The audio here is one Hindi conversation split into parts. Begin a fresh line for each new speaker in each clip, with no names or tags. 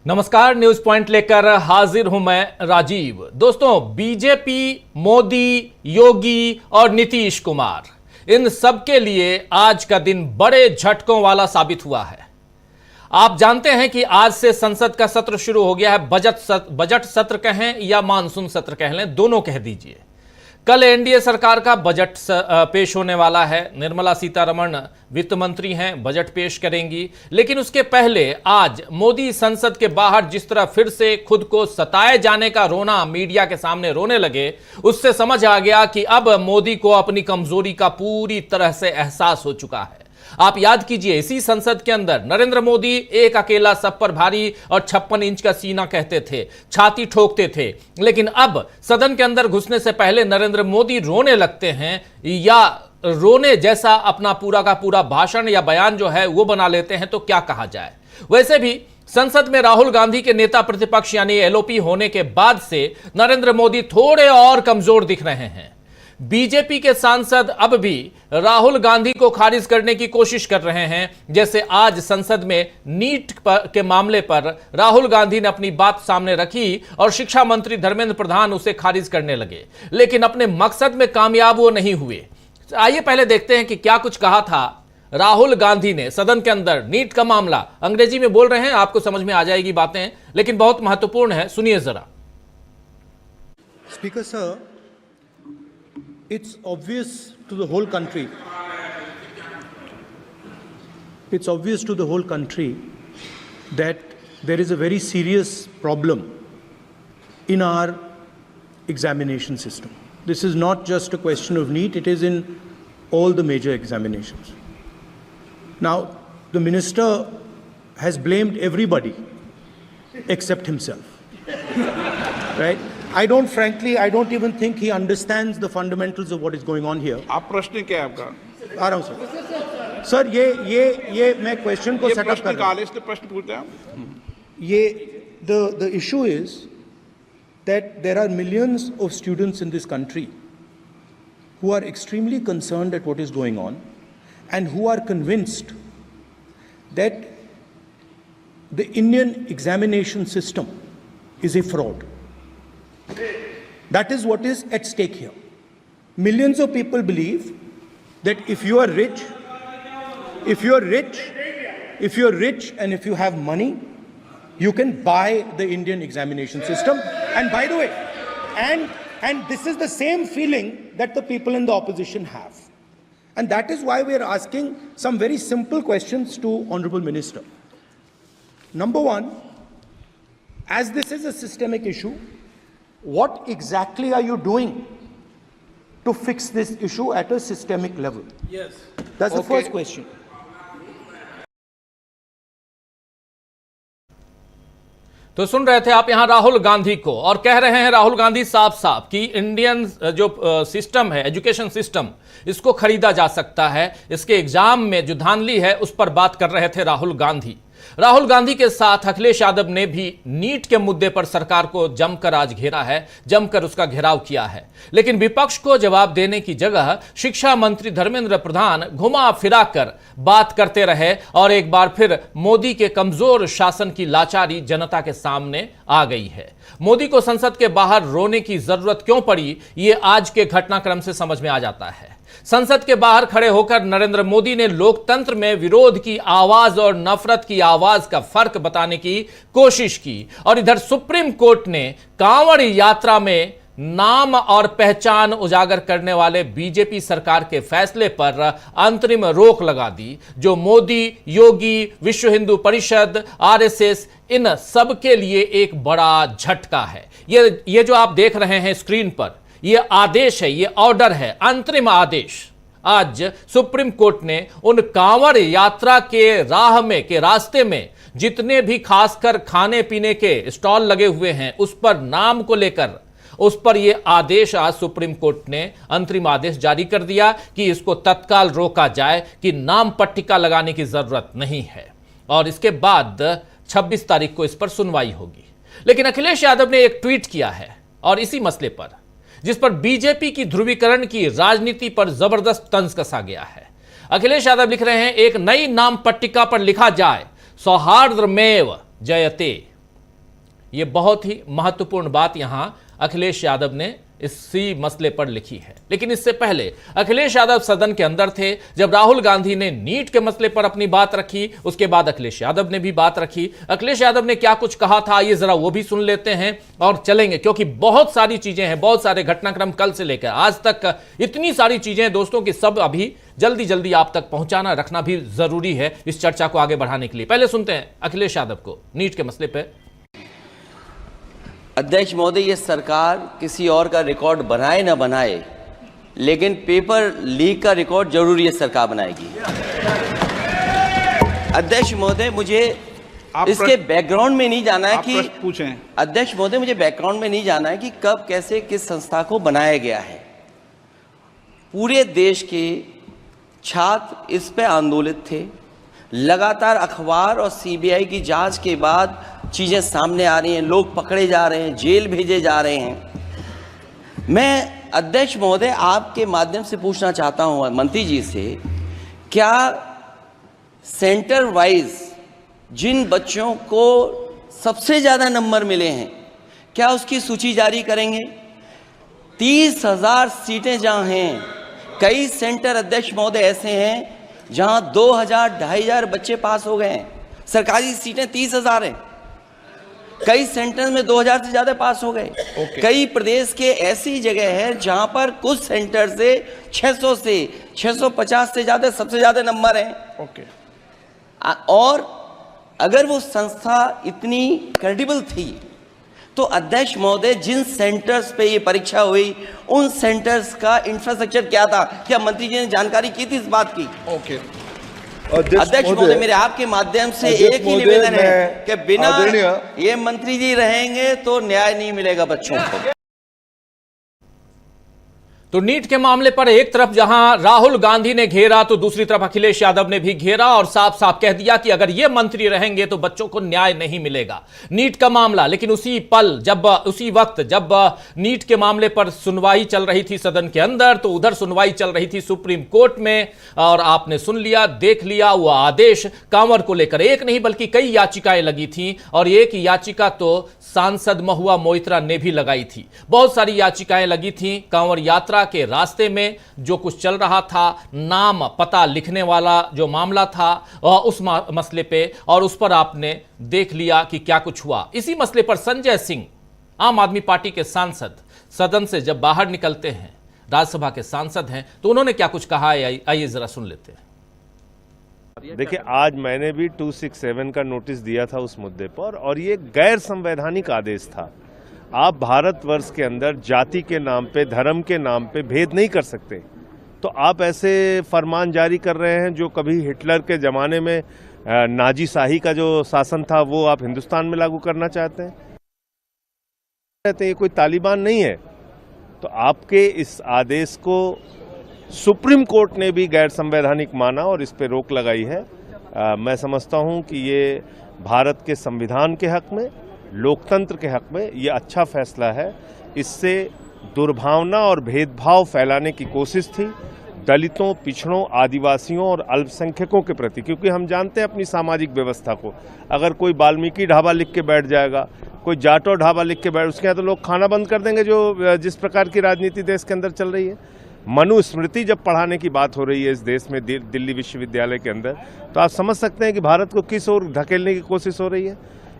नमस्कार, न्यूज पॉइंट लेकर हाजिर हूं मैं राजीव। दोस्तों, बीजेपी, मोदी, योगी और नीतीश कुमार, इन सब के लिए आज का दिन बड़े झटकों वाला साबित हुआ है। आप जानते हैं कि आज से संसद का सत्र शुरू हो गया है। बजट सत्र कहें या मानसून सत्र कह लें, दोनों कह दीजिए। कल एनडीए सरकार का बजट पेश होने वाला है। निर्मला सीतारमण वित्त मंत्री हैं, बजट पेश करेंगी। लेकिन उसके पहले आज मोदी संसद के बाहर जिस तरह फिर से खुद को सताए जाने का रोना मीडिया के सामने रोने लगे, उससे समझ आ गया कि अब मोदी को अपनी कमजोरी का पूरी तरह से एहसास हो चुका है। आप याद कीजिए, इसी संसद के अंदर नरेंद्र मोदी एक अकेला सब पर भारी और 56 इंच का सीना कहते थे, छाती ठोकते थे। लेकिन अब सदन के अंदर घुसने से पहले नरेंद्र मोदी रोने लगते हैं या रोने जैसा अपना पूरा का पूरा भाषण या बयान जो है वो बना लेते हैं, तो क्या कहा जाए। वैसे भी संसद में राहुल गांधी के नेता प्रतिपक्ष यानी एलओपी होने के बाद से नरेंद्र मोदी थोड़े और कमजोर दिख रहे हैं। बीजेपी के सांसद अब भी राहुल गांधी को खारिज करने की कोशिश कर रहे हैं। जैसे आज संसद में नीट के मामले पर राहुल गांधी ने अपनी बात सामने रखी और शिक्षा मंत्री धर्मेंद्र प्रधान उसे खारिज करने लगे, लेकिन अपने मकसद में कामयाब वो नहीं हुए। आइए पहले देखते हैं कि क्या कुछ कहा था राहुल गांधी ने सदन के अंदर। नीट का मामला अंग्रेजी में बोल रहे हैं, आपको समझ में आ जाएगी बातें, लेकिन बहुत महत्वपूर्ण है, सुनिए जरा।
Speaker sir, it's obvious to the whole country that there is a very serious problem in our examination system. This is not just a question of NEET, it is in all the major examinations. Now, the minister has blamed everybody except himself, right? I don't even think he understands the fundamentals of what is going on here.
आप प्रश्न क्या है आपका?
आ रहा हूं सर। ये मैं क्वेश्चन को सेटअप कर रहा हूं।
इसलिए प्रश्न पूछते हैं।
ये the issue is that there are millions of students in this country who are extremely concerned at what is going on and who are convinced that the Indian examination system is a fraud. That is what is at stake here. Millions of people believe that if you are rich and if you have money, you can buy the Indian examination system. And by the way, and this is the same feeling that the people in the opposition have. And that is why we are asking some very simple questions to Honorable Minister. Number one, as this is a systemic issue, what exactly are you doing to fix this issue at a systemic level?
Yes.
That's the first question.
तो सुन रहे थे आप यहां राहुल गांधी को, और कह रहे हैं राहुल गांधी साफ साफ कि इंडियन जो सिस्टम है, एजुकेशन सिस्टम, इसको खरीदा जा सकता है। इसके एग्जाम में जो धांधली है उस पर बात कर रहे थे राहुल गांधी। राहुल गांधी के साथ अखिलेश यादव ने भी नीट के मुद्दे पर सरकार को जमकर आज घेरा है, जमकर उसका घेराव किया है। लेकिन विपक्ष को जवाब देने की जगह शिक्षा मंत्री धर्मेंद्र प्रधान घुमा फिरा कर बात करते रहे और एक बार फिर मोदी के कमजोर शासन की लाचारी जनता के सामने आ गई है। मोदी को संसद के बाहर रोने की जरूरत क्यों पड़ी, ये आज के घटनाक्रम से समझ में आ जाता है। संसद के बाहर खड़े होकर नरेंद्र मोदी ने लोकतंत्र में विरोध की आवाज और नफरत की आवाज का फर्क बताने की कोशिश की, और इधर सुप्रीम कोर्ट ने कांवड़ यात्रा में नाम और पहचान उजागर करने वाले बीजेपी सरकार के फैसले पर अंतरिम रोक लगा दी, जो मोदी, योगी, विश्व हिंदू परिषद, आरएसएस, इन सब के लिए एक बड़ा झटका है। ये जो आप देख रहे हैं स्क्रीन पर, ये आदेश है, ये ऑर्डर है, अंतरिम आदेश। आज सुप्रीम कोर्ट ने उन कांवड़ यात्रा के रास्ते में जितने भी खासकर खाने पीने के स्टॉल लगे हुए हैं, उस पर नाम को लेकर उस पर यह आदेश आज सुप्रीम कोर्ट ने अंतरिम आदेश जारी कर दिया कि इसको तत्काल रोका जाए, कि नाम पट्टिका लगाने की जरूरत नहीं है। और इसके बाद 26 तारीख को इस पर सुनवाई होगी। लेकिन अखिलेश यादव ने एक ट्वीट किया है और इसी मसले पर, जिस पर बीजेपी की ध्रुवीकरण की राजनीति पर जबरदस्त तंज कसा गया है। अखिलेश यादव लिख रहे हैं, एक नई नाम पट्टिका पर लिखा जाए सौहार्दमेव जयते, ये बहुत ही महत्वपूर्ण बात यहां अखिलेश यादव ने इसी मसले पर लिखी है। लेकिन इससे पहले अखिलेश यादव सदन के अंदर थे जब राहुल गांधी ने नीट के मसले पर अपनी बात रखी, उसके बाद अखिलेश यादव ने भी बात रखी। अखिलेश यादव ने क्या कुछ कहा था, ये जरा वो भी सुन लेते हैं और चलेंगे, क्योंकि बहुत सारी चीजें हैं, बहुत सारे घटनाक्रम कल से लेकर आज तक इतनी सारी चीजें हैं दोस्तों कि सब अभी जल्दी जल्दी आप तक पहुंचाना रखना भी जरूरी है इस चर्चा को आगे बढ़ाने के लिए। पहले सुनते हैं अखिलेश यादव को नीट के मसले पर।
अध्यक्ष महोदय, ये सरकार किसी और का रिकॉर्ड बनाए ना बनाए, लेकिन पेपर लीक का रिकॉर्ड जरूर ये सरकार बनाएगी। अध्यक्ष महोदय, मुझे इसके बैकग्राउंड में नहीं जाना है कि
पूछें।
अध्यक्ष महोदय, मुझे बैकग्राउंड में नहीं जाना है कि कब कैसे किस संस्था को बनाया गया है। पूरे देश के छात्र इस पे आंदोलित थे। लगातार अखबार और सीबीआई की जांच के बाद चीज़ें सामने आ रही हैं, लोग पकड़े जा रहे हैं, जेल भेजे जा रहे हैं। मैं अध्यक्ष महोदय आपके माध्यम से पूछना चाहता हूं मंत्री जी से, क्या सेंटर वाइज जिन बच्चों को सबसे ज़्यादा नंबर मिले हैं, क्या उसकी सूची जारी करेंगे? 30,000 सीटें जहां हैं, कई सेंटर अध्यक्ष महोदय ऐसे हैं जहां 2,000 2,500 बच्चे पास हो गए हैं। सरकारी सीटें 30,000 हैं, कई सेंटर में 2,000 से ज्यादा पास हो गए। कई प्रदेश के ऐसी जगह है जहां पर कुछ सेंटर से 600 से 650 से ज्यादा सबसे ज्यादा नंबर हैं। और अगर वो संस्था इतनी क्रेडिबल थी तो अध्यक्ष महोदय जिन सेंटर्स पे ये परीक्षा हुई उन सेंटर्स का इंफ्रास्ट्रक्चर क्या था? क्या मंत्री जी ने जानकारी की थी इस बात की? अध्यक्ष महोदय, मेरे आपके माध्यम से एक ही निवेदन है कि बिना ये मंत्री जी रहेंगे तो न्याय नहीं मिलेगा बच्चों को।
तो नीट के मामले पर एक तरफ जहां राहुल गांधी ने घेरा तो दूसरी तरफ अखिलेश यादव ने भी घेरा और साफ साफ कह दिया कि अगर ये मंत्री रहेंगे तो बच्चों को न्याय नहीं मिलेगा। नीट का मामला, लेकिन उसी वक्त जब नीट के मामले पर सुनवाई चल रही थी सदन के अंदर, तो उधर सुनवाई चल रही थी सुप्रीम कोर्ट में। और आपने सुन लिया, देख लिया वो आदेश कांवर को लेकर एक नहीं बल्कि कई याचिकाएं लगी थी और एक याचिका तो सांसद महुआ मोइत्रा ने भी लगाई थी। बहुत सारी याचिकाएं लगी थी कांवर यात्रा के रास्ते में जो कुछ चल रहा था, नाम पता लिखने वाला जो मामला था उस मसले पे, और उस पर आपने देख लिया कि क्या कुछ हुआ। इसी मसले पर संजय सिंह, आम आदमी पार्टी के सांसद, सदन से जब बाहर निकलते हैं, राज्यसभा के सांसद हैं, तो उन्होंने क्या कुछ कहा है, आइए जरा सुन लेते हैं।
देखिए, आज मैंने भी 267 का नोटिस दिया था उस मुद्दे पर, और ये गैर संवैधानिक आदेश था। आप भारतवर्ष के अंदर जाति के नाम पे, धर्म के नाम पे भेद नहीं कर सकते। तो आप ऐसे फरमान जारी कर रहे हैं जो कभी हिटलर के ज़माने में नाजी शाही का जो शासन था वो आप हिंदुस्तान में लागू करना चाहते हैं। ये कोई तालिबान नहीं है। तो आपके इस आदेश को सुप्रीम कोर्ट ने भी गैर संवैधानिक माना और इस पर रोक लगाई है। मैं समझता हूं कि ये भारत के संविधान के हक में, लोकतंत्र के हक में ये अच्छा फैसला है। इससे दुर्भावना और भेदभाव फैलाने की कोशिश थी दलितों, पिछड़ों, आदिवासियों और अल्पसंख्यकों के प्रति, क्योंकि हम जानते हैं अपनी सामाजिक व्यवस्था को। अगर कोई वाल्मीकि ढाबा लिख के बैठ जाएगा, कोई जाटो ढाबा लिख के बैठ, उसके यहाँ तो लोग खाना बंद कर देंगे। जो जिस प्रकार की राजनीति देश के अंदर चल रही है, मनुस्मृति जब पढ़ाने की बात हो रही है इस देश में, दिल्ली विश्वविद्यालय के अंदर, तो आप समझ सकते हैं कि भारत को किस ओर धकेलने की कोशिश हो रही है।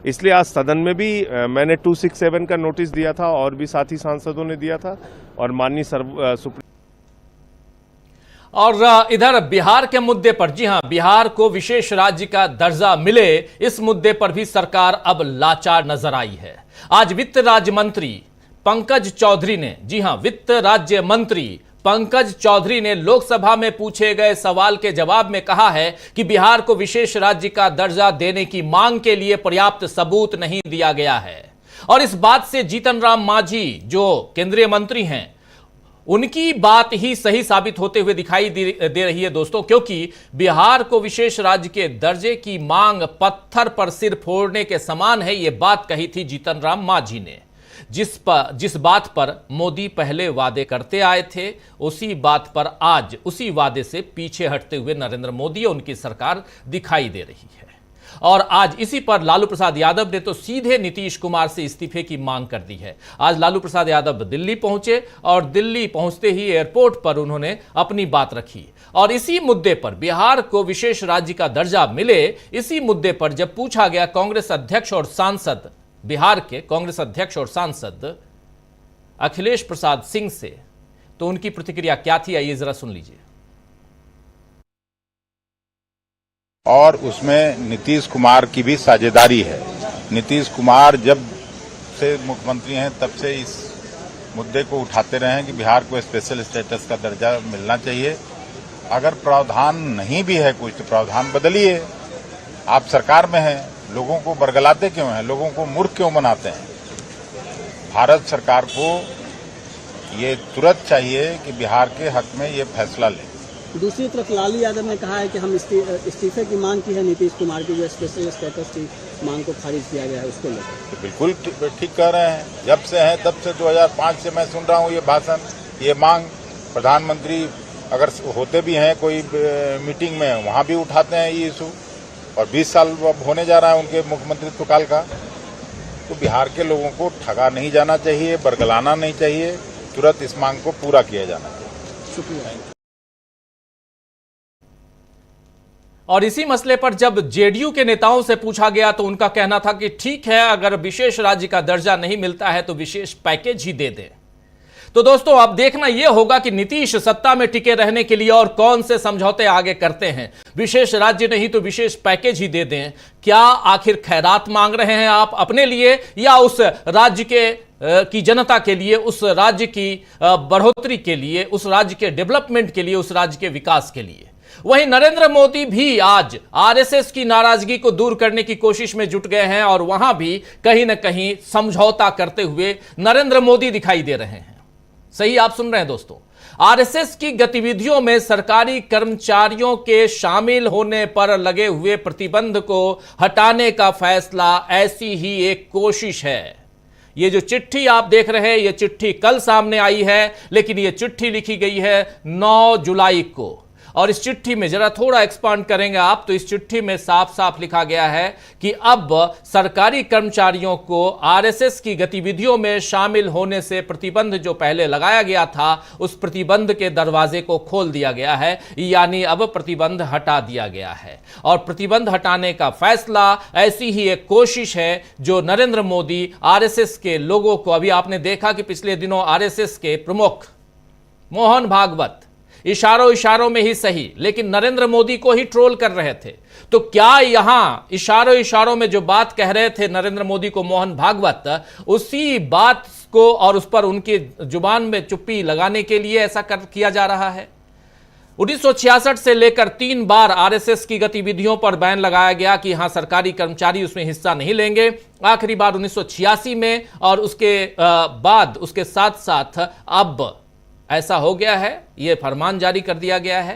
इसलिए आज सदन में भी मैंने 267 का नोटिस दिया था और भी साथी सांसदों ने दिया था, और माननीय सुप्रीम।
और इधर बिहार के मुद्दे पर, जी हां, बिहार को विशेष राज्य का दर्जा मिले, इस मुद्दे पर भी सरकार अब लाचार नजर आई है। आज वित्त राज्य मंत्री पंकज चौधरी ने, जी हां, वित्त राज्य मंत्री पंकज चौधरी ने लोकसभा में पूछे गए सवाल के जवाब में कहा है कि बिहार को विशेष राज्य का दर्जा देने की मांग के लिए पर्याप्त सबूत नहीं दिया गया है। और इस बात से जीतन राम मांझी जो केंद्रीय मंत्री हैं, उनकी बात ही सही साबित होते हुए दिखाई दे रही है दोस्तों, क्योंकि बिहार को विशेष राज्य के दर्जे की मांग पत्थर पर सिर फोड़ने के समान है, यह बात कही थी जीतन राम मांझी ने। जिस बात पर मोदी पहले वादे करते आए थे, उसी बात पर आज उसी वादे से पीछे हटते हुए नरेंद्र मोदी और उनकी सरकार दिखाई दे रही है। और आज इसी पर लालू प्रसाद यादव ने तो सीधे नीतीश कुमार से इस्तीफे की मांग कर दी है। आज लालू प्रसाद यादव दिल्ली पहुंचे और दिल्ली पहुंचते ही एयरपोर्ट पर उन्होंने अपनी बात रखी और इसी मुद्दे पर बिहार को विशेष राज्य का दर्जा मिले, इसी मुद्दे पर जब पूछा गया कांग्रेस अध्यक्ष और सांसद, बिहार के कांग्रेस अध्यक्ष और सांसद अखिलेश प्रसाद सिंह से, तो उनकी प्रतिक्रिया क्या थी, आइए जरा सुन लीजिए।
और उसमें नीतीश कुमार की भी साझेदारी है। नीतीश कुमार जब से मुख्यमंत्री हैं तब से इस मुद्दे को उठाते रहे हैं कि बिहार को स्पेशल स्टेटस का दर्जा मिलना चाहिए। अगर प्रावधान नहीं भी है कुछ तो प्रावधान बदलिए। आप सरकार में हैं, लोगों को बरगलाते क्यों हैं, लोगों को मूर्ख क्यों बनाते हैं? भारत सरकार को ये तुरंत चाहिए कि बिहार के हक में ये फैसला ले।
दूसरी तरफ लालू यादव ने कहा है कि हम इस्तीफे की मांग की है नीतीश कुमार की, जो स्पेशल स्टेटस की मांग को खारिज किया गया है, उसको लेकर।
तो बिल्कुल ठीक कह रहे हैं। जब से है तब से 2005 से मैं सुन रहा हूँ ये भाषण, ये मांग। प्रधानमंत्री अगर होते भी हैं कोई मीटिंग में, वहाँ भी उठाते हैं ये इशू। और 20 साल अब होने जा रहा है उनके मुख्यमंत्रित्व काल का। तो बिहार के लोगों को ठगा नहीं जाना चाहिए, बरगलाना नहीं चाहिए। तुरंत इस मांग को पूरा किया जाना चाहिए।
शुक्रिया।
और इसी मसले पर जब जेडीयू के नेताओं से पूछा गया तो उनका कहना था कि ठीक है, अगर विशेष राज्य का दर्जा नहीं मिलता है तो विशेष पैकेज ही दे दें। तो दोस्तों अब देखना यह होगा कि नीतीश सत्ता में टिके रहने के लिए और कौन से समझौते आगे करते हैं। विशेष राज्य नहीं तो विशेष पैकेज ही दे दें। क्या आखिर खैरात मांग रहे हैं आप अपने लिए या उस राज्य की जनता के लिए, उस राज्य की बढ़ोतरी के लिए, उस राज्य के डेवलपमेंट के लिए, उस राज्य के विकास के लिए? वहीं नरेंद्र मोदी भी आज आरएसएस की नाराजगी को दूर करने की कोशिश में जुट गए हैं और वहां भी कहीं ना कहीं समझौता करते हुए नरेंद्र मोदी दिखाई दे रहे हैं। सही आप सुन रहे हैं दोस्तों। आरएसएस की गतिविधियों में सरकारी कर्मचारियों के शामिल होने पर लगे हुए प्रतिबंध को हटाने का फैसला ऐसी ही एक कोशिश है। ये जो चिट्ठी आप देख रहे हैं, ये चिट्ठी कल सामने आई है, लेकिन ये चिट्ठी लिखी गई है 9 जुलाई को। और इस चिट्ठी में जरा थोड़ा एक्सपांड करेंगे आप तो इस चिट्ठी में साफ साफ लिखा गया है कि अब सरकारी कर्मचारियों को आरएसएस की गतिविधियों में शामिल होने से प्रतिबंध जो पहले लगाया गया था, उस प्रतिबंध के दरवाजे को खोल दिया गया है, यानी अब प्रतिबंध हटा दिया गया है। और प्रतिबंध हटाने का फैसला ऐसी ही एक कोशिश है जो नरेंद्र मोदी आरएसएस के लोगों को, अभी आपने देखा कि पिछले दिनों आरएसएस के प्रमुख मोहन भागवत इशारों में ही सही लेकिन नरेंद्र मोदी को ही ट्रोल कर रहे थे। तो क्या यहां इशारों में जो बात कह रहे थे नरेंद्र मोदी को मोहन भागवत, उसी बात को और उस पर उनकी जुबान में चुप्पी लगाने के लिए ऐसा किया जा रहा है? 1966 से लेकर 3 बार आरएसएस की गतिविधियों पर बैन लगाया गया कि यहां सरकारी कर्मचारी उसमें हिस्सा नहीं लेंगे। आखिरी बार 1986 में और उसके बाद उसके साथ साथ अब ऐसा हो गया है, यह फरमान जारी कर दिया गया है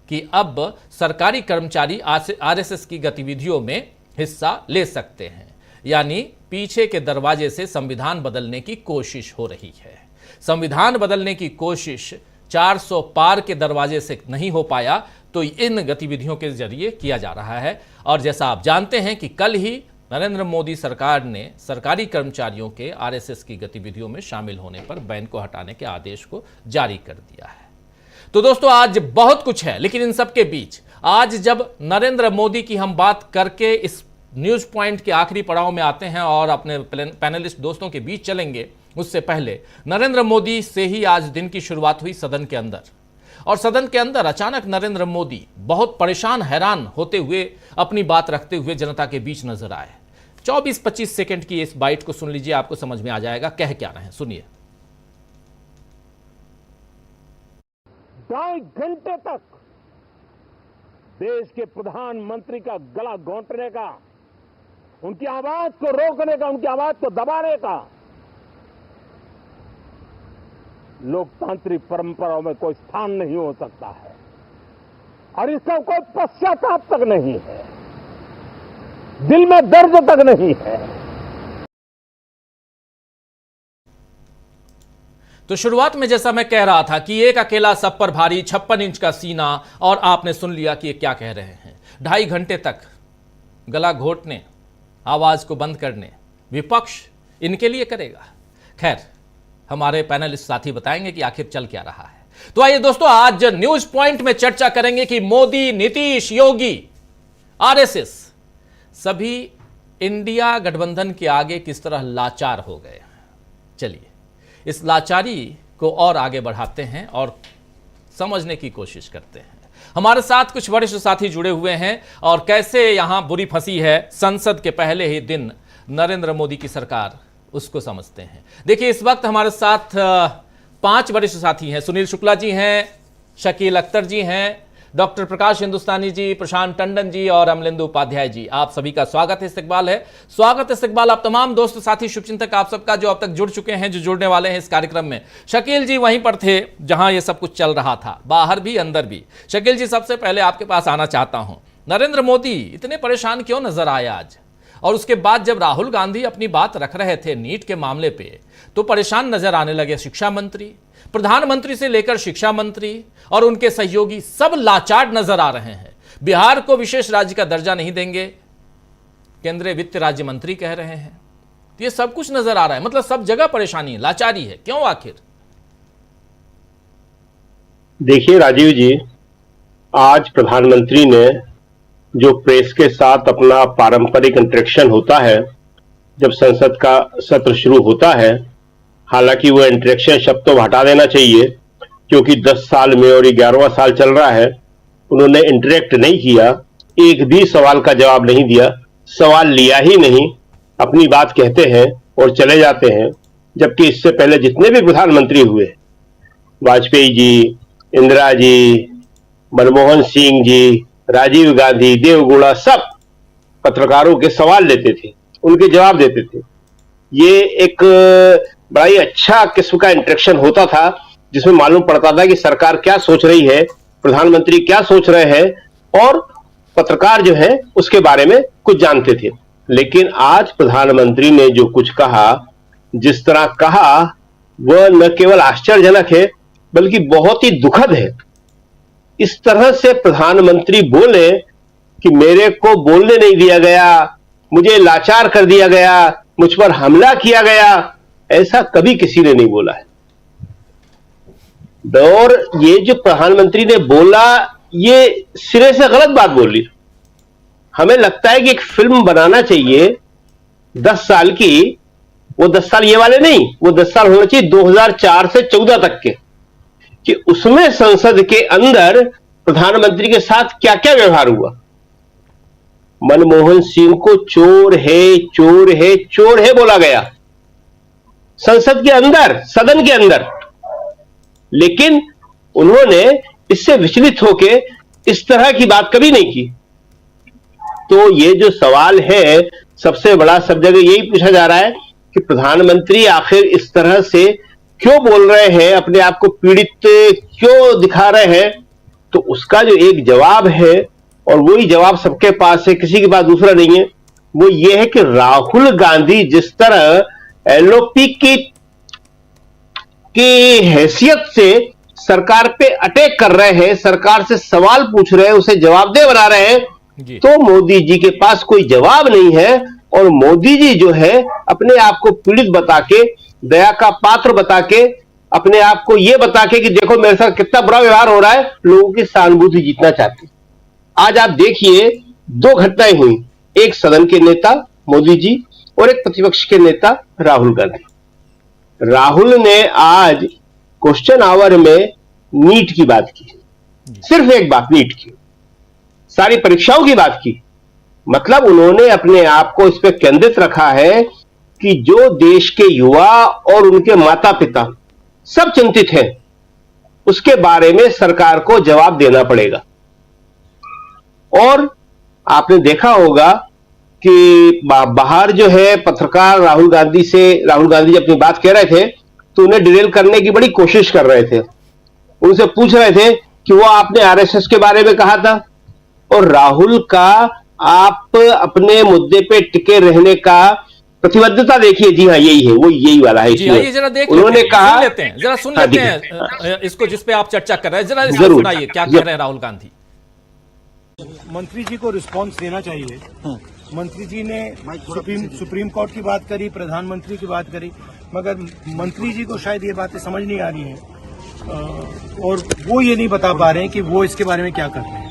कि अब सरकारी कर्मचारी आरएसएस की गतिविधियों में हिस्सा ले सकते हैं। यानी पीछे के दरवाजे से संविधान बदलने की कोशिश हो रही है। संविधान बदलने की कोशिश 400 पार के दरवाजे से नहीं हो पाया तो इन गतिविधियों के जरिए किया जा रहा है। और जैसा आप जानते हैं कि कल ही नरेंद्र मोदी सरकार ने सरकारी कर्मचारियों के आरएसएस की गतिविधियों में शामिल होने पर बैन को हटाने के आदेश को जारी कर दिया है। तो दोस्तों आज बहुत कुछ है, लेकिन इन सब के बीच आज जब नरेंद्र मोदी की हम बात करके इस न्यूज पॉइंट के आखिरी पड़ाव में आते हैं और अपने पैनलिस्ट दोस्तों के बीच चलेंगे, उससे पहले नरेंद्र मोदी से ही आज दिन की शुरुआत हुई सदन के अंदर। और सदन के अंदर अचानक नरेंद्र मोदी बहुत परेशान हैरान होते हुए अपनी बात रखते हुए जनता के बीच नजर आए। 24-25 सेकंड की इस बाइट को सुन लीजिए, आपको समझ में आ जाएगा कह क्या रहे हैं। सुनिए।
2.5 घंटे तक देश के प्रधानमंत्री का गला घोंटने का, उनकी आवाज को रोकने का, उनकी आवाज को दबाने का लोकतांत्रिक परंपराओं में कोई स्थान नहीं हो सकता है और इसका कोई पश्चाताप तक नहीं है, दिल में दर्द तक नहीं है।
तो शुरुआत में जैसा मैं कह रहा था कि एक अकेला सब पर भारी, 56 इंच का सीना, और आपने सुन लिया कि ये क्या कह रहे हैं। 2.5 घंटे तक गला घोटने, आवाज को बंद करने विपक्ष इनके लिए करेगा। खैर, हमारे पैनलिस्ट साथी बताएंगे कि आखिर चल क्या रहा है। तो आइए दोस्तों, आज न्यूज पॉइंट में चर्चा करेंगे कि मोदी, नीतीश, योगी, आरएसएस सभी इंडिया गठबंधन के आगे किस तरह लाचार हो गए। चलिए इस लाचारी को और आगे बढ़ाते हैं और समझने की कोशिश करते हैं। हमारे साथ कुछ वरिष्ठ साथी जुड़े हुए हैं और कैसे यहां बुरी फंसी है संसद के पहले ही दिन नरेंद्र मोदी की सरकार, उसको समझते हैं। देखिए, इस वक्त हमारे साथ 5 वरिष्ठ साथी हैं। सुनील शुक्ला जी हैं, शकील अख्तर जी हैं, डॉक्टर प्रकाश हिंदुस्तानी जी, प्रशांत टंडन जी और अमलेंदु उपाध्याय जी। आप सभी का स्वागत है, इस्तकबाल है। स्वागत इस्तकबाल आप तमाम दोस्त साथी शुभचिंतक आप सबका जो अब तक जुड़ चुके हैं, जो जुड़ने वाले हैं इस कार्यक्रम में। शकील जी वहीं पर थे जहां ये सब कुछ चल रहा था, बाहर भी अंदर भी। शकील जी, सबसे पहले आपके पास आना चाहता हूं, नरेंद्र मोदी इतने परेशान क्यों नजर आए आज? और उसके बाद जब राहुल गांधी अपनी बात रख रहे थे नीट के मामले पे, तो परेशान नजर आने लगे शिक्षा मंत्री, प्रधानमंत्री से लेकर शिक्षा मंत्री और उनके सहयोगी सब लाचार नजर आ रहे हैं। बिहार को विशेष राज्य का दर्जा नहीं देंगे, केंद्रीय वित्त राज्य मंत्री कह रहे हैं। ये सब कुछ नजर आ रहा है, मतलब सब जगह परेशानी है, लाचारी है। क्यों आखिर?
देखिए राजीव जी, आज प्रधानमंत्री ने जो प्रेस के साथ अपना पारंपरिक इंटरेक्शन होता है जब संसद का सत्र शुरू होता है, हालांकि वो इंटरेक्शन शब्द तो हटा देना चाहिए क्योंकि 10 साल में और 11वां साल चल रहा है, उन्होंने इंटरेक्ट नहीं किया, एक भी सवाल का जवाब नहीं दिया, सवाल लिया ही नहीं, अपनी बात कहते हैं और चले जाते हैं। जबकि इससे पहले जितने भी प्रधानमंत्री हुए, वाजपेयी जी, इंदिरा जी, मनमोहन सिंह जी, राजीव गांधी, देवगौड़ा, सब पत्रकारों के सवाल लेते थे, उनके जवाब देते थे। ये एक बड़ा ही अच्छा किस्म का इंटरेक्शन होता था जिसमें मालूम पड़ता था कि सरकार क्या सोच रही है, प्रधानमंत्री क्या सोच रहे हैं और पत्रकार जो है उसके बारे में कुछ जानते थे। लेकिन आज प्रधानमंत्री ने जो कुछ कहा, जिस तरह कहा, वह न केवल आश्चर्यजनक है बल्कि बहुत ही दुखद है। इस तरह से प्रधानमंत्री बोले कि मेरे को बोलने नहीं दिया गया, मुझे लाचार कर दिया गया, मुझ पर हमला किया गया, ऐसा कभी किसी ने नहीं बोला है। और ये जो प्रधानमंत्री ने बोला, ये सिरे से गलत बात बोली। हमें लगता है कि एक फिल्म बनाना चाहिए 10 साल की, वो 10 साल ये वाले नहीं, वो 10 साल होना चाहिए 2004 से 14 तक के, कि उसमें संसद के अंदर प्रधानमंत्री के साथ क्या क्या व्यवहार हुआ। मनमोहन सिंह को चोर है, चोर है, चोर है बोला गया संसद के अंदर, सदन के अंदर, लेकिन उन्होंने इससे विचलित होकर इस तरह की बात कभी नहीं की। तो ये जो सवाल है, सबसे बड़ा सब जगह यही पूछा जा रहा है कि प्रधानमंत्री आखिर इस तरह से क्यों बोल रहे हैं, अपने आप को पीड़ित क्यों दिखा रहे हैं। तो उसका जो एक जवाब है, और वही जवाब सबके पास है, किसी के पास दूसरा नहीं है, वो ये है कि राहुल गांधी जिस तरह एलओपी की हैसियत से सरकार पे अटैक कर रहे हैं, सरकार से सवाल पूछ रहे हैं, उसे जवाबदेह बना रहे हैं, तो मोदी जी के पास कोई जवाब नहीं है। और मोदी जी जो है अपने आप को पीड़ित बता के, दया का पात्र बता के, अपने आप को यह बता के कि देखो मेरे साथ कितना बुरा व्यवहार हो रहा है, लोगों की सहानुभूति जीतना चाहते। आज आप देखिए 2 घटनाएं हुई, एक सदन के नेता मोदी जी और एक प्रतिपक्ष के नेता राहुल गांधी। राहुल ने आज क्वेश्चन आवर में नीट की बात की, सिर्फ एक बात, नीट की, सारी परीक्षाओं की बात की। मतलब उन्होंने अपने आप को इस पर केंद्रित रखा है कि जो देश के युवा और उनके माता पिता सब चिंतित हैं, उसके बारे में सरकार को जवाब देना पड़ेगा। और आपने देखा होगा कि बाहर जो है पत्रकार राहुल गांधी जब अपनी बात कह रहे थे तो उन्हें डिरेल करने की बड़ी कोशिश कर रहे थे, उनसे पूछ रहे थे कि वो आपने आरएसएस के बारे में कहा था, और राहुल का आप अपने मुद्दे पे टिके रहने का प्रतिबद्धता देखिए। जी हाँ, यही है, वो यही वाला है।
जरा देख
उन्होंने कहा,
सुन लेते हैं इसको जिस पे आप चर्चा कर रहे हैं, जरा सुनाइए क्या कह रहे हैं राहुल गांधी।
मंत्री जी को रिस्पांस देना चाहिए मंत्री जी ने सुप्रीम कोर्ट की बात करी, प्रधानमंत्री की बात करी, मगर मंत्री जी को शायद ये बातें समझ नहीं आ रही हैं और वो ये नहीं बता पा रहे हैं कि वो इसके बारे में क्या कर रहे हैं।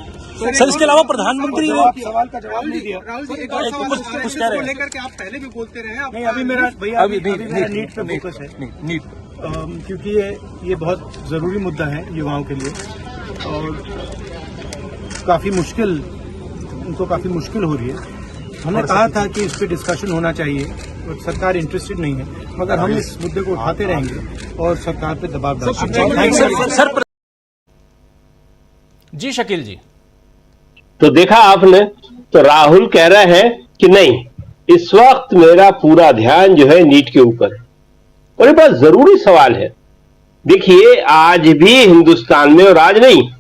सर, इसके अलावा प्रधानमंत्री
सवाल का जवाब नहीं दिया।
कुछ कह रहे हैं
लेकर के आप पहले भी बोलते रहे हैं। नहीं, अभी मेरा भैया अभी मेरा नीट पे फोकस है, नीट क्योंकि ये बहुत जरूरी मुद्दा है युवाओं के लिए और काफी मुश्किल हो रही है। हमने कहा था कि इस पे डिस्कशन होना चाहिए और सरकार इंटरेस्टेड नहीं है, मगर हम इस मुद्दे को उठाते रहेंगे और सरकार पे दबाव डालेंगे।
जी शकील जी,
तो देखा आपने, तो राहुल कह रहा है कि नहीं, इस वक्त मेरा पूरा ध्यान जो है नीट के ऊपर है और ये बहुत जरूरी सवाल है। देखिए, आज भी हिंदुस्तान में, और आज नहीं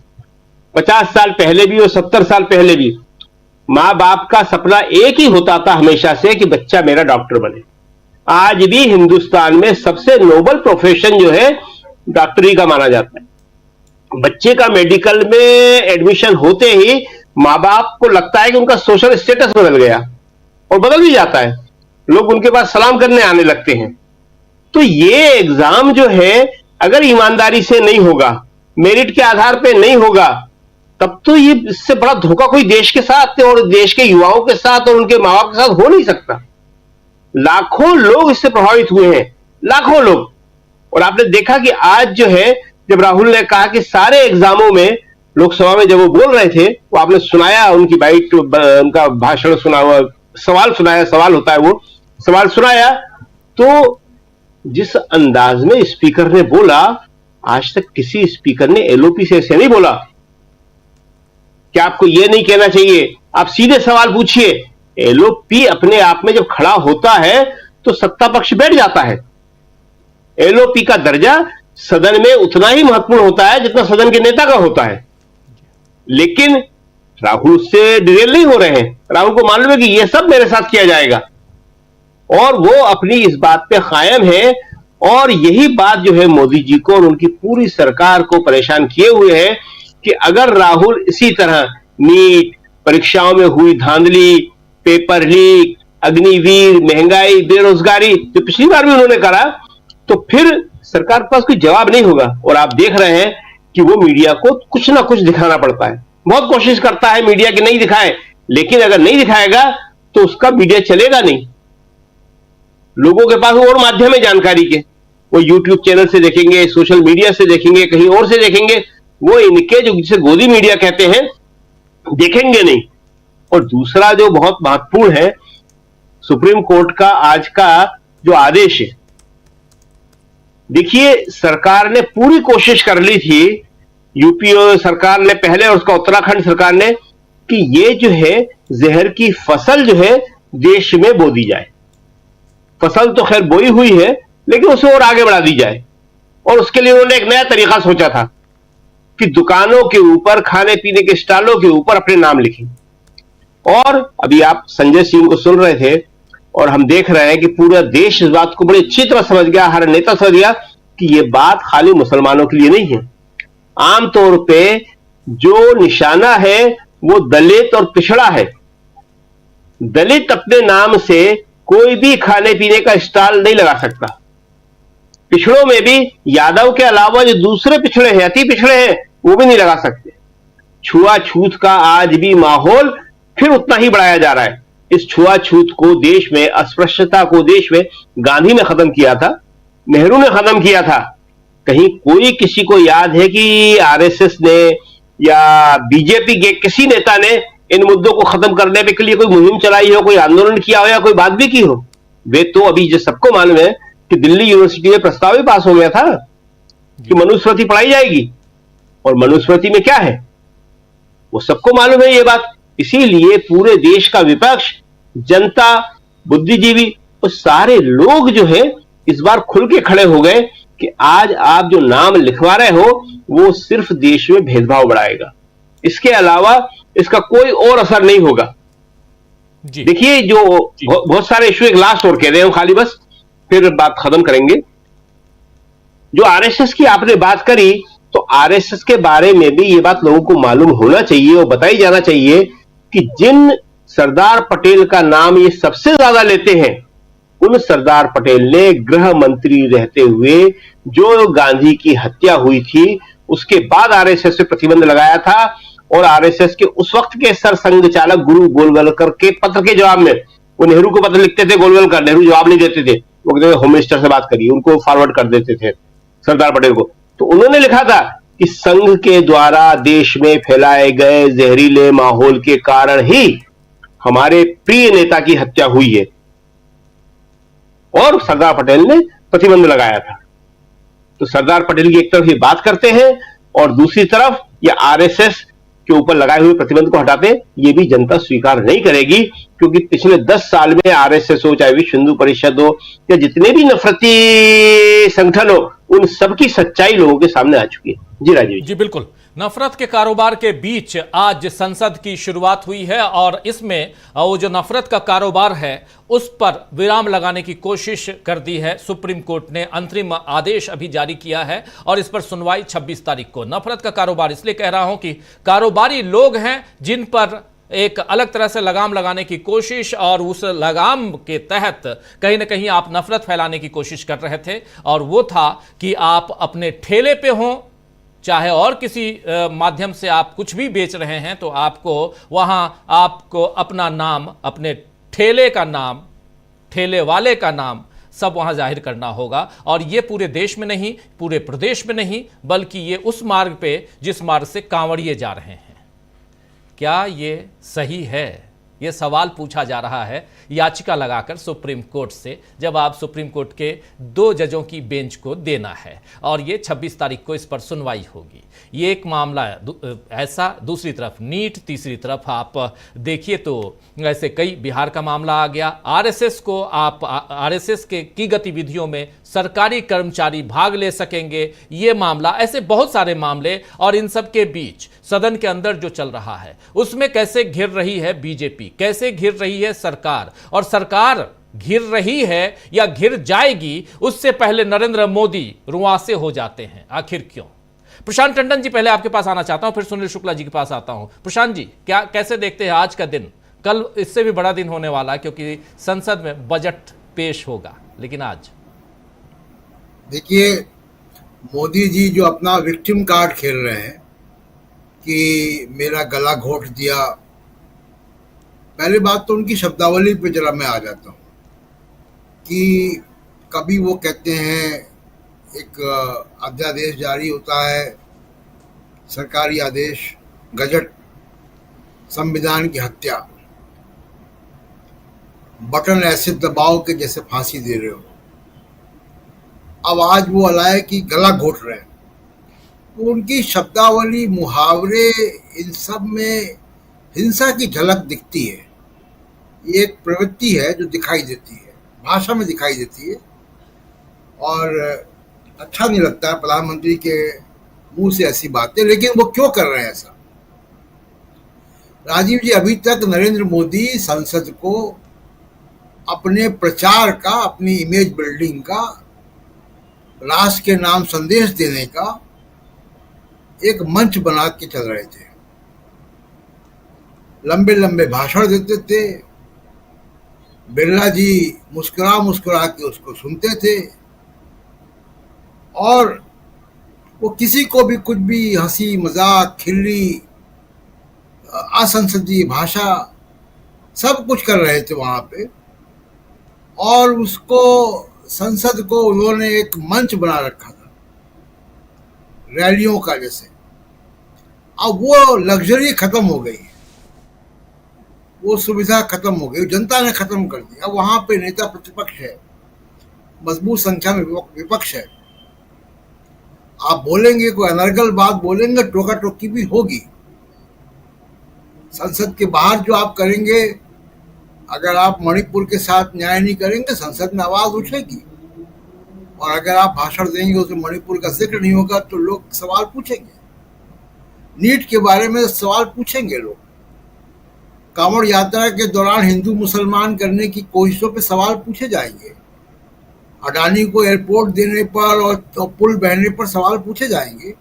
50 साल पहले भी और 70 साल पहले भी, मां बाप का सपना एक ही होता था हमेशा से कि बच्चा मेरा डॉक्टर बने। आज भी हिंदुस्तान में सबसे नोबल प्रोफेशन जो है डॉक्टरी का माना जाता है। बच्चे का मेडिकल में एडमिशन होते ही मां बाप को लगता है कि उनका सोशल स्टेटस बदल गया, और बदल भी जाता है, लोग उनके पास सलाम करने आने लगते हैं। तो ये एग्जाम जो है अगर ईमानदारी से नहीं होगा, मेरिट के आधार पे नहीं होगा, तब तो ये इससे बड़ा धोखा कोई देश के साथ और देश के युवाओं के साथ और उनके मां बाप के साथ हो नहीं सकता। लाखों लोग इससे प्रभावित हुए हैं, लाखों लोग। और आपने देखा कि आज जो है, जब राहुल ने कहा कि सारे एग्जामों में, लोकसभा में जब वो बोल रहे थे, वो आपने सुनाया उनकी बाइट, उनका भाषण सुना हुआ, सवाल सुनाया, सवाल होता है वो, सवाल सुनाया, तो जिस अंदाज में स्पीकर ने बोला, आज तक किसी स्पीकर ने एलओपी से ऐसे नहीं बोला। क्या आपको यह नहीं कहना चाहिए? आप सीधे सवाल पूछिए। एलओपी अपने आप में जब खड़ा होता है तो सत्ता पक्ष बैठ जाता है। एलओपी का दर्जा सदन में उतना ही महत्वपूर्ण होता है जितना सदन के नेता का होता है। लेकिन राहुल से डिरेल नहीं हो रहे हैं। राहुल को मालूम है कि यह सब मेरे साथ किया जाएगा और वो अपनी इस बात पे कायम है। और यही बात जो है मोदी जी को और उनकी पूरी सरकार को परेशान किए हुए है कि अगर राहुल इसी तरह नीट, परीक्षाओं में हुई धांधली, पेपर लीक, अग्निवीर, महंगाई, बेरोजगारी जो पिछली बार भी उन्होंने करा, तो फिर सरकार के पास कोई जवाब नहीं होगा। और आप देख रहे हैं कि वो मीडिया को कुछ ना कुछ दिखाना पड़ता है। बहुत कोशिश करता है मीडिया की नहीं दिखाए, लेकिन अगर नहीं दिखाएगा तो उसका मीडिया चलेगा नहीं। लोगों के पास और माध्यम है जानकारी के, वो यूट्यूब चैनल से देखेंगे, सोशल मीडिया से देखेंगे, कहीं और से देखेंगे, वो इनके जो जिसे गोदी मीडिया कहते हैं देखेंगे नहीं। और दूसरा जो बहुत महत्वपूर्ण है, सुप्रीम कोर्ट का आज का जो आदेश है, देखिए सरकार ने पूरी कोशिश कर ली थी, यूपी सरकार ने पहले और उसका उत्तराखंड सरकार ने, कि ये जो है जहर की फसल जो है देश में बो दी जाए। फसल तो खैर बोई हुई है, लेकिन उसे और आगे बढ़ा दी जाए। और उसके लिए उन्होंने एक नया तरीका सोचा था कि दुकानों के ऊपर, खाने पीने के स्टॉलों के ऊपर अपने नाम लिखें। और अभी आप संजय सिंह को सुन रहे थे और हम देख रहे हैं कि पूरा देश इस बात को बड़ी अच्छी तरह समझ गया, हर नेता समझ गया कि यह बात खाली मुसलमानों के लिए नहीं है। आमतौर पे जो निशाना है वो दलित और पिछड़ा है। दलित अपने नाम से कोई भी खाने पीने का स्टॉल नहीं लगा सकता। पिछड़ों में भी यादव के अलावा जो दूसरे पिछड़े हैं, अति पिछड़े हैं, वो भी नहीं लगा सकते। छुआछूत का आज भी माहौल फिर उतना ही बढ़ाया जा रहा है। इस छुआछूत को देश में, अस्पृश्यता को देश में गांधी ने खत्म किया था, नेहरू ने खत्म किया था। कहीं कोई किसी को याद है कि आरएसएस ने या बीजेपी के किसी नेता ने इन मुद्दों को खत्म करने के लिए कोई मुहिम चलाई हो, कोई आंदोलन किया हो या कोई बात भी की हो? वे तो अभी जो सबको मालूम है कि दिल्ली यूनिवर्सिटी में प्रस्ताव भी पास हो गया था कि मनुस्मृति पढ़ाई जाएगी। और मनुस्मृति में क्या है वो सबको मालूम है ये बात। इसीलिए पूरे देश का विपक्ष, जनता, बुद्धिजीवी, वो सारे लोग जो है इस बार खुल के खड़े हो गए कि आज आप जो नाम लिखवा रहे हो वो सिर्फ देश में भेदभाव बढ़ाएगा, इसके अलावा इसका कोई और असर नहीं होगा। देखिए जो बहुत सारे इश्यू, एक लास्ट और कह रहे हैं खाली, बस फिर बात खत्म करेंगे। जो आरएसएस की आपने बात करी, तो आरएसएस के बारे में भी ये बात लोगों को मालूम होना चाहिए और बताई जाना चाहिए कि जिन
सरदार पटेल का नाम ये सबसे ज्यादा लेते हैं। उन सरदार पटेल ने गृह मंत्री रहते हुए जो गांधी की हत्या हुई थी उसके बाद आरएसएस पे प्रतिबंध लगाया था, और आरएसएस के उस वक्त के सरसंघ चालक गुरु गोलवलकर के पत्र के जवाब में, वो नेहरू को पत्र लिखते थे, गोलवलकर, नेहरू जवाब नहीं देते थे, वो कहते थे होम मिनिस्टर से बात करिए, उनको फॉरवर्ड कर देते थे सरदार पटेल को। तो उन्होंने लिखा था कि संघ के द्वारा देश में फैलाए गए जहरीले माहौल के कारण ही हमारे प्रिय नेता की हत्या हुई है, और सरदार पटेल ने प्रतिबंध लगाया था। तो सरदार पटेल की एक तरफ ये बात करते हैं और दूसरी तरफ ये आरएसएस के ऊपर लगाए हुए प्रतिबंध को हटाते हैं। ये भी जनता स्वीकार नहीं करेगी, क्योंकि पिछले 10 साल में आरएसएस हो, चाहे विश्व हिंदू परिषद हो, या जितने भी नफरती संगठन हो, उन सबकी सच्चाई लोगों के सामने आ चुकी है। जी राजीव
जी बिल्कुल। नफरत के कारोबार के बीच आज संसद की शुरुआत हुई है और इसमें वो जो नफरत का कारोबार है उस पर विराम लगाने की कोशिश कर दी है। सुप्रीम कोर्ट ने अंतरिम आदेश अभी जारी किया है और इस पर सुनवाई 26 तारीख को। नफरत का कारोबार इसलिए कह रहा हूं कि कारोबारी लोग हैं जिन पर एक अलग तरह से लगाम लगाने की कोशिश, और उस लगाम के तहत कहीं ना कहीं आप नफरत फैलाने की कोशिश कर रहे थे, और वो था कि आप अपने ठेले पे हों, चाहे और किसी माध्यम से आप कुछ भी बेच रहे हैं, तो आपको वहां आपको अपना नाम, अपने ठेले का नाम, ठेले वाले का नाम सब वहां जाहिर करना होगा। और ये पूरे देश में नहीं, पूरे प्रदेश में नहीं, बल्कि ये उस मार्ग पे जिस मार्ग से कांवड़िए जा रहे हैं। क्या ये सही है? ये सवाल पूछा जा रहा है याचिका लगाकर सुप्रीम कोर्ट से, जब आप सुप्रीम कोर्ट के 2 जजों की बेंच को देना है, और ये 26 तारीख को इस पर सुनवाई होगी। ये एक मामला है ऐसा, दूसरी तरफ नीट, तीसरी तरफ आप देखिए तो ऐसे कई, बिहार का मामला आ गया, आरएसएस को आप आरएसएस की गतिविधियों में सरकारी कर्मचारी भाग ले सकेंगे, ये मामला, ऐसे बहुत सारे मामले। और इन सब के बीच सदन के अंदर जो चल रहा है उसमें कैसे घिर रही है बीजेपी, कैसे घिर रही है सरकार, और सरकार घिर रही है या घिर जाएगी उससे पहले नरेंद्र मोदी रुआंसे हो जाते हैं। आखिर क्यों? प्रशांत टंडन जी, पहले आपके पास आना चाहता हूं, फिर सुनील शुक्ला जी के पास आता हूं। प्रशांत जी, क्या कैसे देखते हैं आज का दिन? कल इससे भी बड़ा दिन होने वाला है क्योंकि संसद में बजट पेश होगा, लेकिन आज
देखिए, मोदी जी जो अपना विक्टिम कार्ड खेल रहे हैं कि मेरा गला घोट दिया, पहली बात तो उनकी शब्दावली पे जरा मैं आ जाता हूँ कि कभी वो कहते हैं एक अध्यादेश जारी होता है, सरकारी आदेश, गजट, संविधान की हत्या, बटन ऐसे दबाव के जैसे फांसी दे रहे हो। अब आज वो अलाय कि गला घोट रहे हैं। तो उनकी शब्दावली, मुहावरे, इन सब में हिंसा की झलक दिखती है। ये एक प्रवृत्ति है जो दिखाई देती है, भाषा में दिखाई देती है, और अच्छा नहीं लगता है प्रधानमंत्री के मुंह से ऐसी बातें। लेकिन वो क्यों कर रहे हैं ऐसा? राजीव जी, अभी तक नरेंद्र मोदी संसद को अपने प्रचार का, अपनी इमेज बिल्डिंग का, राष्ट्र के नाम संदेश देने का एक मंच बना के चल रहे थे। लंबे लंबे भाषण देते थे, बिरला जी मुस्कुरा मुस्कुरा के उसको सुनते थे, और वो किसी को भी कुछ भी हंसी मजाक, खिल्ली, असंसदीय भाषा, सब कुछ कर रहे थे वहां पे। और उसको, संसद को उन्होंने एक मंच बना रखा था रैलियों का जैसे। अब वो लग्जरी खत्म हो गई, वो सुविधा खत्म हो गई, जनता ने खत्म कर दी। अब वहां पे नेता प्रतिपक्ष है, मजबूत संख्या में विपक्ष है। आप बोलेंगे, कोई अनर्गल बात बोलेंगे, टोका टोकी भी होगी। संसद के बाहर जो आप करेंगे, अगर आप मणिपुर के साथ न्याय नहीं करेंगे, संसद में आवाज उठेगी। और अगर आप भाषण देंगे उसमें मणिपुर का जिक्र नहीं होगा तो लोग सवाल पूछेंगे। नीट के बारे में सवाल पूछेंगे लोग। कांवड़ यात्रा के दौरान हिंदू मुसलमान करने की कोशिशों पे सवाल पूछे जाएंगे। अडानी को एयरपोर्ट देने पर और पुल बहने पर सवाल पूछे जाएंगे।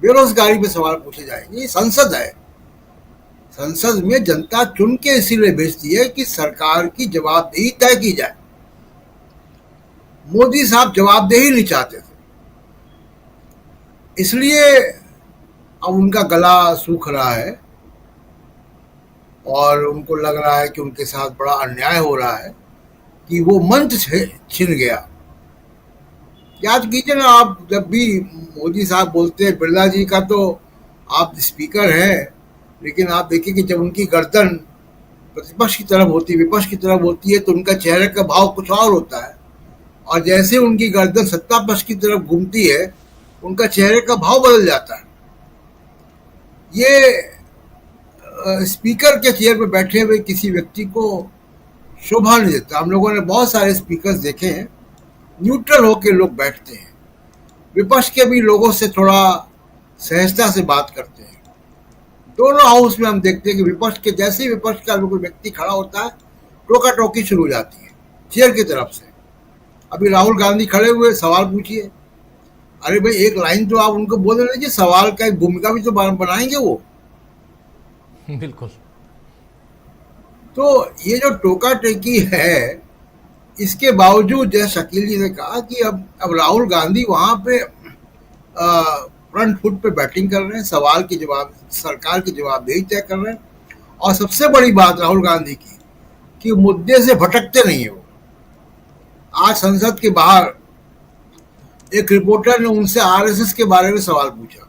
बेरोजगारी पे सवाल पूछे जाएंगे। ये संसद है, संसद में जनता चुन के इसीलिए भेजती है कि सरकार की जवाबदेही तय की जाए। मोदी साहब जवाबदेही नहीं चाहते थे, इसलिए अब उनका गला सूख रहा है और उनको लग रहा है कि उनके साथ बड़ा अन्याय हो रहा है कि वो मंच छिन गया। याद कीजिए ना, आप जब भी मोदी साहब बोलते हैं, बिरला जी का तो आप स्पीकर हैं, लेकिन आप देखिए कि जब उनकी गर्दन प्रतिपक्ष की तरफ होती है, विपक्ष की तरफ होती है, तो उनका चेहरे का भाव कुछ और होता है, और जैसे उनकी गर्दन सत्ता पक्ष की तरफ घूमती है, उनका चेहरे का भाव बदल जाता है। ये स्पीकर के चेयर पर बैठे हुए किसी व्यक्ति को शोभा नहीं देता। हम लोगों ने बहुत सारे स्पीकर्स देखे हैं, न्यूट्रल होकर लोग बैठते हैं, विपक्ष के भी लोगों से थोड़ा सहजता से बात करते हैं। दोनों हाउस में हम देखते हैं कि विपक्ष के जैसे ही विपक्ष का कोई व्यक्ति खड़ा होता है, टोका टोकी शुरू हो जाती है चेयर की तरफ से। अभी राहुल गांधी खड़े हुए, सवाल पूछिए, अरे भाई एक लाइन तो आप उनको बोल दीजिए, सवाल का एक भूमिका भी तो बनाएंगे वो।
बिल्कुल।
तो ये जो टोका टेकी है, इसके बावजूद जैसे शकील जी ने कहा कि अब राहुल गांधी वहां पे फ्रंट फुट पे बैटिंग कर रहे हैं, सवाल की जवाब, सरकार की जवाबदेही तय कर रहे हैं, और सबसे बड़ी बात राहुल गांधी की कि मुद्दे से भटकते नहीं है वो। आज संसद के बाहर एक रिपोर्टर ने उनसे आरएसएस के बारे में सवाल पूछा।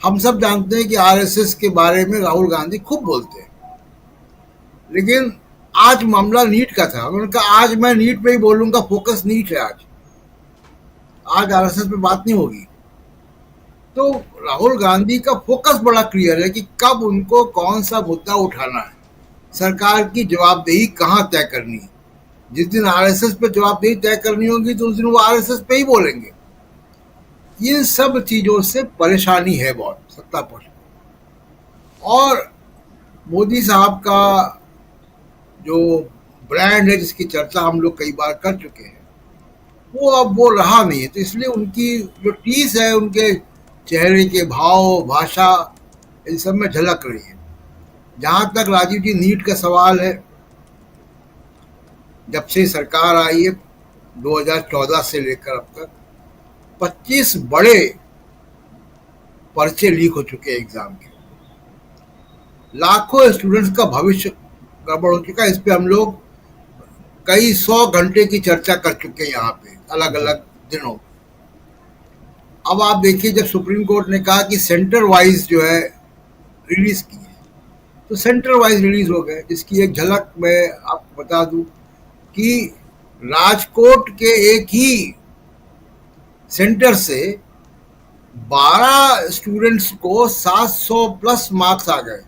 हम सब जानते हैं कि आरएसएस के बारे में राहुल गांधी खूब बोलते हैं, लेकिन आज मामला नीट का था। उन्होंने कहा आज मैं नीट पे ही बोलूंगा, फोकस नीट है आज आरएसएस पे बात नहीं होगी। तो राहुल गांधी का फोकस बड़ा क्लियर है कि कब उनको कौन सा मुद्दा उठाना है, सरकार की जवाबदेही कहाँ तय करनी है। जिस दिन आरएसएस पे जवाबदेही तय करनी होगी तो उस दिन वो आरएसएस पे ही बोलेंगे। इन सब चीजों से परेशानी है बहुत सत्ता पक्ष को। और मोदी साहब का जो ब्रांड है, जिसकी चर्चा हम लोग कई बार कर चुके हैं, वो अब वो रहा नहीं है। तो इसलिए उनकी जो टीस है, उनके चेहरे के भाव, भाषा, इन सब में झलक रही है। जहां तक राजीव जी नीट का सवाल है, जब से सरकार आई है 2014 से लेकर अब तक 25 बड़े पर्चे लीक हो चुके हैं एग्जाम के। लाखों स्टूडेंट्स का भविष्य गड़बड़ हो चुका है। इस पे हम लोग कई 100 घंटे की चर्चा कर चुके हैं यहाँ पे अलग अलग दिनों। अब आप देखिए, जब सुप्रीम कोर्ट ने कहा कि सेंटर वाइज जो है रिलीज की है, तो सेंटर वाइज रिलीज हो गए। जिसकी एक झलक मैं आपको बता दूं कि राजकोट के एक ही सेंटर से 12 स्टूडेंट्स को 700 प्लस मार्क्स आ गए,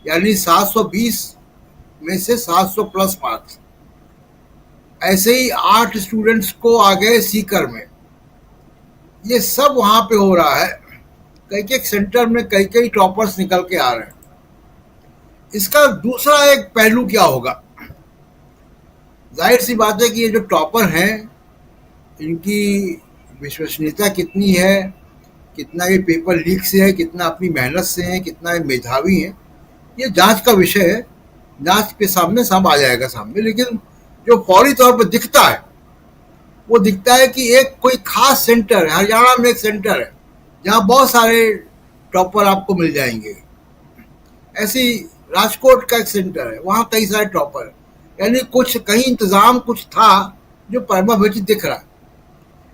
यानी 720 में से 700 प्लस मार्क्स। ऐसे ही 8 स्टूडेंट्स को आ गए सीकर में। ये सब वहां पे हो रहा है। कई सेंटर में कई टॉपर्स निकल के आ रहे हैं। इसका दूसरा एक पहलू क्या होगा? जाहिर सी बात है कि ये जो टॉपर हैं, इनकी विश्वसनीयता कितनी है, कितना ये पेपर लीक से है, कितना अपनी मेहनत से है, कितना ये मेधावी हैं, ये जांच का विषय है। जांच के सामने सब आ जाएगा सामने। लेकिन जो फौरी तौर पर दिखता है, वो दिखता है कि एक कोई खास सेंटर है, हरियाणा में एक सेंटर है जहां बहुत सारे टॉपर आपको मिल जाएंगे। ऐसे ही राजकोट का एक सेंटर है, वहां कई सारे टॉपर है। यानी कुछ कहीं इंतजाम कुछ था जो परमाभिचि दिख रहा है।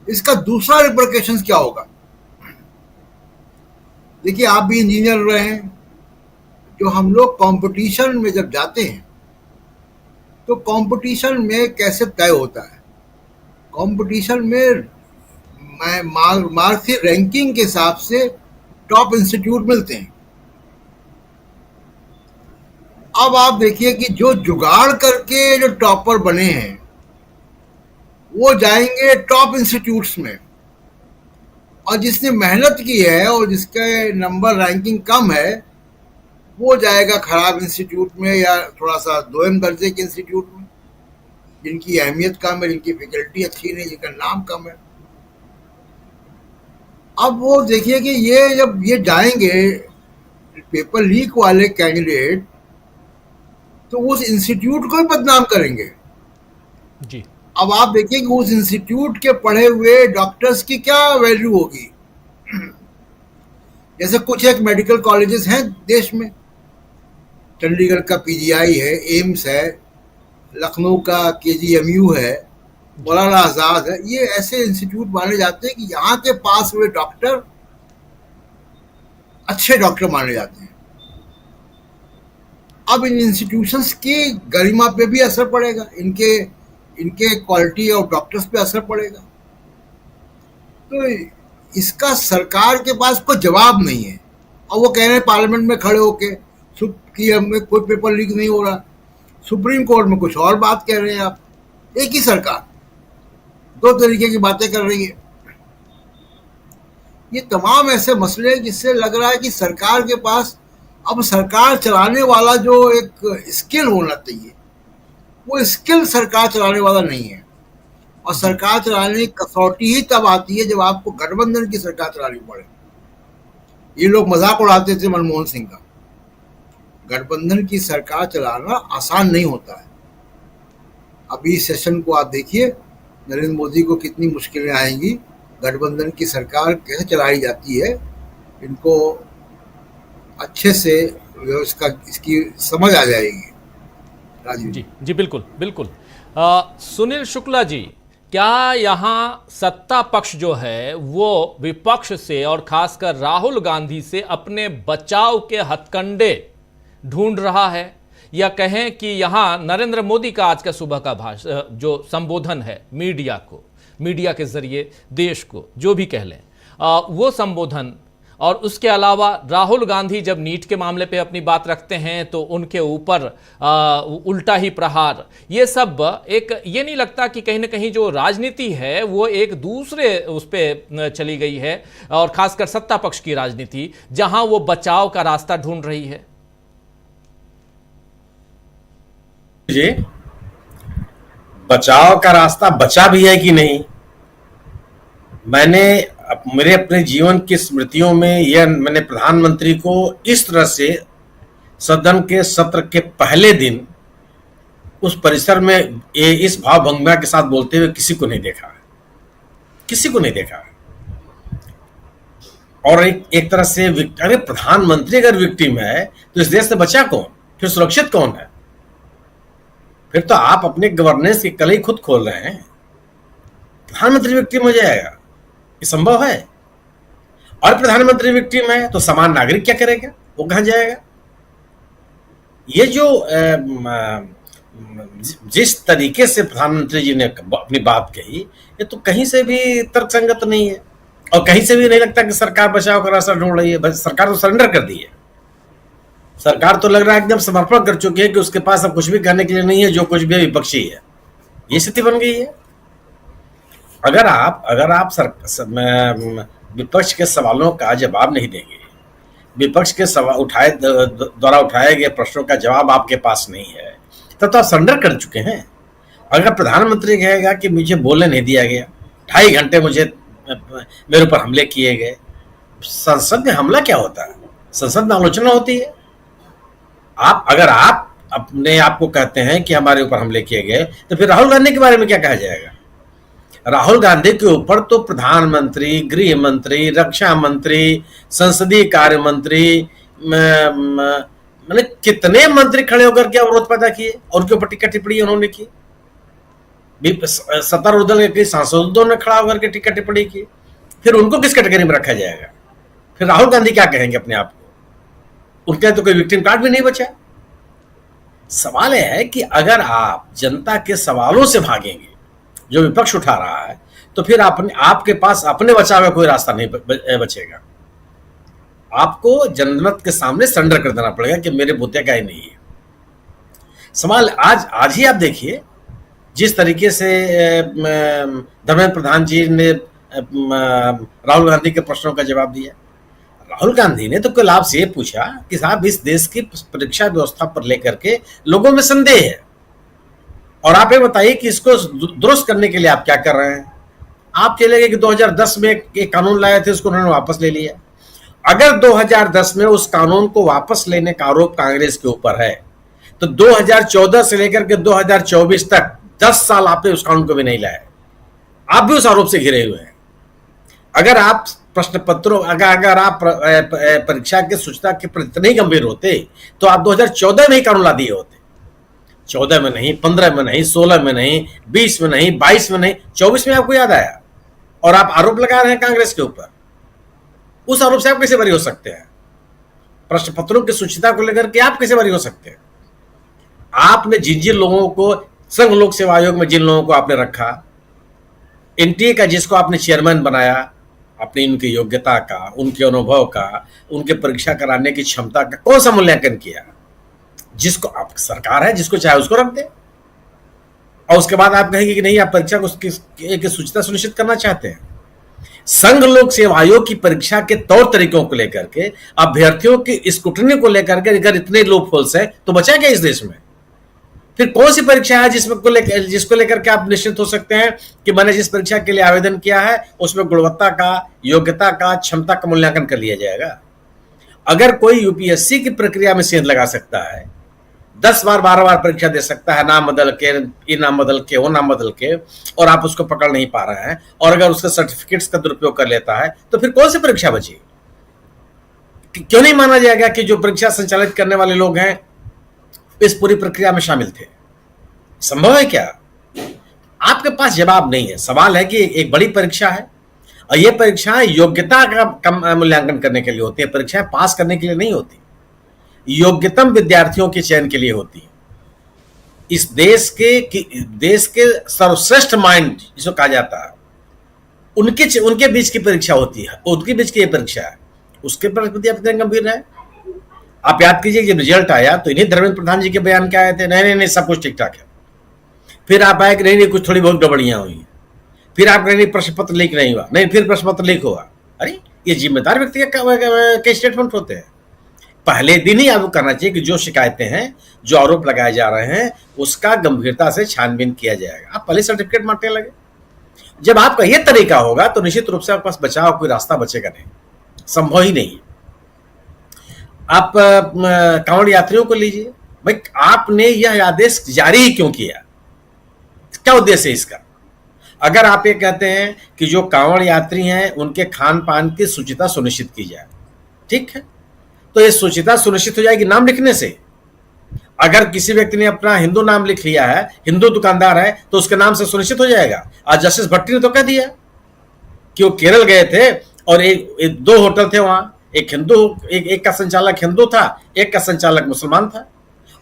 इसका दूसरा रिप्लिकेशंस क्या होगा? देखिए, आप भी इंजीनियर रहे हैं। जो हम लोग कंपटीशन में जब जाते हैं, तो कंपटीशन में कैसे तय होता है? कंपटीशन में मार्क्स की रैंकिंग के हिसाब से टॉप इंस्टीट्यूट मिलते हैं। अब आप देखिए कि जो जुगाड़ करके जो टॉपर बने हैं, वो जाएंगे टॉप इंस्टीट्यूट्स में, और जिसने मेहनत की है और जिसके नंबर रैंकिंग कम है, वो जाएगा खराब इंस्टीट्यूट में या थोड़ा सा दोयम दर्जे के इंस्टीट्यूट में, जिनकी अहमियत कम है, जिनकी फैकल्टी अच्छी नहीं, जिनका नाम कम है। अब वो देखिए कि ये जब ये जाएंगे पेपर लीक वाले कैंडिडेट तो उस इंस्टीट्यूट को ही बदनाम करेंगे।
जी।
अब आप देखिए कि उस इंस्टीट्यूट के पढ़े हुए डॉक्टर्स की क्या वैल्यू होगी। जैसे कुछ एक मेडिकल कॉलेजेस हैं देश में, चंडीगढ़ का पीजीआई है, एम्स है, लखनऊ का केजीएमयू है, मौलाना आजाद है, ये ऐसे इंस्टीट्यूट माने जाते हैं कि यहाँ के पास हुए डॉक्टर अच्छे डॉक्टर माने जाते हैं। अब इन इंस्टीट्यूशंस की गरिमा पे भी असर पड़ेगा, इनके क्वालिटी ऑफ डॉक्टर्स पे असर पड़ेगा। तो इसका सरकार के पास कोई जवाब नहीं है। और वो कह रहे हैं पार्लियामेंट में खड़े होके कि हमें कोई पेपर लीक नहीं हो रहा, सुप्रीम कोर्ट में कुछ और बात कह रहे हैं आप। एक ही सरकार दो तरीके की बातें कर रही है। ये तमाम ऐसे मसले जिससे लग रहा है कि सरकार के पास अब सरकार चलाने वाला जो एक स्किल होना चाहिए, वो स्किल सरकार चलाने वाला नहीं है। और सरकार चलाने की कसौटी ही तब आती है जब आपको गठबंधन की सरकार चलानी पड़े। ये लोग मजाक उड़ाते थे मनमोहन सिंह का। गठबंधन की सरकार चलाना आसान नहीं होता है। अभी सेशन को आप देखिए, नरेंद्र मोदी को कितनी मुश्किलें आएंगी। गठबंधन की सरकार कैसे चलाई जाती है, इनको अच्छे से इसकी समझ आ जाएगी। राजीव
जी जी, बिल्कुल बिल्कुल। सुनील शुक्ला जी, क्या यहाँ सत्ता पक्ष जो है वो विपक्ष से और खासकर राहुल गांधी से अपने बचाव के हथकंडे ढूंढ रहा है, या कहें कि यहाँ नरेंद्र मोदी का आज का सुबह का भाषण जो संबोधन है मीडिया को, मीडिया के जरिए देश को, जो भी कह लें वो संबोधन, और उसके अलावा राहुल गांधी जब नीट के मामले पे अपनी बात रखते हैं तो उनके ऊपर उल्टा ही प्रहार, ये सब एक, ये नहीं लगता कि कहीं ना कहीं जो राजनीति है वो एक दूसरे उस पे चली गई है, और खासकर सत्ता पक्ष की राजनीति जहां वो बचाव का रास्ता ढूंढ रही है?
जी, बचाव का रास्ता बचा भी है कि नहीं, मेरे अपने जीवन की स्मृतियों में यह मैंने प्रधानमंत्री को इस तरह से सदन के सत्र के पहले दिन उस परिसर में इस भावभंगिमा के साथ बोलते हुए किसी को नहीं देखा, किसी को नहीं देखा। और एक तरह से अरे प्रधानमंत्री अगर विक्टिम है तो इस देश से बचा कौन, फिर सुरक्षित कौन है? फिर तो आप अपने गवर्नेंस की कलई खुद खोल रहे हैं। प्रधानमंत्री विक्टिम हो जाएगा, ये संभव है? और प्रधानमंत्री विक्टिम है तो सामान्य नागरिक क्या करेगा, वो कहां जाएगा? ये जो जिस तरीके से प्रधानमंत्री जी ने अपनी बात कही, ये तो कहीं से भी तर्कसंगत नहीं है, और कहीं से भी नहीं लगता कि सरकार बचाव का रास्ता ढूंढ रही है। सरकार तो सरेंडर कर दी है। सरकार तो लग रहा है एकदम समर्पण कर चुकी है कि उसके पास अब कुछ भी करने के लिए नहीं है, जो कुछ भी विपक्षी है। ये स्थिति बन गई है। अगर आप विपक्ष के सवालों का जवाब नहीं देंगे, विपक्ष के द्वारा उठाए गए प्रश्नों का जवाब आपके पास नहीं है, तब तो आप सरेंडर कर चुके हैं। अगर प्रधानमंत्री कहेगा कि मुझे बोलने नहीं दिया गया, 2.5 घंटे मेरे ऊपर हमले किए गए, संसद में हमला क्या होता है? संसद में आलोचना होती है। अगर आप अपने आप को कहते हैं कि हमारे ऊपर हमले किए गए, तो फिर राहुल गांधी के बारे में क्या कहा जाएगा? राहुल गांधी के ऊपर तो प्रधानमंत्री, गृह मंत्री, रक्षा मंत्री, संसदीय कार्य मंत्री, मैंने कितने मंत्री खड़े होकर के अवरोध पैदा किए और उनके ऊपर टीका टिप्पणी उन्होंने की। सत्तारूढ़ दल के सांसदों ने खड़ा होकर के टीका टिप्पणी की। फिर उनको किस कैटेगरी में रखा जाएगा? फिर राहुल गांधी क्या कहेंगे अपने आप को? उनके तो कोई विक्टिम कार्ड भी नहीं बचा। सवाल यह है कि अगर आप जनता के सवालों से भागेंगे जो विपक्ष उठा रहा है, तो फिर आपके पास अपने बचाव का कोई रास्ता नहीं बचेगा। आपको जनमत के सामने सरेंडर कर देना पड़ेगा कि मेरे मुद्दे का ही नहीं है सवाल। आज ही आप देखिए जिस तरीके से धर्मेंद्र प्रधान जी ने राहुल गांधी के प्रश्नों का जवाब दिया। राहुल गांधी ने तो कल आपसे ये पूछा कि साहब इस देश की परीक्षा व्यवस्था पर लेकर के लोगों में संदेह है, और आप ये बताइए कि इसको दुरुस्त करने के लिए आप क्या कर रहे हैं। आप चले गए कि 2010 में एक कानून लाए थे, उसको उन्होंने वापस ले लिया। अगर 2010 में उस कानून को वापस लेने का आरोप कांग्रेस के ऊपर है, तो 2014 से लेकर के 2024 तक 10 साल आपने उस कानून को भी नहीं लाया। आप भी उस आरोप से घिरे हुए हैं। अगर आप प्रश्न पत्रों अगर आप परीक्षा के शुचिता के प्रति इतने गंभीर होते तो आप 2014 में ही कानून ला दिए होते। 14 में नहीं, 15 में नहीं, 16 में नहीं, 20 में नहीं, 22 में नहीं, 24 में आपको याद आया और आप आरोप लगा रहे हैं कांग्रेस के ऊपर। उस आरोप से आप कैसे बरी हो सकते हैं? प्रश्न पत्रों की शुचिता को लेकर के आप कैसे बरी हो सकते हैं? आपने जिन लोगों को संघ लोक सेवा आयोग में जिन लोगों को आपने रखा, एनटीए का जिसको आपने चेयरमैन बनाया, अपनी उनकी योग्यता का, उनके अनुभव का, उनके परीक्षा कराने की क्षमता का कौन सा मूल्यांकन किया? जिसको आप सरकार है, जिसको चाहे उसको रख दे और उसके बाद आप कहेंगे कि नहीं आप परीक्षा को शुचिता सुनिश्चित करना चाहते हैं। संघ लोक सेवा आयोग की परीक्षा के तौर तरीकों को लेकर के, अभ्यर्थियों की स्क्रूटनी को लेकर के अगर इतने लूपहोल्स है तो बचा क्या इस देश में? फिर कौन सी परीक्षा है जिसको लेकर के आप निश्चित हो सकते हैं कि मैंने जिस परीक्षा के लिए आवेदन किया है उसमें गुणवत्ता का, योग्यता का, क्षमता का मूल्यांकन कर लिया जाएगा? अगर कोई यूपीएससी की प्रक्रिया में सेंध लगा सकता है, 10 बार 12 बार परीक्षा दे सकता है, नाम बदल के, ये नाम बदल के, वो नाम बदल के, और आप उसको पकड़ नहीं पा रहे हैं, और अगर उसके सर्टिफिकेट्स का दुरुपयोग कर लेता है तो फिर कौन सी परीक्षा बची? क्यों नहीं माना जाएगा कि जो परीक्षा संचालित करने वाले लोग हैं इस पूरी प्रक्रिया में शामिल थे? संभव है क्या? आपके पास जवाब नहीं है। सवाल है कि एक बड़ी परीक्षा है और ये परीक्षाएं योग्यता का मूल्यांकन करने के लिए होती है, परीक्षाएं पास करने के लिए नहीं होती, योग्यतम विद्यार्थियों के चयन के लिए होती है। इस देश के सर्वश्रेष्ठ माइंड जिसको कहा जाता है, उनके बीच की परीक्षा होती है, उनके बीच की ये परीक्षा है, उसके प्रति आप इतने गंभीर है? आप याद कीजिए जब रिजल्ट आया तो इन्हीं धर्मेंद्र प्रधान जी के बयान क्या आए थे, नहीं सब कुछ ठीक ठाक है। फिर आप आए कि नहीं कुछ थोड़ी बहुत गड़बड़ियां हुई। फिर आप कहेंगे प्रश्न पत्र लीक नहीं हुआ, नहीं फिर प्रश्न पत्र लीक हुआ। अरे ये जिम्मेदार व्यक्ति के स्टेटमेंट होते हैं। पहले दिन ही आपको करना चाहिए कि जो शिकायतें हैं, जो आरोप लगाए जा रहे हैं, उसका गंभीरता से छानबीन किया जाएगा। आप पहले सर्टिफिकेट मांगने लगे। जब आपका यह तरीका होगा तो निश्चित रूप से आपके पास बचाव कोई रास्ता बचेगा नहीं, संभव ही नहीं। आप कांवड़ यात्रियों को लीजिए, भाई आपने यह आदेश जारी ही क्यों किया? क्या उद्देश्य है इसका? अगर आप ये कहते हैं कि जो कांवड़ यात्री हैं उनके खान पान की शुचिता सुनिश्चित की जाए, ठीक है, तो ये शुचिता सुनिश्चित हो जाएगी नाम लिखने से। अगर किसी व्यक्ति ने अपना हिंदू नाम लिख लिया है, हिंदू दुकानदार है, तो उसके नाम से सुनिश्चित हो जाएगा। आज जस्टिस भट्टी ने तो कह दिया कि वो केरल गए थे और दो होटल थे वहां, एक का संचालक हिंदू था, एक का संचालक मुसलमान था।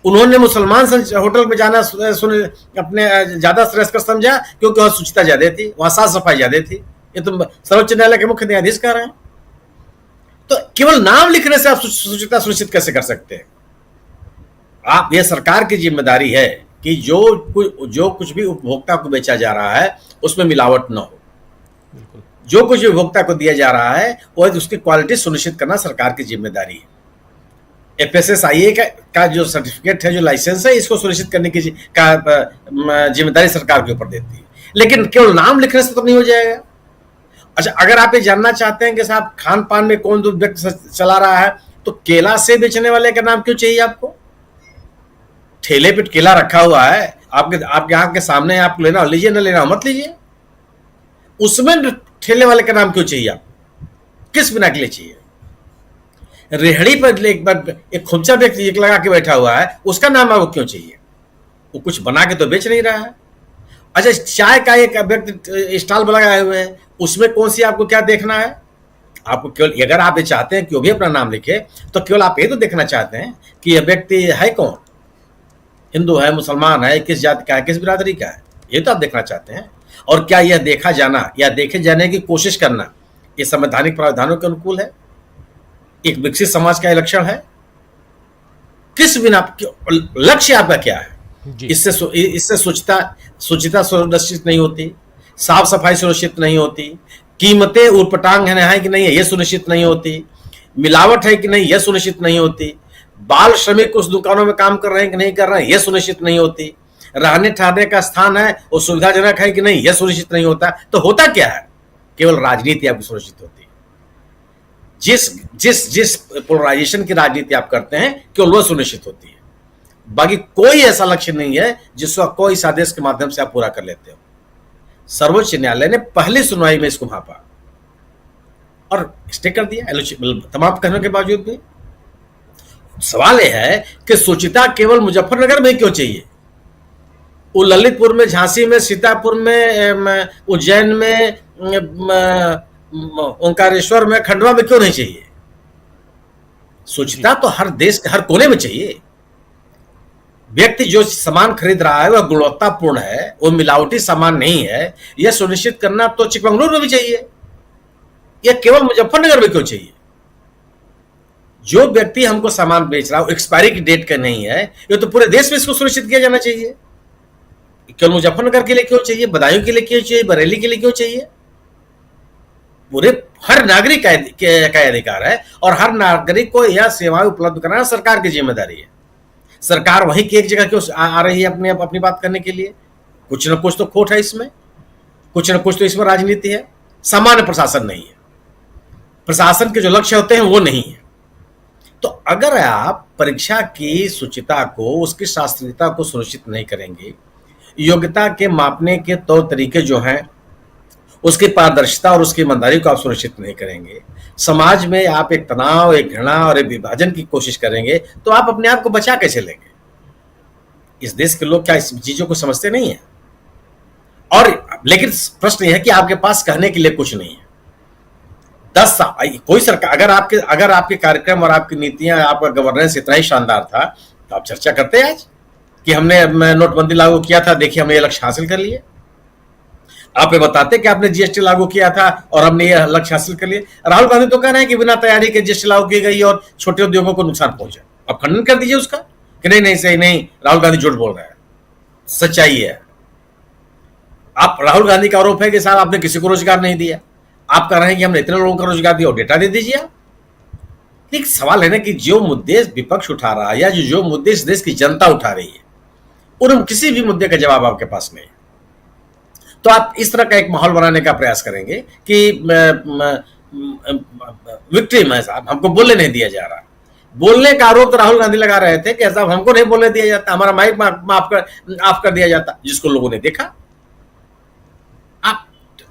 उन्होंने मुसलमान होटल में जाना अपने ज्यादा श्रेष्ठ समझा क्योंकि वहां शुचिता ज्यादा थी, वहां साफ सफाई ज्यादा थी। ये तो सर्वोच्च न्यायालय के मुख्य न्यायाधीश कह रहे हैं। तो केवल नाम लिखने से आप शुचिता सुनिश्चित कैसे कर सकते हैं? आप, ये सरकार की जिम्मेदारी है कि जो कुछ भी उपभोक्ता को बेचा जा रहा है उसमें मिलावट न हो। जो कुछ उपभोक्ता को दिया जा रहा है वो उसकी क्वालिटी सुनिश्चित करना सरकार की जिम्मेदारी है। FSSAI का जो सर्टिफिकेट है, जो लाइसेंस है, इसको सुनिश्चित करने की जिम्मेदारी सरकार के ऊपर देती है। लेकिन केवल नाम लिखने से तो नहीं हो जाएगा। अच्छा, अगर आप ये जानना चाहते हैं कि साहब खान पान में कौन दूध व्यक्ति चला रहा है, तो केला से बेचने वाले का नाम क्यों चाहिए आपको? ठेले पे केला रखा हुआ है, आपके आंख के सामने, आप लेना लीजिए, ना लेना मत लीजिए, उसमें ठेले वाले का नाम क्यों चाहिए आपको? किस बिना के लिए चाहिए? रेहड़ी पर एक खुमचा व्यक्ति लगा के बैठा हुआ है, उसका नाम आपको क्यों चाहिए? वो कुछ बना के तो बेच नहीं रहा है। अच्छा, चाय का एक व्यक्ति स्टॉल लगाए हुए हैं, उसमें कौन सी आपको क्या देखना है? आपको केवल, अगर आप ये चाहते हैं कि वो भी अपना नाम लिखे, तो केवल आप ये तो देखना चाहते हैं कि यह व्यक्ति है कौन, हिंदू है, मुसलमान है, किस जाति का है, किस बिरादरी का है, ये तो आप देखना चाहते हैं। और क्या यह देखा जाना या देखे जाने की कोशिश करना ये संवैधानिक प्रावधानों के अनुकूल है? एक विकसित समाज का लक्षण है? किस बिना, लक्ष्य आपका क्या है? इससे शुचिता सुनिश्चित नहीं होती, साफ सफाई सुनिश्चित नहीं होती, कीमतें उटपटांग है कि नहीं है ये सुनिश्चित नहीं होती, मिलावट है कि नहीं यह सुनिश्चित नहीं होती, बाल श्रमिक उस दुकानों में काम कर रहे हैं कि नहीं कर रहे हैं यह सुनिश्चित नहीं होती, रहने ठहरने का स्थान है वो सुविधाजनक है कि नहीं यह सुनिश्चित नहीं होता। तो होता क्या है? केवल राजनीति आपकी सुनिश्चित होती है। जिस जिस जिस पोलराइजेशन की राजनीति आप करते हैं केवल वो सुनिश्चित होती है। बाकी कोई ऐसा लक्ष्य नहीं है जिसको कोई इस आदेश के माध्यम से आप पूरा कर लेते हो। सर्वोच्च न्यायालय ने पहली सुनवाई में इसको भांपा और स्टे कर दिया तमाम कहने के बावजूद भी। सवाल यह है कि सुचिता केवल मुजफ्फरनगर में क्यों चाहिए? वो ललितपुर में, झांसी में, सीतापुर में, उज्जैन में, ओंकारेश्वर में, खंडवा में क्यों नहीं चाहिए? सुचिता तो हर देश के हर कोने में चाहिए। व्यक्ति जो सामान खरीद रहा है वह गुणवत्तापूर्ण है, वो मिलावटी सामान नहीं है, यह सुनिश्चित करना तो चिकमंगलुरु में भी चाहिए। यह केवल मुजफ्फरनगर में क्यों चाहिए? जो व्यक्ति हमको सामान बेच रहा है एक्सपायरी की डेट का नहीं है, ये तो पूरे देश में इसको सुनिश्चित किया जाना चाहिए। केवल मुजफ्फरनगर के लिए क्यों चाहिए? बदायूं के लिए क्यों चाहिए? बरेली के लिए क्यों चाहिए? पूरे हर नागरिक का अधिकार है और हर नागरिक को यह सेवाएं उपलब्ध कराना सरकार की जिम्मेदारी है। सरकार वहीं की एक जगह क्यों आ रही है अपनी बात करने के लिए? कुछ न कुछ तो खोट है इसमें, कुछ न कुछ तो इसमें राजनीति है। सामान्य प्रशासन नहीं है, प्रशासन के जो लक्ष्य होते हैं वो नहीं है। तो अगर आप परीक्षा की शुचिता को, उसकी शास्त्रीयता को सुनिश्चित नहीं करेंगे, योग्यता के मापने के तौर तरीके जो हैं उसकी पारदर्शिता और उसकी ईमानदारी को आप सुनिश्चित नहीं करेंगे, समाज में आप एक तनाव, एक घृणा और एक विभाजन की कोशिश करेंगे, तो आप अपने आप को बचा कैसे लेंगे? इस देश के लोग क्या इस चीजों को समझते नहीं है? और लेकिन प्रश्न यह है कि आपके पास कहने के लिए कुछ नहीं है। 10 साल कोई सरकार, अगर आपके कार्यक्रम और आपकी नीतियां, आपका गवर्नेंस इतना ही शानदार था तो आप चर्चा करते हैं आज कि हमने नोटबंदी लागू किया था, देखिए हमने ये लक्ष्य हासिल कर लिए। आप ये बताते कि आपने जीएसटी लागू किया था और हमने ये लक्ष्य हासिल कर लिए। राहुल गांधी तो कह रहे हैं कि बिना तैयारी के जीएसटी लागू की गई और छोटे उद्योगों को नुकसान पहुंचा। आप खंडन कर दीजिए उसका कि नहीं सही नहीं, राहुल गांधी झूठ बोल रहा है। सच्चाई है, आप राहुल गांधी का आरोप है कि साहब आपने किसी को रोजगार नहीं दिया। आप कह रहे हैं कि हमने इतने लोगों को रोजगार दिया और डेटा दे दीजिए आप। एक सवाल है ना कि जो मुद्दे विपक्ष उठा रहा है या जो मुद्दे इस देश की जनता उठा रही है, उन किसी भी मुद्दे का जवाब आपके पास नहीं है। तो आप इस तरह का एक माहौल बनाने का प्रयास करेंगे कि विक्टिम है साहब, हमको बोलने नहीं दिया जा रहा। बोलने का आरोप तो राहुल गांधी लगा रहे थे कि साहब हमको नहीं बोलने दिया जाता, हमारा माइक माफ कर दिया जाता, जिसको लोगों ने देखा।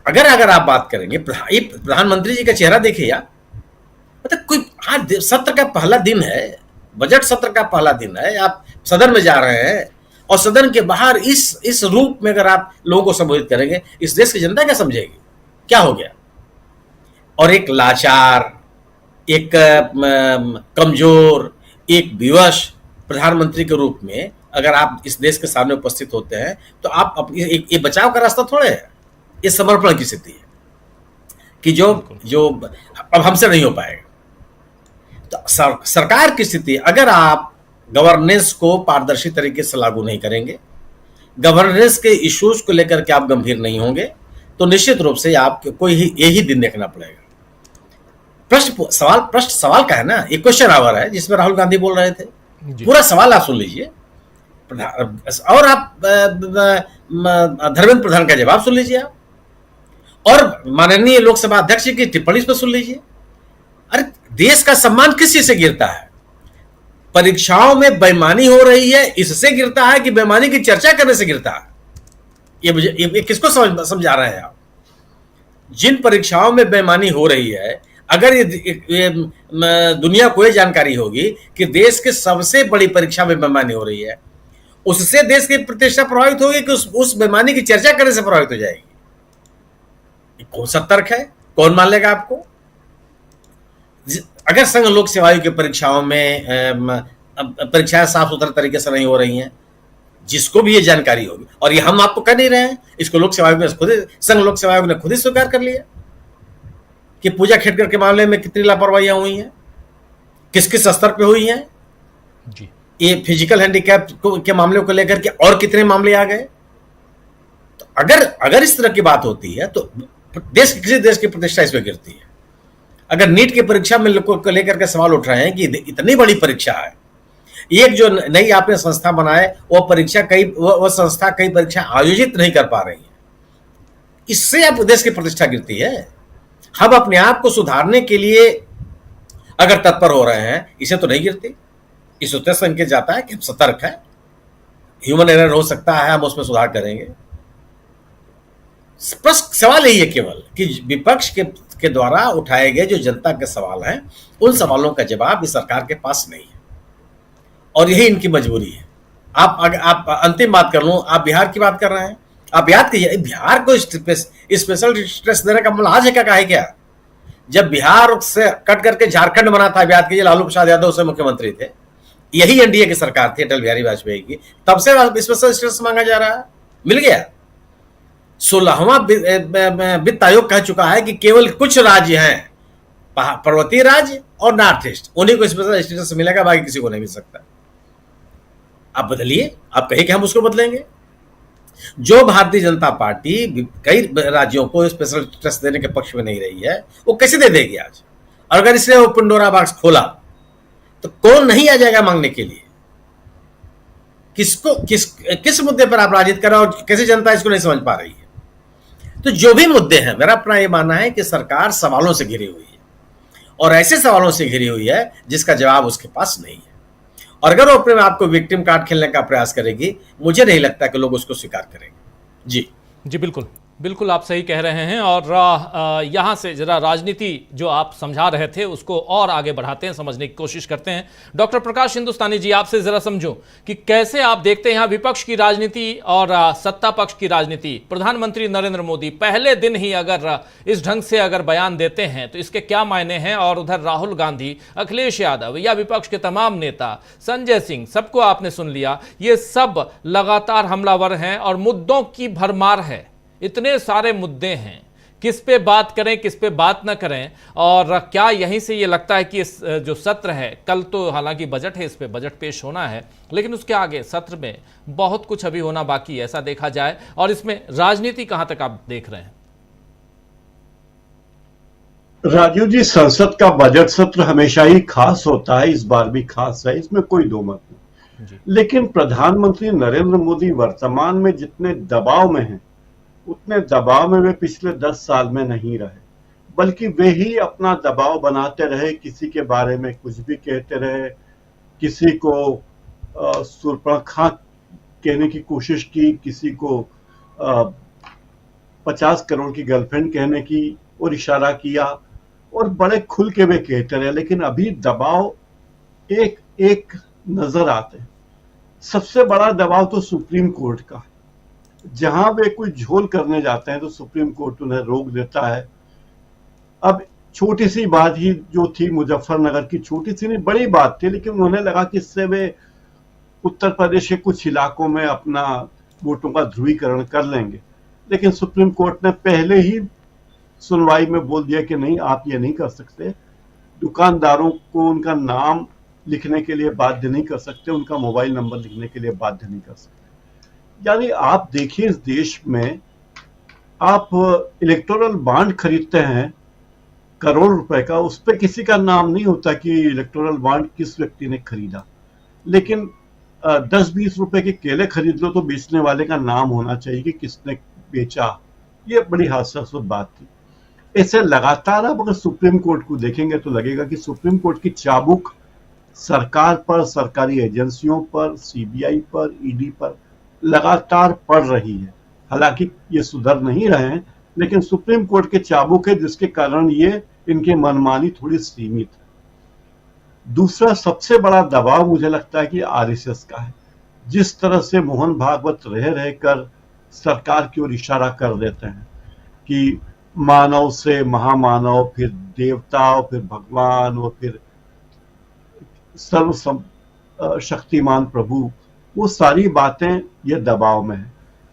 अगर आप बात करेंगे, प्रधानमंत्री जी का चेहरा देखिए यार, मतलब कोई आज सत्र का पहला दिन है, बजट सत्र का पहला दिन है, आप सदन में जा रहे हैं और सदन के बाहर इस रूप में अगर आप लोगों को संबोधित करेंगे, इस देश की जनता क्या समझेगी? क्या हो गया? और एक लाचार, एक कमजोर, एक विवश प्रधानमंत्री के रूप में अगर आप इस देश के सामने उपस्थित होते हैं तो आप अपनी ये बचाव का रास्ता थोड़े है, ये समर्पण की स्थिति है कि जो अब हमसे नहीं हो पाएगा। तो सरकार की स्थिति, अगर आप गवर्नेंस को पारदर्शी तरीके से लागू नहीं करेंगे, गवर्नेंस के इश्यूज को लेकर के आप गंभीर नहीं होंगे, तो निश्चित रूप से आपको यही दिन देखना पड़ेगा। प्रश्न सवाल का है ना, एक क्वेश्चन आवर है जिसमें राहुल गांधी बोल रहे थे, पूरा सवाल आप सुन लीजिए और आप धर्मेंद्र प्रधान का जवाब सुन लीजिए आप, और माननीय लोकसभा अध्यक्ष की टिप्पणी पर सुन लीजिए। अरे देश का सम्मान किस चीज से गिरता है? परीक्षाओं में बेईमानी हो रही है इससे गिरता है कि बेईमानी की चर्चा करने से गिरता है? ये किसको समझा रहे हैं आप? जिन परीक्षाओं में बेईमानी हो रही है, अगर ये दुनिया को ये जानकारी होगी कि देश के सबसे बड़ी परीक्षा में बेईमानी हो रही है, उससे देश की प्रतिष्ठा प्रभावित होगी कि उस बेईमानी की चर्चा करने से प्रभावित हो जाएगी। कौन सा तर्क है? कौन मान लेगा आपको? अगर संघ लोक सेवा आयोग की परीक्षाओं में परीक्षाएं साफ सुथरे तरीके से नहीं हो रही हैं, जिसको भी ये जानकारी होगी, और ये हम आपको कह नहीं रहे हैं, इसको लोक सेवा आयोग ने खुद, संघ लोक सेवा आयोग ने खुद ही स्वीकार कर लिया कि पूजा खेड़कर के मामले में कितनी लापरवाहियां हुई हैं, किस किस स्तर पे हुई हैं जी। ये फिजिकल हैंडीकैप के मामलों को लेकर के और कितने मामले आ गए। तो अगर इस तरह की बात होती है तो किसी देश की प्रतिष्ठा इसमें गिरती है। अगर नीट की परीक्षा में को लेकर के सवाल उठ रहे हैं कि इतनी बड़ी परीक्षा है, एक जो नई आपने संस्था बनाए वो संस्था कई परीक्षा आयोजित नहीं कर पा रही है, इससे आप देश की प्रतिष्ठा गिरती है। हम अपने आप को सुधारने के लिए अगर तत्पर हो रहे हैं, इसे तो नहीं गिरती। इस उत्तर से संकेत जाता है कि हम सतर्क हैं, ह्यूमन एरर हो सकता है, हम उसमें सुधार करेंगे। स्पष्ट सवाल यही है केवल कि विपक्ष के द्वारा उठाए गए जो जनता के सवाल हैं, उन सवालों का जवाब इस सरकार के पास नहीं है, और यही इनकी मजबूरी है। आप अंतिम बात कर लूं, आप बिहार की बात कर रहे हैं, आप याद कीजिए बिहार को स्पेशल स्ट्रेस देने का मुलाज है क्या? क्या जब बिहार से कट करके झारखंड बना था, याद कीजिए लालू प्रसाद यादव उसे मुख्यमंत्री थे, यही एनडीए की सरकार थी अटल बिहारी वाजपेयी की, तब से स्पेशल स्टेटस मांगा जा रहा है, मिल गया। 16वां वित्त आयोग कह चुका है कि केवल कुछ राज्य हैं, पर्वतीय राज्य और नॉर्थ ईस्ट, उन्हीं को स्पेशल स्टेटस मिलेगा, बाकी किसी को नहीं मिल सकता। आप बदलिए, आप कहिए कि हम उसको बदलेंगे। जो भारतीय जनता पार्टी कई राज्यों को स्पेशल स्टेटस देने के पक्ष में नहीं रही है, वो कैसे दे देगी आज? और अगर इसने वो पंडोरा बॉक्स खोला तो कौन नहीं आ जाएगा मांगने के लिए? किस मुद्दे पर आप राजनीति कर रहे हो और कैसे जनता इसको नहीं समझ पा रही है? तो जो भी मुद्दे हैं, मेरा अपना ये मानना है कि सरकार सवालों से घिरी हुई है, और ऐसे सवालों से घिरी हुई है जिसका जवाब उसके पास नहीं है। और अगर वो अपने आप को विक्टिम कार्ड खेलने का प्रयास करेगी, मुझे नहीं लगता कि लोग उसको स्वीकार करेंगे। जी
बिल्कुल बिल्कुल, आप सही कह रहे हैं। और यहाँ से जरा राजनीति जो आप समझा रहे थे उसको और आगे बढ़ाते हैं, समझने की कोशिश करते हैं। डॉक्टर प्रकाश हिंदुस्तानी जी, आपसे जरा समझूं कि कैसे आप देखते हैं यहाँ विपक्ष की राजनीति और सत्ता पक्ष की राजनीति। प्रधानमंत्री नरेंद्र मोदी पहले दिन ही अगर इस ढंग से अगर बयान देते हैं तो इसके क्या मायने हैं, और उधर राहुल गांधी, अखिलेश यादव या विपक्ष के तमाम नेता, संजय सिंह, सबको आपने सुन लिया, ये सब लगातार हमलावर हैं और मुद्दों की भरमार है। इतने सारे मुद्दे हैं, किस पे बात करें, किस पे बात ना करें। और क्या यहीं से ये लगता है कि इस जो सत्र है, कल तो हालांकि बजट है, इस पे बजट पेश होना है, लेकिन उसके आगे सत्र में बहुत कुछ अभी होना बाकी है, ऐसा देखा जाए। और इसमें राजनीति कहां तक आप देख रहे हैं?
राजीव जी, संसद का बजट सत्र हमेशा ही खास होता है, इस बार भी खास है, इसमें कोई दो मत नहीं। लेकिन प्रधानमंत्री नरेंद्र मोदी वर्तमान में जितने दबाव में हैं, उतने दबाव में वे पिछले 10 साल में नहीं रहे, बल्कि वे ही अपना दबाव बनाते रहे, किसी के बारे में कुछ भी कहते रहे, किसी को सुर्पणखा कहने की कोशिश की, किसी को 50 करोड़ की गर्लफ्रेंड कहने की और इशारा किया, और बड़े खुल के वे कहते रहे। लेकिन अभी दबाव एक एक नजर आते हैं। सबसे बड़ा दबाव तो सुप्रीम कोर्ट का है। जहां वे कोई झोल करने जाते हैं तो सुप्रीम कोर्ट उन्हें रोक देता है। अब छोटी सी बात ही जो थी मुजफ्फरनगर की, छोटी सी नहीं बड़ी बात थी, लेकिन उन्हें लगा कि इससे वे उत्तर प्रदेश के कुछ इलाकों में अपना वोटों का ध्रुवीकरण कर लेंगे। लेकिन सुप्रीम कोर्ट ने पहले ही सुनवाई में बोल दिया कि नहीं, आप ये नहीं कर सकते, दुकानदारों को उनका नाम लिखने के लिए बाध्य नहीं कर सकते, उनका मोबाइल नंबर लिखने के लिए बाध्य नहीं कर सकते। यानी आप देखिए, इस देश में आप इलेक्टोरल बॉन्ड खरीदते हैं करोड़ रुपए का, उस पर किसी का नाम नहीं होता कि इलेक्टोरल बॉन्ड किस व्यक्ति ने खरीदा। लेकिन 10-20 रुपए के केले खरीद लो तो बेचने वाले का नाम होना चाहिए कि किसने बेचा। ये बड़ी हास्यास्पद बात थी। ऐसे लगातार आप अगर सुप्रीम कोर्ट को देखेंगे तो लगेगा कि सुप्रीम कोर्ट की चाबुक सरकार पर, सरकारी एजेंसियों पर, सीबीआई पर, ईडी पर लगातार पड़ रही है। हालांकि ये सुधर नहीं रहे हैं, लेकिन सुप्रीम कोर्ट के चाबुक है, जिसके कारण ये इनके मनमानी थोड़ी सीमित है। दूसरा सबसे बड़ा दबाव मुझे लगता है कि आरएसएस का है। जिस तरह से मोहन भागवत रह रहकर सरकार की ओर इशारा कर देते हैं कि मानव से महामानव, फिर देवता, फिर भगवान, और फिर सर्व शक्तिमान प्रभु, वो सारी बातें ये दबाव में है।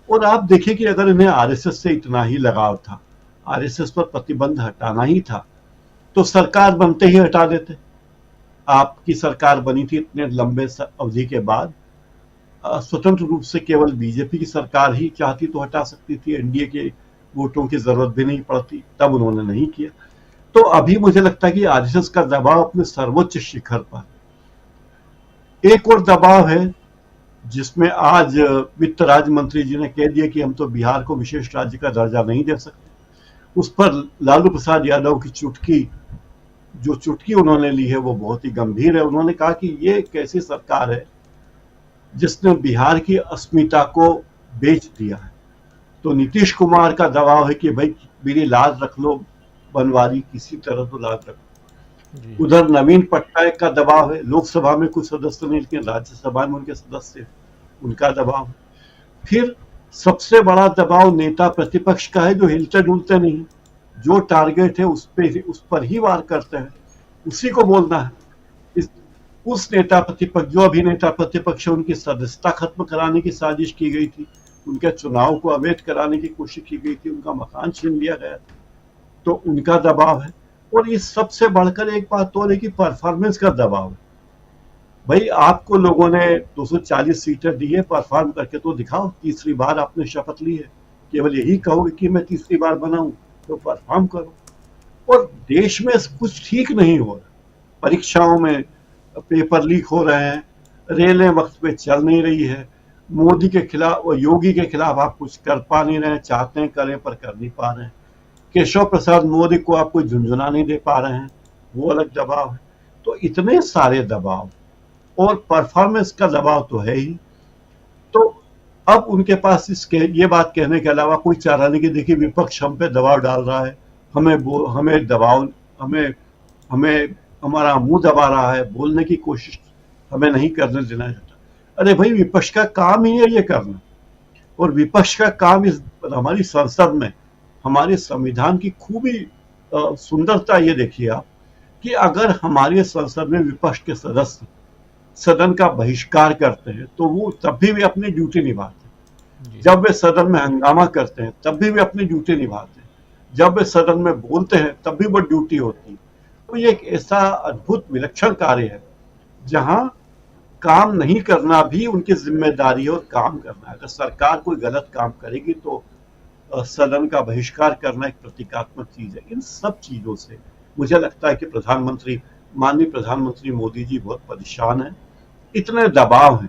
और आप देखिए कि अगर इन्हें आरएसएस से इतना ही लगाव था, आरएसएस पर प्रतिबंध हटाना ही था, तो सरकार बनते ही हटा देते। आपकी सरकार बनी थी इतने लंबे अवधि के बाद, स्वतंत्र रूप से केवल बीजेपी की सरकार ही चाहती तो हटा सकती थी, एनडीए के वोटों की जरूरत भी नहीं पड़ती, तब उन्होंने नहीं किया। तो अभी मुझे लगता है कि आरएसएस का दबाव अपने सर्वोच्च शिखर पर। एक और दबाव है जिसमें आज वित्त राज्य मंत्री जी ने कह दिया कि हम तो बिहार को विशेष राज्य का दर्जा नहीं दे सकते। उस पर लालू प्रसाद यादव की चुटकी जो चुटकी उन्होंने ली है वो बहुत ही गंभीर है। उन्होंने कहा कि ये एक ऐसी सरकार है जिसने बिहार की अस्मिता को बेच दिया है। तो नीतीश कुमार का दबाव है कि भाई मेरी लाज रख लो बनवारी, किसी तरह तो लाज रखो। उधर नवीन पटनायक का दबाव है, लोकसभा में कुछ सदस्य नहीं लेकिन राज्यसभा में उनके सदस्य, उनका दबाव है। फिर सबसे बड़ा दबाव नेता प्रतिपक्ष का है जो हिलते डुलते नहीं, जो टारगेट है उस पर ही वार करते हैं, उसी को बोलना है। उस नेता प्रतिपक्ष जो अभी नेता प्रतिपक्ष है उनकी सदस्यता खत्म कराने की साजिश की गई थी, उनके चुनाव को अवैध कराने की कोशिश की गई थी, उनका मकान छीन लिया गया था, तो उनका दबाव है। और इस सबसे बढ़कर एक बात और है कि परफॉर्मेंस का दबाव है। भाई आपको लोगों ने 240 सीटें दी है, परफॉर्म करके तो दिखाओ। तीसरी बार आपने शपथ ली है, केवल यही कहोगे कि मैं तीसरी बार बनाऊं, तो परफॉर्म करो। और देश में कुछ ठीक नहीं हो रहा, परीक्षाओं में पेपर लीक हो रहे हैं, रेलें वक्त पे चल नहीं रही है, मोदी के खिलाफ और योगी के खिलाफ आप कुछ कर पा नहीं रहे हैं, चाहते हैं करें पर कर नहीं पा रहे हैं। केशव प्रसाद मौर्य को आप कोई झुंझुना नहीं दे पा रहे हैं, वो अलग दबाव है। तो इतने सारे दबाव और परफॉर्मेंस का दबाव तो है ही। तो अब उनके पास इसके ये बात कहने के अलावा कोई चारा नहीं कि देखिए विपक्ष हम पे दबाव डाल रहा है, हमें दबाव हमें हमारा मुंह दबा रहा है, बोलने की कोशिश हमें नहीं करने देना चाहता। अरे भाई विपक्ष का काम ही है ये करना, और विपक्ष का काम इस हमारी संसद में, हमारे संविधान की खूबी सुंदरता ये देखिए आप कि अगर हमारे संसद में विपक्ष के सदस्य सदन का बहिष्कार करते हैं तो वो तब भी वे अपनी ड्यूटी निभाते हैं। जब वे सदन में हंगामा करते हैं तब भी वे अपनी ड्यूटी निभाते हैं। जब वे सदन में बोलते हैं तब भी वो ड्यूटी होती है। तो ये एक ऐसा अद्भुत विलक्षण कार्य है जहां काम नहीं करना भी उनकी जिम्मेदारी है और काम करना है। अगर सरकार कोई गलत काम करेगी तो सदन का बहिष्कार करना एक प्रतीकात्मक चीज है। इन सब चीजों से मुझे लगता है कि माननीय प्रधानमंत्री मोदी जी बहुत परेशान हैं। इतने दबाव हैं,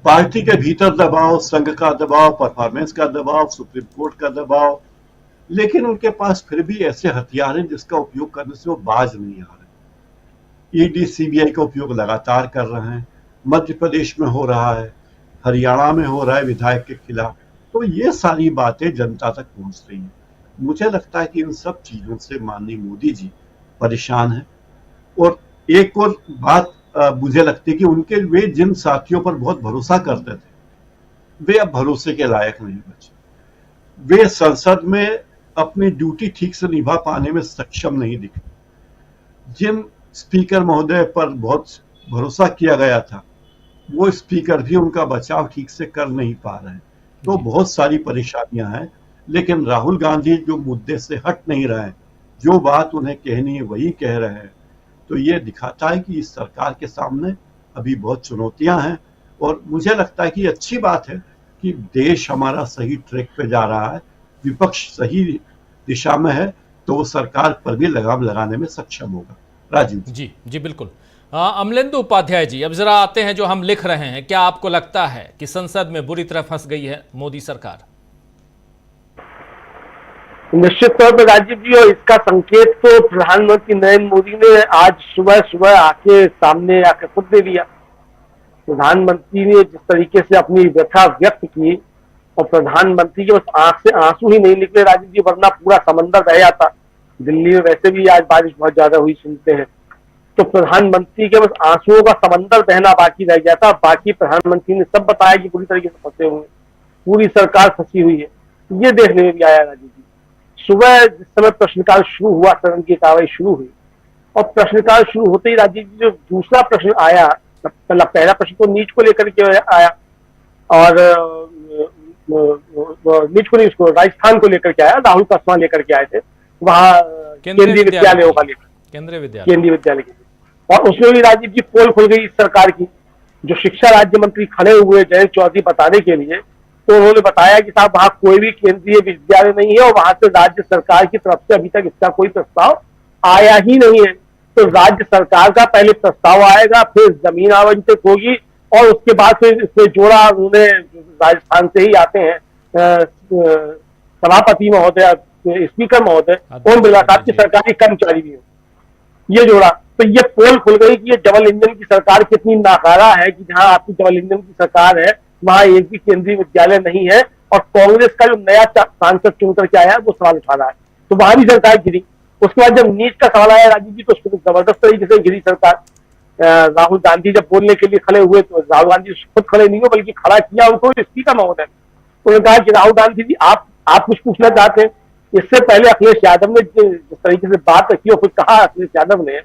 पार्टी के भीतर दबाव, संघ का दबाव, परफॉर्मेंस का दबाव, सुप्रीम कोर्ट का दबाव, लेकिन उनके पास फिर भी ऐसे हथियार हैं जिसका उपयोग करने से वो बाज नहीं आ रहे। ईडी सीबीआई का उपयोग लगातार कर रहे हैं, मध्य प्रदेश में हो रहा है, हरियाणा में हो रहा है विधायक के खिलाफ। तो ये सारी बातें जनता तक पहुंच रही हैं। मुझे लगता है कि इन सब चीजों से माननीय मोदी जी परेशान हैं। और एक और बात मुझे लगती है कि वे जिन साथियों पर बहुत भरोसा करते थे वे अब भरोसे के लायक नहीं बचे। वे संसद में अपनी ड्यूटी ठीक से निभा पाने में सक्षम नहीं दिखे। जिन स्पीकर महोदय पर बहुत भरोसा किया गया था वो स्पीकर भी उनका बचाव ठीक से कर नहीं पा रहे हैं। तो बहुत सारी परेशानियां हैं, लेकिन राहुल गांधी जो मुद्दे से हट नहीं रहे हैं, जो बात उन्हें कहनी है वही कह रहे हैं। तो ये दिखाता है कि इस सरकार के सामने अभी बहुत चुनौतियां हैं। और मुझे लगता है कि अच्छी बात है कि देश हमारा सही ट्रैक पे जा रहा है, विपक्ष सही दिशा में है, तो वो सरकार पर भी लगाम लगाने में सक्षम होगा। राजीव
जी बिल्कुल। अमलेंदु उपाध्याय जी, अब जरा आते हैं जो हम लिख रहे हैं। क्या आपको लगता है कि संसद में बुरी तरह फंस गई है मोदी सरकार?
निश्चित तौर पर राजीव जी, और इसका संकेत तो प्रधानमंत्री नरेंद्र मोदी ने आज सुबह आके सामने आकर खुद दे दिया। प्रधानमंत्री ने जिस तरीके से अपनी व्यथा व्यक्त की, और प्रधानमंत्री के बस आंख से आंसू ही नहीं निकले राजीव जी, वरना पूरा समंदर बह जाता। दिल्ली में वैसे भी आज बारिश बहुत ज्यादा हुई सुनते हैं, तो प्रधानमंत्री के बस आंसुओं का समंदर बहना बाकी रह गया था। बाकी प्रधानमंत्री ने सब बताया कि पूरी तरीके से फंसे हुए, पूरी सरकार फंसी हुई है, ये देखने में भी आया राजीव जी। सुबह जिस समय प्रश्नकाल शुरू हुआ, सदन की कार्रवाई शुरू हुई, और प्रश्नकाल शुरू होते ही राजीव जी जो दूसरा प्रश्न आया, पहला प्रश्न तो नीच को लेकर के आया, और नीच को नहीं, उसको राजस्थान को लेकर के आया, राहुल कसवा लेकर के आए थे वहां केंद्रीय विद्यालयों का लेकर, केंद्रीय विद्यालय के। और उसमें भी राजीव जी पोल खुल गई इस सरकार की। जो शिक्षा राज्य मंत्री खड़े हुए जयंत चौधरी बताने के लिए, तो उन्होंने बताया कि साहब वहां कोई भी केंद्रीय विद्यालय नहीं है और वहां से राज्य सरकार की तरफ से अभी तक इसका कोई प्रस्ताव आया ही नहीं है। तो राज्य सरकार का पहले प्रस्ताव आएगा, फिर जमीन आवंटित होगी, और उसके बाद फिर इसमें जोड़ा उन्होंने राजस्थान से ही आते हैं सभापति महोदय, स्पीकर महोदय ओम बिरला साहब की सरकारी कर्मचारी भी हो, ये जोड़ा तो ये पोल खुल गई कि ये डबल इंजन की सरकार कितनी नाकारा है, कि जहां आपकी डबल इंजन की सरकार है वहां एक भी केंद्रीय विद्यालय नहीं है और कांग्रेस का जो नया सांसद चुन करके आया है वो सवाल उठा रहा है, तो वहां भी सरकार गिरी। उसके बाद जब नीट का सवाल आया राजीव जी, तो उसको जबरदस्त तरीके से गिरी सरकार। राहुल गांधी जब बोलने के लिए खड़े हुए तो राहुल गांधी खुद खड़े नहीं हो बल्कि खड़ा किया उनको स्पीकर महोदय। उन्होंने कहा कि राहुल गांधी जी आप कुछ पूछना चाहते हैं। इससे पहले अखिलेश यादव ने जिस तरीके से बात रखी और कुछ कहा अखिलेश यादव ने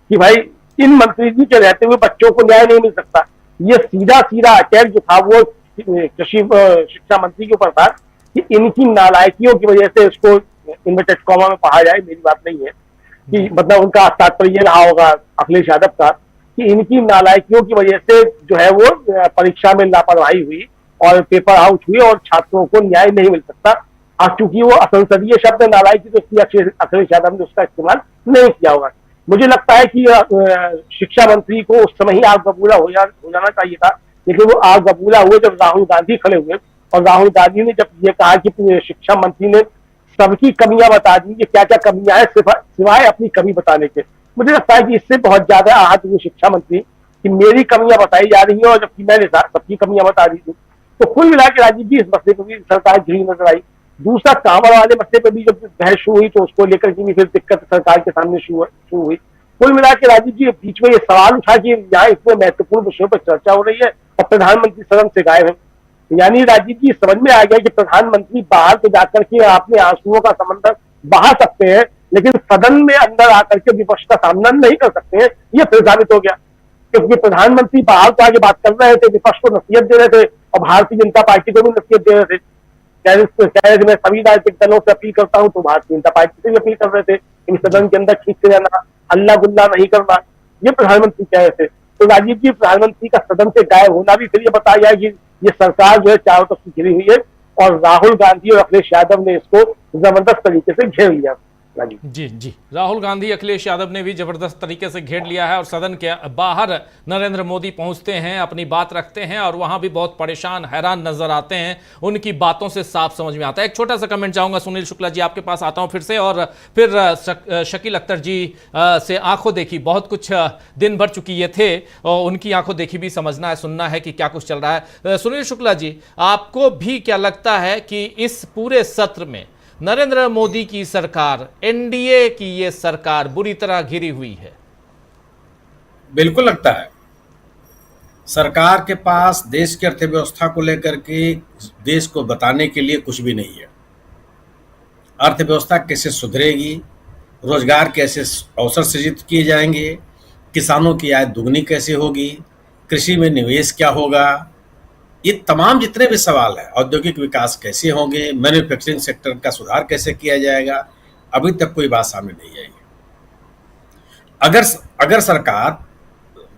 कि भाई इन मंत्री जी के रहते हुए बच्चों को न्याय नहीं मिल सकता, ये सीधा सीधा अटैक जो था वो कृषि शिक्षा मंत्री के ऊपर था कि इनकी नालायकियों की वजह से इसको इन्वर्टेड कॉमा में पढ़ा जाए, मेरी बात नहीं है कि मतलब उनका तात्पर्य रहा होगा अखिलेश यादव का कि इनकी नालायकियों की वजह से जो है वो परीक्षा में लापरवाही हुई और पेपर आउट हुए और छात्रों को न्याय नहीं मिल सकता। अब चूंकि वो असंसदीय शब्द नालायकी तो इसलिए अखिलेश यादव ने उसका इस्तेमाल नहीं किया होगा। मुझे लगता है कि शिक्षा मंत्री को उस समय ही आग बबूला हो जाना चाहिए था, लेकिन वो आग बबूला हुए जब राहुल गांधी खड़े हुए और राहुल गांधी ने जब ये कहा कि शिक्षा मंत्री ने सबकी कमियां बता दी कि क्या क्या कमियां हैं सिवाय अपनी कमी बताने के। मुझे लगता है कि इससे बहुत ज्यादा आहत हुए शिक्षा मंत्री कि मेरी कमियां बताई जा रही हैं और जबकि मैंने सबकी कमियां बता दी थी। तो कुल मिला के राजीव जी इस मसले पर भी सरकार घिरी नजर आई। दूसरा कांवड़ वाले मसले पर भी जब बहस शुरू हुई तो उसको लेकर के भी फिर दिक्कत सरकार के सामने शुरू हुई। कुल मिला के राजीव जी बीच में ये सवाल उठा कि यहाँ इतने महत्वपूर्ण विषयों पर चर्चा हो रही है और प्रधानमंत्री सदन से गायब है। यानी राजीव जी समझ में आ गया कि प्रधानमंत्री बाहर से जाकर के अपने आंसुओं का समंदर बहा सकते हैं लेकिन सदन में अंदर आकर के विपक्ष का सामना नहीं कर सकते हैं। ये फिर साबित हो गया क्योंकि प्रधानमंत्री बाहर को आगे बात कर रहे थे, विपक्ष को नसीहत दे रहे थे और भारतीय जनता पार्टी को भी नसीहत दे रहे थे। कह रहे थे मैं सभी राजनीतिक दलों से अपील करता हूं, तो भारतीय जनता पार्टी से भी अपील कर रहे थे इन सदन के अंदर ठीक से रहना, हल्ला गुल्ला नहीं करना, ये प्रधानमंत्री कह रहे थे। तो राजीव जी प्रधानमंत्री का सदन से गायब होना भी फिर ये बताया गया कि ये सरकार जो है चारों तरफ से घिरी हुई है और राहुल गांधी और अखिलेश यादव ने इसको जबरदस्त तरीके से घेर लिया।
जी राहुल गांधी अखिलेश यादव ने भी जबरदस्त तरीके से घेर लिया है और सदन के बाहर नरेंद्र मोदी पहुंचते हैं, अपनी बात रखते हैं और वहां भी बहुत परेशान हैरान नजर आते हैं। उनकी बातों से साफ समझ में आता है। एक छोटा सा कमेंट चाहूंगा सुनील शुक्ला जी आपके पास आता हूं फिर से और फिर शकील अख्तर जी से आंखों देखी बहुत कुछ दिन भर चुकी ये थे और उनकी आंखों देखी भी समझना है, सुनना है कि क्या कुछ चल रहा है। सुनील शुक्ला जी आपको भी क्या लगता है कि इस पूरे सत्र में नरेंद्र मोदी की सरकार, एनडीए की ये सरकार बुरी तरह घिरी हुई है?
बिल्कुल लगता है। सरकार के पास देश की अर्थव्यवस्था को लेकर के देश को बताने के लिए कुछ भी नहीं है। अर्थव्यवस्था कैसे सुधरेगी, रोजगार कैसे अवसर सृजित किए जाएंगे, किसानों की आय दुगनी कैसे होगी, कृषि में निवेश क्या होगा, ये तमाम जितने भी सवाल हैं, औद्योगिक विकास कैसे होंगे, मैन्युफैक्चरिंग सेक्टर का सुधार कैसे किया जाएगा, अभी तक कोई बात सामने नहीं आई है। अगर सरकार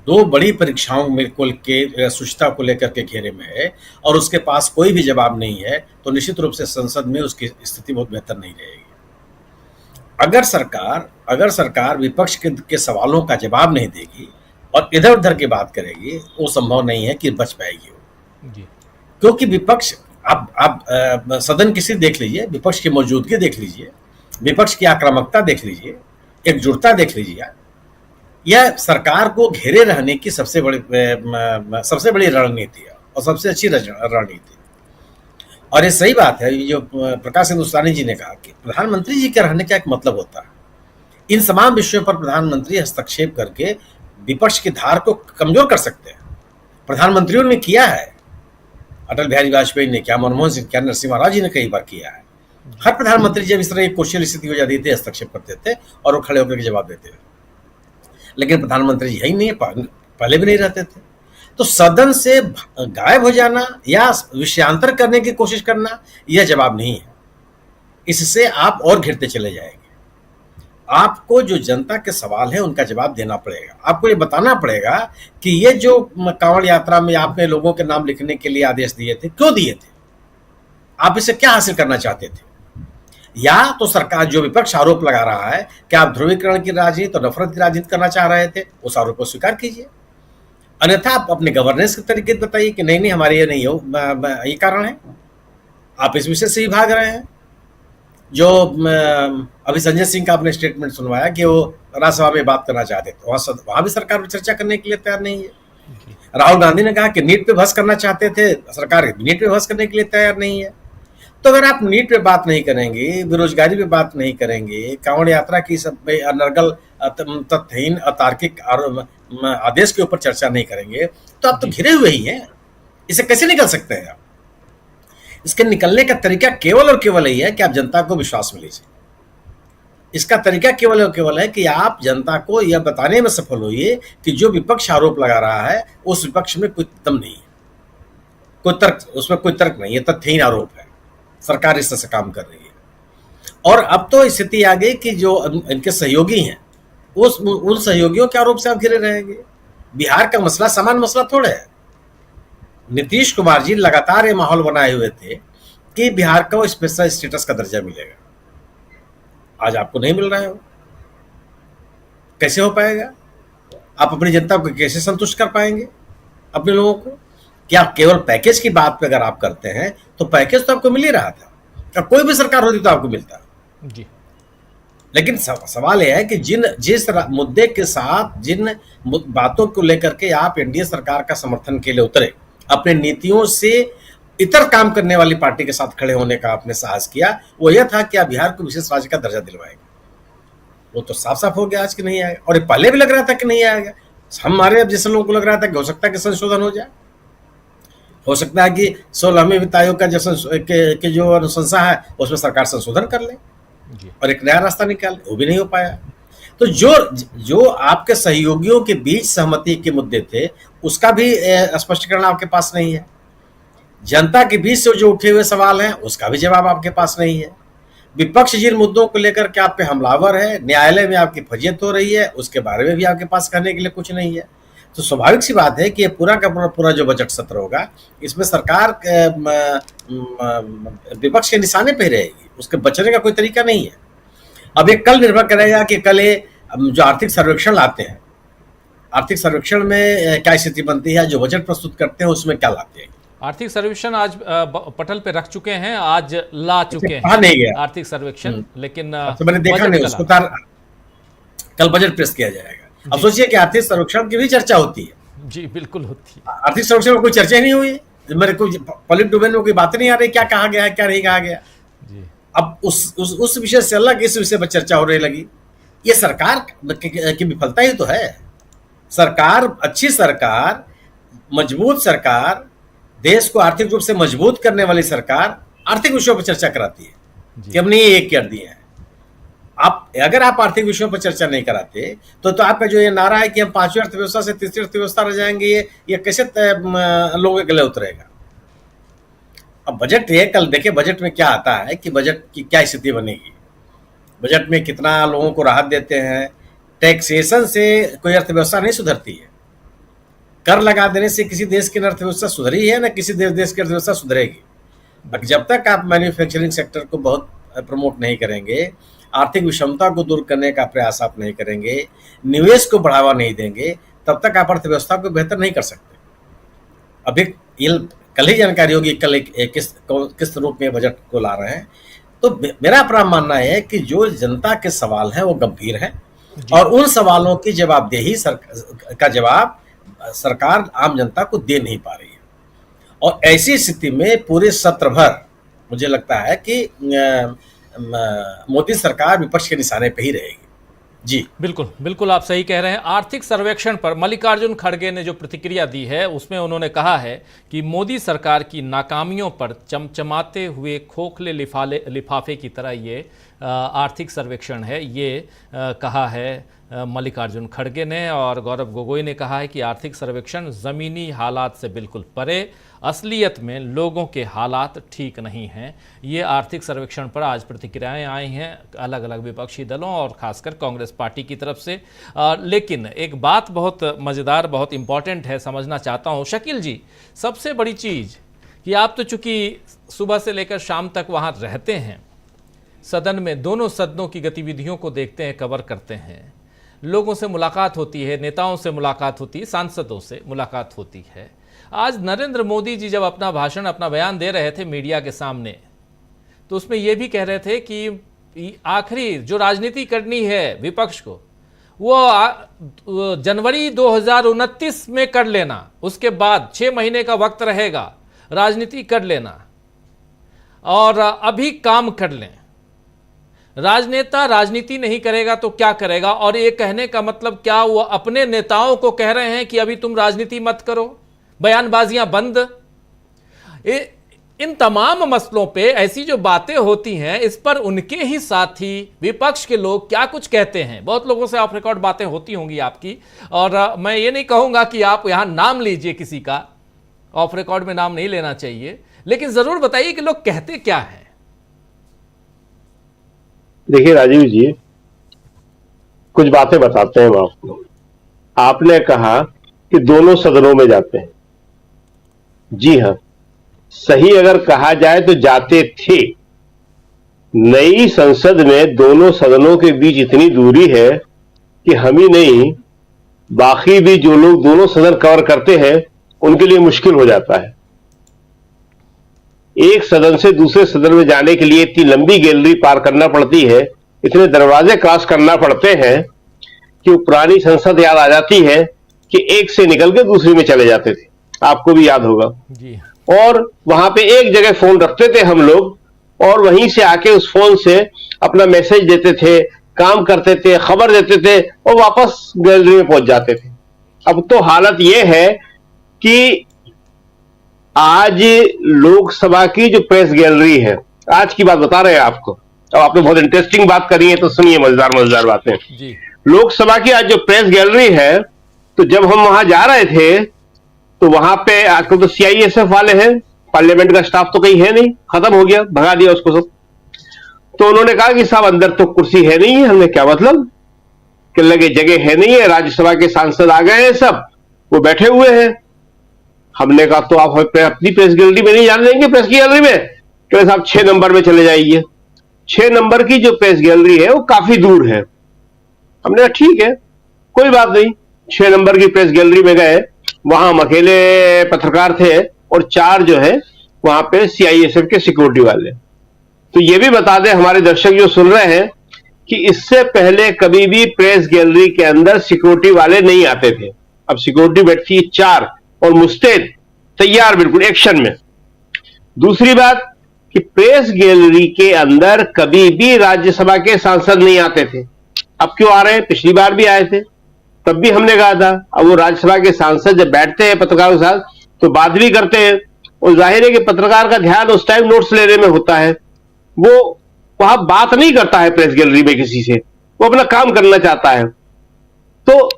दो बड़ी परीक्षाओं में के शुचिता को लेकर के घेरे में है और उसके पास कोई भी जवाब नहीं है तो निश्चित रूप से संसद में उसकी स्थिति बहुत बेहतर नहीं रहेगी। अगर सरकार विपक्ष के सवालों का जवाब नहीं देगी और इधर उधर की बात करेगी, वो संभव नहीं है कि बच पाएगी। क्योंकि विपक्ष आप सदन किसी देख लीजिए, विपक्ष की मौजूदगी देख लीजिए, विपक्ष की आक्रामकता देख लीजिए, एकजुटता देख लीजिए, यह सरकार को घेरे रहने की सबसे बड़ी रणनीति है और सबसे अच्छी रणनीति। और ये सही बात है जो प्रकाश हिंदुस्तानी जी ने कहा कि प्रधानमंत्री जी के रहने का एक मतलब होता है। इन तमाम विषयों पर प्रधानमंत्री हस्तक्षेप करके विपक्ष की धार को कमजोर कर सकते हैं। प्रधानमंत्रियों ने किया है, अटल बिहारी वाजपेयी ने किया, मनमोहन सिंह किया, नरसिम्हा राव जी ने कई बार किया है। हर प्रधानमंत्री जब इस तरह की क्वेश्चन स्थिति हो जाती थी हस्तक्षेप करते थे और वो खड़े होकर के जवाब देते थे। लेकिन प्रधानमंत्री जी यही नहीं है, पहले भी नहीं रहते थे। तो सदन से गायब हो जाना या विषयांतर करने की कोशिश करना यह जवाब नहीं है। इससे आप और घिरते चले जाएंगे। आपको जो जनता के सवाल है उनका जवाब देना पड़ेगा। आपको ये बताना पड़ेगा कि ये जो कांवड़ यात्रा में आपने लोगों के नाम लिखने के लिए आदेश दिए थे, क्यों दिए थे, आप इससे क्या हासिल करना चाहते थे। या तो सरकार जो विपक्ष आरोप लगा रहा है कि आप ध्रुवीकरण की राजनीति और नफरत की राजनीति करना चाह रहे थे, उस आरोप को स्वीकार कीजिए। अन्यथा आप अपने गवर्नेंस के तरीके बताइए कि नहीं हमारे ये नहीं हो, ये कारण है, आप इस विषय से ही भाग रहे हैं। जो अभी संजय सिंह का आपने स्टेटमेंट सुनवाया कि वो राज्यसभा में बात करना चाहते थे, वहां भी सरकार चर्चा करने के लिए तैयार नहीं है। राहुल गांधी ने कहा कि नीट पे बहस करना चाहते थे, सरकार नीट पे बहस करने के लिए तैयार नहीं है। तो अगर आप नीट पे बात नहीं करेंगे, बेरोजगारी पे बात नहीं करेंगे, कांवड़ यात्रा की सब अनर्गल तथ्यहीन अतार्किक आदेश के ऊपर चर्चा नहीं करेंगे, तो आप तो घिरे हुए ही हैं। इसे कैसे निकल सकते हैं आप? इसके निकलने का तरीका केवल और केवल यही है कि आप जनता को विश्वास में लीजिए। इसका तरीका केवल और केवल है कि आप जनता को यह बताने में सफल होइए कि जो विपक्ष आरोप लगा रहा है उस विपक्ष में कोई दम नहीं है, कोई तर्क, उसमें कोई तर्क नहीं है, तथ्यहीन आरोप है, सरकार इस तरह से काम कर रही है। और अब तो स्थिति आ गई कि जो इनके सहयोगी हैं उन सहयोगियों के आरोप से आप घिरे रहेंगे। बिहार का मसला सामान्य मसला थोड़े है। नीतीश कुमार जी लगातार ये माहौल बनाए हुए थे कि बिहार को स्पेशल स्टेटस का दर्जा मिलेगा, आज आपको नहीं मिल रहा है। कैसे हो पाएगा? आप अपनी जनता को कैसे संतुष्ट कर पाएंगे अपने लोगों को? क्या केवल पैकेज की बात पे अगर आप करते हैं तो पैकेज तो आपको मिल ही रहा था, क्या कोई भी सरकार होती तो आपको मिलता जी। लेकिन सवाल यह है कि जिस मुद्दे के साथ, जिन बातों को लेकर के आप एनडीए सरकार का समर्थन के लिए उतरे, अपने नीतियों से इतर काम करने वाली पार्टी के साथ खड़े होने का आपने साहस किया, वो यह था कि आप बिहार को विशेष राज्य का दर्जा दिलवाएंगे। वो तो साफ साफ हो गया आज कि नहीं आएगा, और ये पहले भी लग रहा था कि नहीं आएगा। हमारे अब जैसे लोगों को लग रहा था कि हो सकता है कि संशोधन हो जाए, हो सकता है कि 16वें वित्त आयोग का जो जो अनुशंसा है उसमें सरकार संशोधन कर ले और एक नया रास्ता निकाले, वो भी नहीं हो पाया। तो जो आपके सहयोगियों के बीच सहमति के मुद्दे थे उसका भी स्पष्टीकरण आपके पास नहीं है। जनता के बीच से जो उठे हुए सवाल हैं उसका भी जवाब आपके पास नहीं है। विपक्ष जिन मुद्दों को लेकर के आप पे हमलावर है, न्यायालय में आपकी फजीयत हो रही है, उसके बारे में भी आपके पास कहने के लिए कुछ नहीं है। तो स्वाभाविक सी बात है कि ये पूरा का पूरा जो बजट सत्र होगा इसमें सरकार विपक्ष के निशाने पे रहेगी, उसके बचने का कोई तरीका नहीं है। अब ये कल निर्भर करेगा कि कल जो आर्थिक सर्वेक्षण लाते हैं, आर्थिक सर्वेक्षण में क्या स्थिति बनती है, जो बजट प्रस्तुत करते हैं उसमें क्या लाते हैं।
आर्थिक सर्वेक्षण आज पटल पे रख चुके हैं, आज ला चुके हैं
नहीं गया
आर्थिक सर्वेक्षण, लेकिन
तो मैंने देखा नहीं उसको। कल बजट पेश किया जाएगा। अब सोचिए कि आर्थिक सर्वेक्षण की भी चर्चा होती है।
जी बिल्कुल होती है।
आर्थिक सर्वेक्षण में कोई चर्चा ही नहीं हुई, मेरे को पब्लिक डोमेन में कोई बात नहीं आ रही, क्या कहा गया है क्या नहीं कहा गया जी। अब उस विषय से अलग इस विषय पर चर्चा होने लगी। ये सरकार की विफलता ही तो है। सरकार, अच्छी सरकार, मजबूत सरकार, देश को आर्थिक रूप से मजबूत करने वाली सरकार आर्थिक विषयों पर चर्चा कराती है कि हमने ये कर दिया है। अगर आप आर्थिक विषयों पर चर्चा नहीं कराते तो आपका जो ये नारा है कि हम 5वीं अर्थव्यवस्था से तीसरी अर्थव्यवस्था रह जाएंगे, ये कैसे लोगों के गले उतरेगा। अब बजट ये कल देखिए बजट में क्या आता है कि बजट की क्या स्थिति बनेगी, बजट में कितना लोगों को राहत देते हैं। टैक्सेशन से कोई अर्थव्यवस्था नहीं सुधरती है, कर लगा देने से किसी देश की अर्थव्यवस्था सुधरी है ना किसी देश की अर्थव्यवस्था सुधरेगी। जब तक आप मैन्युफैक्चरिंग सेक्टर को बहुत प्रमोट नहीं करेंगे, आर्थिक विषमता को दूर करने का प्रयास आप नहीं करेंगे, निवेश को बढ़ावा नहीं देंगे, तब तक आप अर्थव्यवस्था को बेहतर नहीं कर सकते। अभी कल ही जानकारी होगी कल किस रूप में बजट को ला रहे हैं। तो मेरा अपना मानना है कि जो जनता के सवाल हैं वो गंभीर हैं और उन सवालों की जवाबदेही का जवाब सरकार आम जनता को दे नहीं पा रही है। और ऐसी स्थिति में पूरे सत्र भर मुझे लगता है कि मोदी सरकार विपक्ष के निशाने पे ही रहेगी। जी
बिल्कुल बिल्कुल आप सही कह रहे हैं। आर्थिक सर्वेक्षण पर मल्लिकार्जुन खड़गे ने जो प्रतिक्रिया दी है उसमें उन्होंने कहा है कि मोदी सरकार की नाकामियों पर चमचमाते हुए खोखले लिफाफे की तरह ये आर्थिक सर्वेक्षण है, ये कहा है मल्लिकार्जुन खड़गे ने। और गौरव गोगोई ने कहा है कि आर्थिक सर्वेक्षण ज़मीनी हालात से बिल्कुल परे, असलियत में लोगों के हालात ठीक नहीं हैं। ये आर्थिक सर्वेक्षण पर आज प्रतिक्रियाएं आई हैं अलग अलग विपक्षी दलों और खासकर कांग्रेस पार्टी की तरफ से। लेकिन एक बात बहुत मज़ेदार, बहुत इंपॉर्टेंट है, समझना चाहता हूँ शकील जी, सबसे बड़ी चीज़ कि आप तो चूँकि सुबह से लेकर शाम तक वहाँ रहते हैं, सदन में दोनों सदनों की गतिविधियों को देखते हैं, कवर करते हैं, लोगों से मुलाकात होती है, नेताओं से मुलाकात होती है, सांसदों से मुलाकात होती है। आज नरेंद्र मोदी जी जब अपना भाषण, अपना बयान दे रहे थे मीडिया के सामने, तो उसमें यह भी कह रहे थे कि आखिरी जो राजनीति करनी है विपक्ष को वो जनवरी 2029 में कर लेना, उसके बाद 6 महीने का वक्त रहेगा, राजनीति कर लेना और अभी काम कर लें। राजनेता राजनीति नहीं करेगा तो क्या करेगा? और ये कहने का मतलब क्या वो अपने नेताओं को कह रहे हैं कि अभी तुम राजनीति मत करो, बयानबाजियां बंद? इन तमाम मसलों पे ऐसी जो बातें होती हैं, इस पर उनके ही साथी विपक्ष के लोग क्या कुछ कहते हैं। बहुत लोगों से ऑफ रिकॉर्ड बातें होती होंगी आपकी, और मैं ये नहीं कहूंगा कि आप यहां नाम लीजिए, किसी का ऑफ रिकॉर्ड में नाम नहीं लेना चाहिए, लेकिन जरूर बताइए कि लोग कहते क्या हैं।
देखिए राजीव जी, कुछ बातें बताते हैं हम आपको। आपने कहा कि दोनों सदनों में जाते हैं। जी हां, सही अगर कहा जाए तो जाते थे। नई संसद में दोनों सदनों के बीच इतनी दूरी है कि हम ही नहीं, बाकी भी जो लोग दोनों सदन कवर करते हैं उनके लिए मुश्किल हो जाता है। एक सदन से दूसरे सदन में जाने के लिए इतनी लंबी गैलरी पार करना पड़ती है, इतने दरवाजे क्रॉस करना पड़ते हैं कि वो पुरानी संसद याद आ जाती है कि एक से निकल के दूसरी में चले जाते थे। आपको भी याद होगा
जी।
और वहां पे एक जगह फोन रखते थे हम लोग और वहीं से आके उस फोन से अपना मैसेज देते थे, काम करते थे, खबर देते थे और वापस गैलरी में पहुंच जाते थे। अब तो हालत यह है कि आज लोकसभा की जो प्रेस गैलरी है, आज की बात बता रहे हैं आपको, अब आपने बहुत इंटरेस्टिंग बात करी है तो सुनिए मजेदार बातें
जी।
लोकसभा की आज जो प्रेस गैलरी है, तो जब हम वहां जा रहे थे तो वहां पे आजकल तो सीआईएसएफ वाले हैं, पार्लियामेंट का स्टाफ तो कहीं है नहीं, खत्म हो गया, भगा दिया उसको सब। तो उन्होंने कहा कि साहब अंदर तो कुर्सी है नहीं है। हमने क्या मतलब? कि लगे जगह है नहीं है, राज्यसभा के सांसद आ गए हैं, सब वो बैठे हुए हैं। हमने कहा तो आप अपनी प्रेस गैलरी में नहीं जाने देंगे? प्रेस की गैलरी में कह साहब 6 नंबर में चले जाइए। 6 नंबर की जो प्रेस गैलरी है वो काफी दूर है। हमने कहा ठीक है, कोई बात नहीं। 6 नंबर की प्रेस गैलरी में गए, वहां हम अकेले पत्रकार थे और 4 जो है वहां पे सीआईएसएफ के सिक्योरिटी वाले। तो ये भी बता दें हमारे दर्शक जो सुन रहे हैं कि इससे पहले कभी भी प्रेस गैलरी के अंदर सिक्योरिटी वाले नहीं आते थे। अब सिक्योरिटी बैठती है 4 और मुस्तैद, तैयार, बिल्कुल एक्शन में। दूसरी बात कि प्रेस गैलरी के अंदर कभी भी राज्यसभा के सांसद नहीं आते थे। अब क्यों आ रहे हैं? पिछली बार भी आए थे, तब भी हमने कहा था। अब वो राज्यसभा के सांसद जब बैठते हैं पत्रकारों के साथ तो बात भी करते हैं, और जाहिर है कि पत्रकार का ध्यान उस टाइम नोट्स लेने में होता है, वो वहां बात नहीं करता है प्रेस गैलरी में किसी से, वो अपना काम करना चाहता है। तो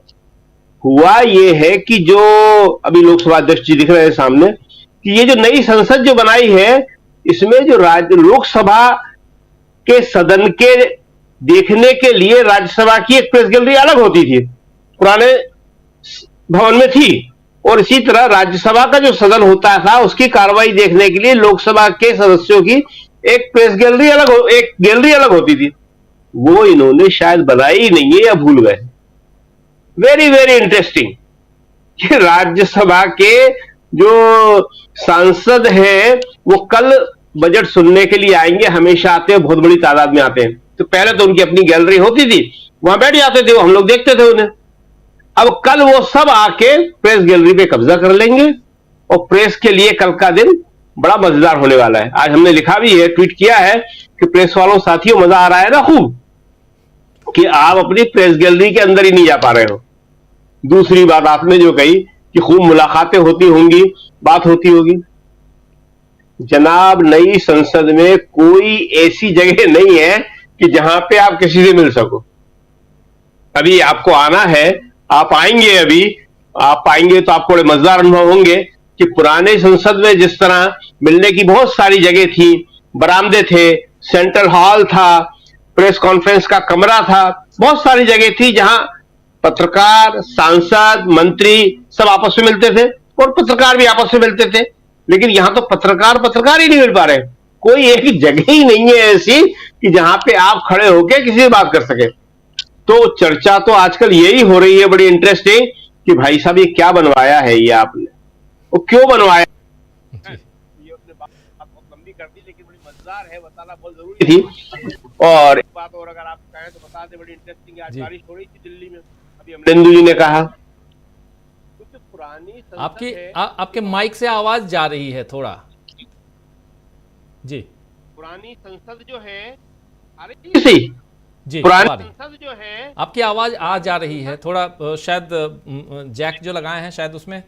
हुआ ये है कि जो अभी लोकसभा अध्यक्ष जी दिख रहे हैं सामने, कि ये जो नई संसद जो बनाई है, इसमें जो लोकसभा के सदन के देखने के लिए राज्यसभा की एक प्रेस गैलरी अलग होती थी, पुराने भवन में थी, और इसी तरह राज्यसभा का जो सदन होता था उसकी कार्रवाई देखने के लिए लोकसभा के सदस्यों की एक प्रेस गैलरी अलग एक गैलरी अलग होती थी। वो इन्होंने शायद बनाई ही नहीं है या भूल गए। वेरी वेरी इंटरेस्टिंग कि राज्यसभा के जो सांसद हैं वो कल बजट सुनने के लिए आएंगे, हमेशा आते हैं, बहुत बड़ी तादाद में आते हैं। तो पहले तो उनकी अपनी गैलरी होती थी, वहां बैठ जाते थे, वो हम लोग देखते थे उन्हें। अब कल वो सब आके प्रेस गैलरी पे कब्जा कर लेंगे, और प्रेस के लिए कल का दिन बड़ा मजेदार होने वाला है। आज हमने लिखा भी है, ट्वीट किया है कि प्रेस वालों साथियों मजा आ रहा है ना खूब, कि आप अपनी प्रेस गैलरी के अंदर ही नहीं जा पा रहे हो। दूसरी बात आपने जो कही कि खूब मुलाकातें होती होंगी, बात होती होगी। जनाब, नई संसद में कोई ऐसी जगह नहीं है कि जहां पे आप किसी से मिल सको। अभी आपको आना है, आप आएंगे, अभी आप आएंगे तो आपको बड़े मजेदार अनुभव होंगे कि पुराने संसद में जिस तरह मिलने की बहुत सारी जगह थी, बरामदे थे, सेंट्रल हॉल था, प्रेस कॉन्फ्रेंस का कमरा था, बहुत सारी जगह थी जहां पत्रकार, सांसद, मंत्री सब आपस में मिलते थे, और पत्रकार भी आपस में मिलते थे। लेकिन यहां तो पत्रकार ही नहीं मिल पा रहे। कोई एक जगह ही नहीं है ऐसी कि जहां पे आप खड़े होकर किसी से बात कर सके। तो चर्चा तो आजकल यही हो रही है, बड़ी इंटरेस्टिंग, कि भाई साहब ये क्या बनवाया है, ये आपने, वो क्यों बनवाया।
मजेदार है, बताना बहुत जरूरी थी। और बात और अगर आप कहें तो बता दें, बड़ी इंटरेस्टिंग आज बारिश हो रही थी दिल्ली में, अभी हमने
चंदू जी ने कहा
कुछ पुरानी
आपके माइक से आवाज जा रही है थोड़ा जी।
पुरानी संसद जो है
जी
पुरानी
संसद जो है,
आपकी आवाज आ जा रही है थोड़ा, शायद जैक जो लगाए हैं शायद उसमें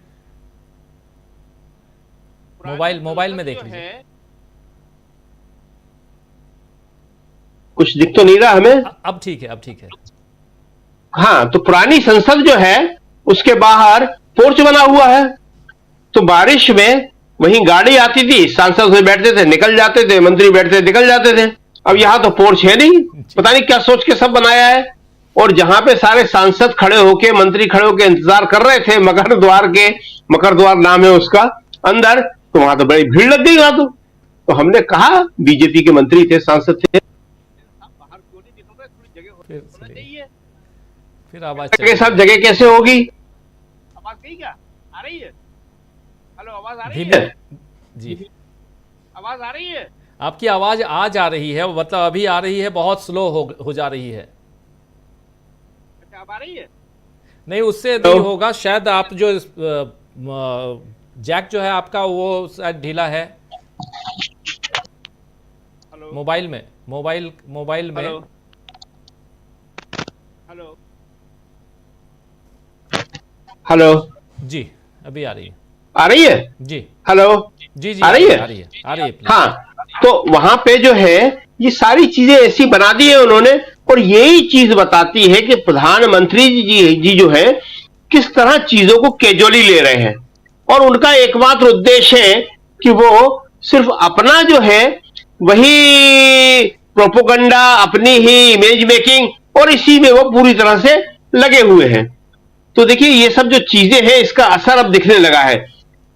मोबाइल में देख लीजिए।
कुछ दिख तो नहीं रहा हमें।
अब ठीक है।
हाँ, तो पुरानी संसद जो है उसके बाहर पोर्च बना हुआ है, तो बारिश में वहीं गाड़ी आती थी, सांसद से बैठते थे निकल जाते थे, मंत्री बैठते निकल जाते थे। अब यहां तो पोर्च है नहीं, पता नहीं क्या सोच के सब बनाया है। और जहां पे सारे सांसद खड़े होके, मंत्री खड़े होके इंतजार कर रहे थे मकर द्वार नाम है उसका, अंदर, तो वहां तो बड़ी भीड़ लग गई वहां तो हमने कहा, बीजेपी के मंत्री थे, सांसद थे,
फिर आवाज
के साथ जगह कैसे होगी?
आवाज गई क्या? आ रही है? हेलो, आवाज आ रही
धीमे
है?
जी,
आवाज आ रही है?
आपकी आवाज आ जा रही है, मतलब अभी आ रही है, बहुत स्लो हो जा रही है।
अच्छा, अब आ रही है?
नहीं, उससे नहीं होगा शायद। आप जो जैक जो है आपका वो शायद ढीला है मोबाइल में।
हेलो
जी, अभी आ रही है।
आ रही है
जी,
हेलो
जी
आ रही है
please।
हाँ, तो वहां पे जो है ये सारी चीजें ऐसी बना दी है उन्होंने, और यही चीज बताती है कि प्रधानमंत्री जी जो है किस तरह चीजों को कैजुअली ले रहे हैं, और उनका एकमात्र उद्देश्य है कि वो सिर्फ अपना जो है वही प्रोपोगंडा, अपनी ही इमेज मेकिंग, और इसी में वो पूरी तरह से लगे हुए हैं। तो देखिए, ये सब जो चीजें हैं इसका असर अब दिखने लगा है।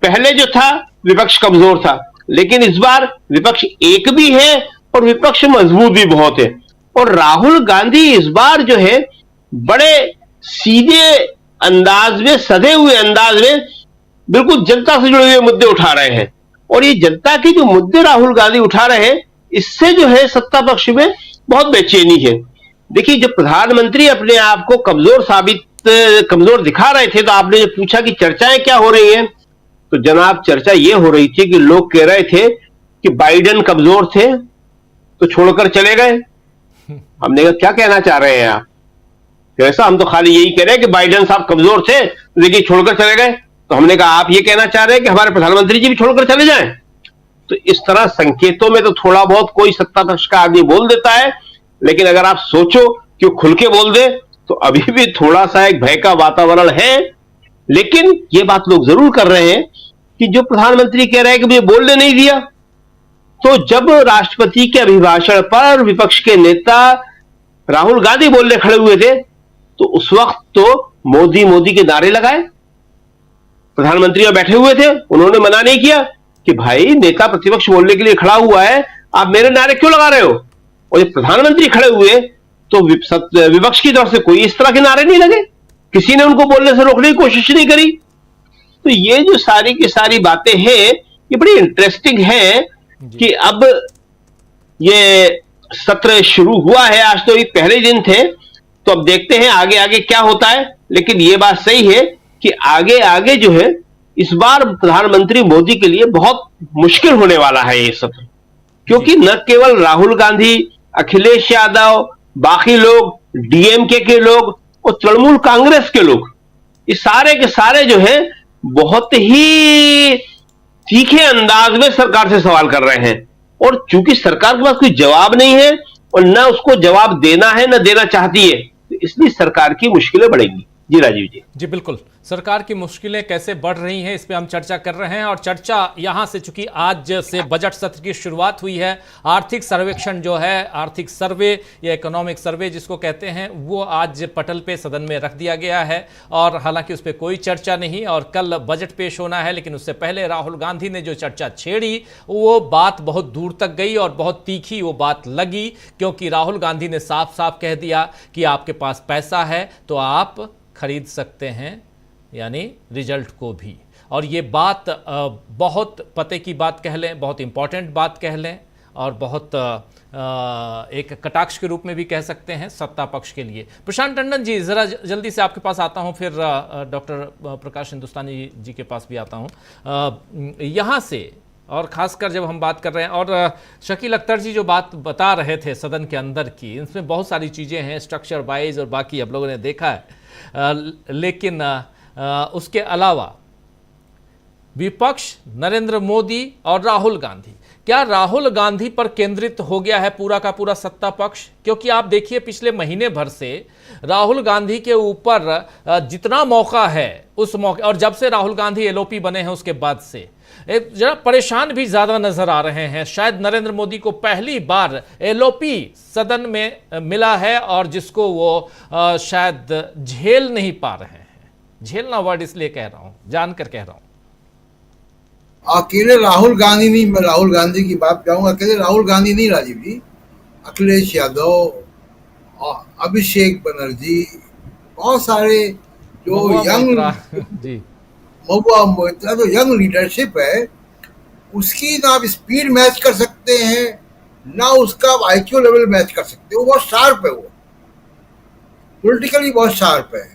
पहले जो था विपक्ष कमजोर था, लेकिन इस बार विपक्ष एक भी है और विपक्ष मजबूत भी बहुत है। और राहुल गांधी इस बार जो है बड़े सीधे अंदाज में, सधे हुए अंदाज में बिल्कुल जनता से जुड़े हुए मुद्दे उठा रहे हैं। और ये जनता के जो मुद्दे राहुल गांधी उठा रहे हैं, इससे जो है सत्ता पक्ष में बहुत बेचैनी है। देखिए, जब प्रधानमंत्री अपने आप को कमजोर दिखा रहे थे, तो आपने जो पूछा कि चर्चाएं क्या हो रही हैं, तो जनाब चर्चा ये हो रही थी कि लोग कह रहे थे कि बाइडेन कमजोर थे तो छोड़कर चले गए। हमने कहा क्या कहना चाह रहे हैं आप? ऐसा हम तो खाली यही कह रहे हैं कि बाइडेन साहब कमजोर थे लेकिन छोड़कर चले गए। तो हमने कहा आप ये कहना चाह रहे हैं कि हमारे प्रधानमंत्री जी भी छोड़कर चले जाएं? तो इस तरह संकेतों में तो थोड़ा बहुत कोई सत्ता पक्ष का आदमी बोल देता है, लेकिन अगर आप सोचो कि वो खुल के बोल दे तो अभी भी थोड़ा सा एक भय का वातावरण है। लेकिन ये बात लोग जरूर कर रहे हैं कि जो प्रधानमंत्री कह रहे हैं कि मुझे बोलने नहीं दिया, तो जब राष्ट्रपति के अभिभाषण पर विपक्ष के नेता राहुल गांधी बोलने खड़े हुए थे, तो उस वक्त तो मोदी के नारे लगाए। प्रधानमंत्री बैठे हुए थे, उन्होंने मना नहीं किया कि भाई नेता प्रतिपक्ष बोलने के लिए खड़ा हुआ है, आप मेरे नारे क्यों लगा रहे हो? और जब प्रधानमंत्री खड़े हुए तो विपक्ष की तरफ से कोई इस तरह के नारे नहीं लगे, किसी ने उनको बोलने से रोकने की कोशिश नहीं करी। तो ये जो सारी की सारी बातें हैं, ये बड़ी इंटरेस्टिंग है कि अब ये सत्र शुरू हुआ है, आज तो ये पहले दिन थे, तो अब देखते हैं आगे आगे क्या होता है। लेकिन ये बात सही है कि आगे आगे जो है इस बार प्रधानमंत्री मोदी के लिए बहुत मुश्किल होने वाला है ये सत्र, क्योंकि न केवल राहुल गांधी, अखिलेश यादव, बाकी लोग, डीएमके के लोग और तृणमूल कांग्रेस के लोग, ये सारे के सारे जो है बहुत ही तीखे अंदाज में सरकार से सवाल कर रहे हैं। और चूंकि सरकार के पास कोई जवाब नहीं है और न उसको जवाब देना है न देना चाहती है, तो इसलिए सरकार की मुश्किलें बढ़ेंगी। जी राजीव जी
बिल्कुल, सरकार की मुश्किलें कैसे बढ़ रही हैं इस पे हम चर्चा कर रहे हैं। और चर्चा यहां से, चूंकि आज से बजट सत्र की शुरुआत हुई है, आर्थिक सर्वेक्षण जो है, आर्थिक सर्वे या इकोनॉमिक सर्वे जिसको कहते हैं, वो आज पटल पे सदन में रख दिया गया है। और हालांकि उस पर कोई चर्चा नहीं, और कल बजट पेश होना है, लेकिन उससे पहले राहुल गांधी ने जो चर्चा छेड़ी वो बात बहुत दूर तक गई और बहुत तीखी वो बात लगी, क्योंकि राहुल गांधी ने साफ साफ कह दिया कि आपके पास पैसा है तो आप खरीद सकते हैं, यानी रिजल्ट को भी। और ये बात बहुत पते की बात कह लें, बहुत इंपॉर्टेंट बात कह लें, और बहुत एक कटाक्ष के रूप में भी कह सकते हैं सत्ता पक्ष के लिए। प्रशांत टंडन जी, ज़रा जल्दी से आपके पास आता हूं, फिर डॉक्टर प्रकाश हिंदुस्तानी जी के पास भी आता हूं। यहाँ से और ख़ासकर जब हम बात कर रहे हैं, और शकील अख्तर जी जो बात बता रहे थे सदन के अंदर की, इसमें बहुत सारी चीज़ें हैं स्ट्रक्चर वाइज और बाकी आप लोगों ने देखा है, लेकिन उसके अलावा विपक्ष नरेंद्र मोदी और राहुल गांधी, क्या राहुल गांधी पर केंद्रित हो गया है पूरा का पूरा सत्ता पक्ष? क्योंकि आप देखिए पिछले महीने भर से राहुल गांधी के ऊपर जितना मौका है उस मौके, और जब से राहुल गांधी एलओपी बने हैं उसके बाद से जरा परेशान भी ज्यादा नजर आ रहे हैं। शायद नरेंद्र मोदी को पहली बार एलओपी सदन में मिला है और जिसको वो शायद झेल नहीं पा रहे हैं। झेलना वर्ड इसलिए कह रहा हूं, जानकर कह रहा हूं।
अकेले राहुल गांधी नहीं, मैं राहुल गांधी की बात कहूंगा, अकेले राहुल गांधी नहीं राजीव जी, अखिलेश यादव, अभिषेक बनर्जी, बहुत सारे जो यंग महुआ मोइत्रा जो यंग लीडरशिप है, उसकी ना आप स्पीड मैच कर सकते हैं ना उसका आईक्यू लेवल मैच कर सकते हो। वो बहुत शार्प है, वो पॉलिटिकली बहुत शार्प है,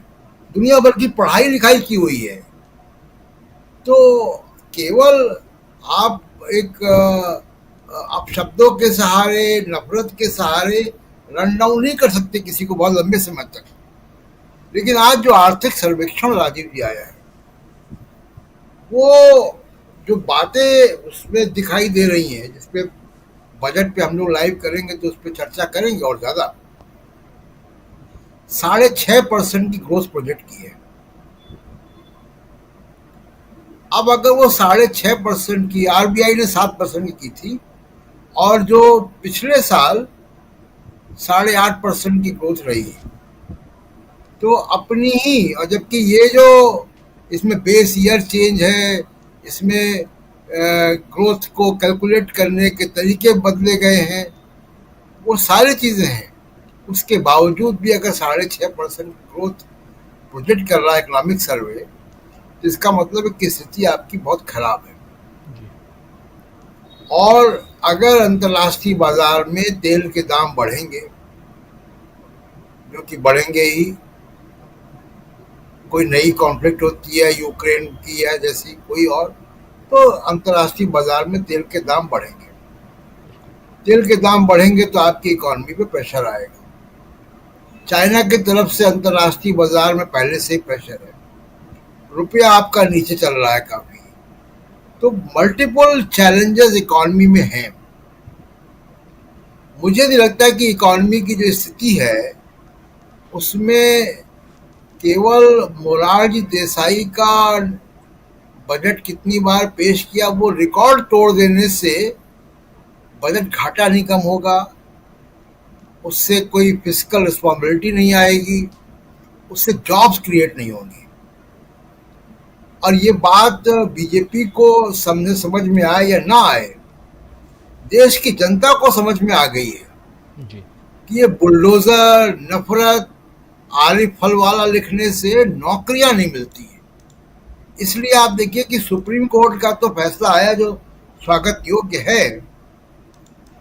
दुनिया भर की पढ़ाई लिखाई की हुई है। तो केवल आप शब्दों के सहारे, नफरत के सहारे रन डाउन नहीं कर सकते किसी को बहुत लंबे समय तक। लेकिन आज जो आर्थिक सर्वेक्षण राजीव जी आया है, वो जो बातें उसमें दिखाई दे रही हैं, जिसपे बजट पे हम लोग लाइव करेंगे तो उस पर चर्चा करेंगे और ज्यादा, 6.5% की ग्रोथ प्रोजेक्ट की है। अब अगर वो 6.5% की, आरबीआई ने 7% की थी, और जो पिछले साल 8.5% की ग्रोथ रही, तो अपनी ही, और जबकि ये जो इसमें बेस ईयर चेंज है, इसमें ग्रोथ को कैलकुलेट करने के तरीके बदले गए हैं, वो सारी चीज़ें हैं, उसके बावजूद भी अगर 6.5% ग्रोथ प्रोजेक्ट कर रहा है इकोनॉमिक सर्वे, तो इसका मतलब है कि स्थिति आपकी बहुत खराब है। और अगर अंतर्राष्ट्रीय बाजार में तेल के दाम बढ़ेंगे, जो कि बढ़ेंगे ही, कोई नई कॉन्फ्लिक्ट होती है यूक्रेन की या जैसी कोई और, तो अंतर्राष्ट्रीय बाजार में तेल के दाम बढ़ेंगे। तेल के दाम बढ़ेंगे तो आपकी इकोनॉमी पे प्रेशर आएगा। चाइना की तरफ से अंतर्राष्ट्रीय बाजार में पहले से ही प्रेशर है, रुपया आपका नीचे चल रहा है काफी। तो मल्टीपल चैलेंजेस इकोनॉमी में हैं। मुझे नहीं लगता कि इकोनॉमी की जो स्थिति है उसमें केवल मोरारजी देसाई का बजट कितनी बार पेश किया, वो रिकॉर्ड तोड़ देने से बजट घाटा नहीं कम होगा, उससे कोई फिस्कल रिस्पॉन्सिबिलिटी नहीं आएगी, उससे जॉब्स क्रिएट नहीं होंगी। और ये बात बीजेपी को समझ में आए या ना आए, देश की जनता को समझ में आ गई है कि ये बुलडोजर, नफरत, आली फल वाला लिखने से नौकरियां नहीं मिलती है। इसलिए आप देखिए कि सुप्रीम कोर्ट का तो फैसला आया जो स्वागत योग्य है,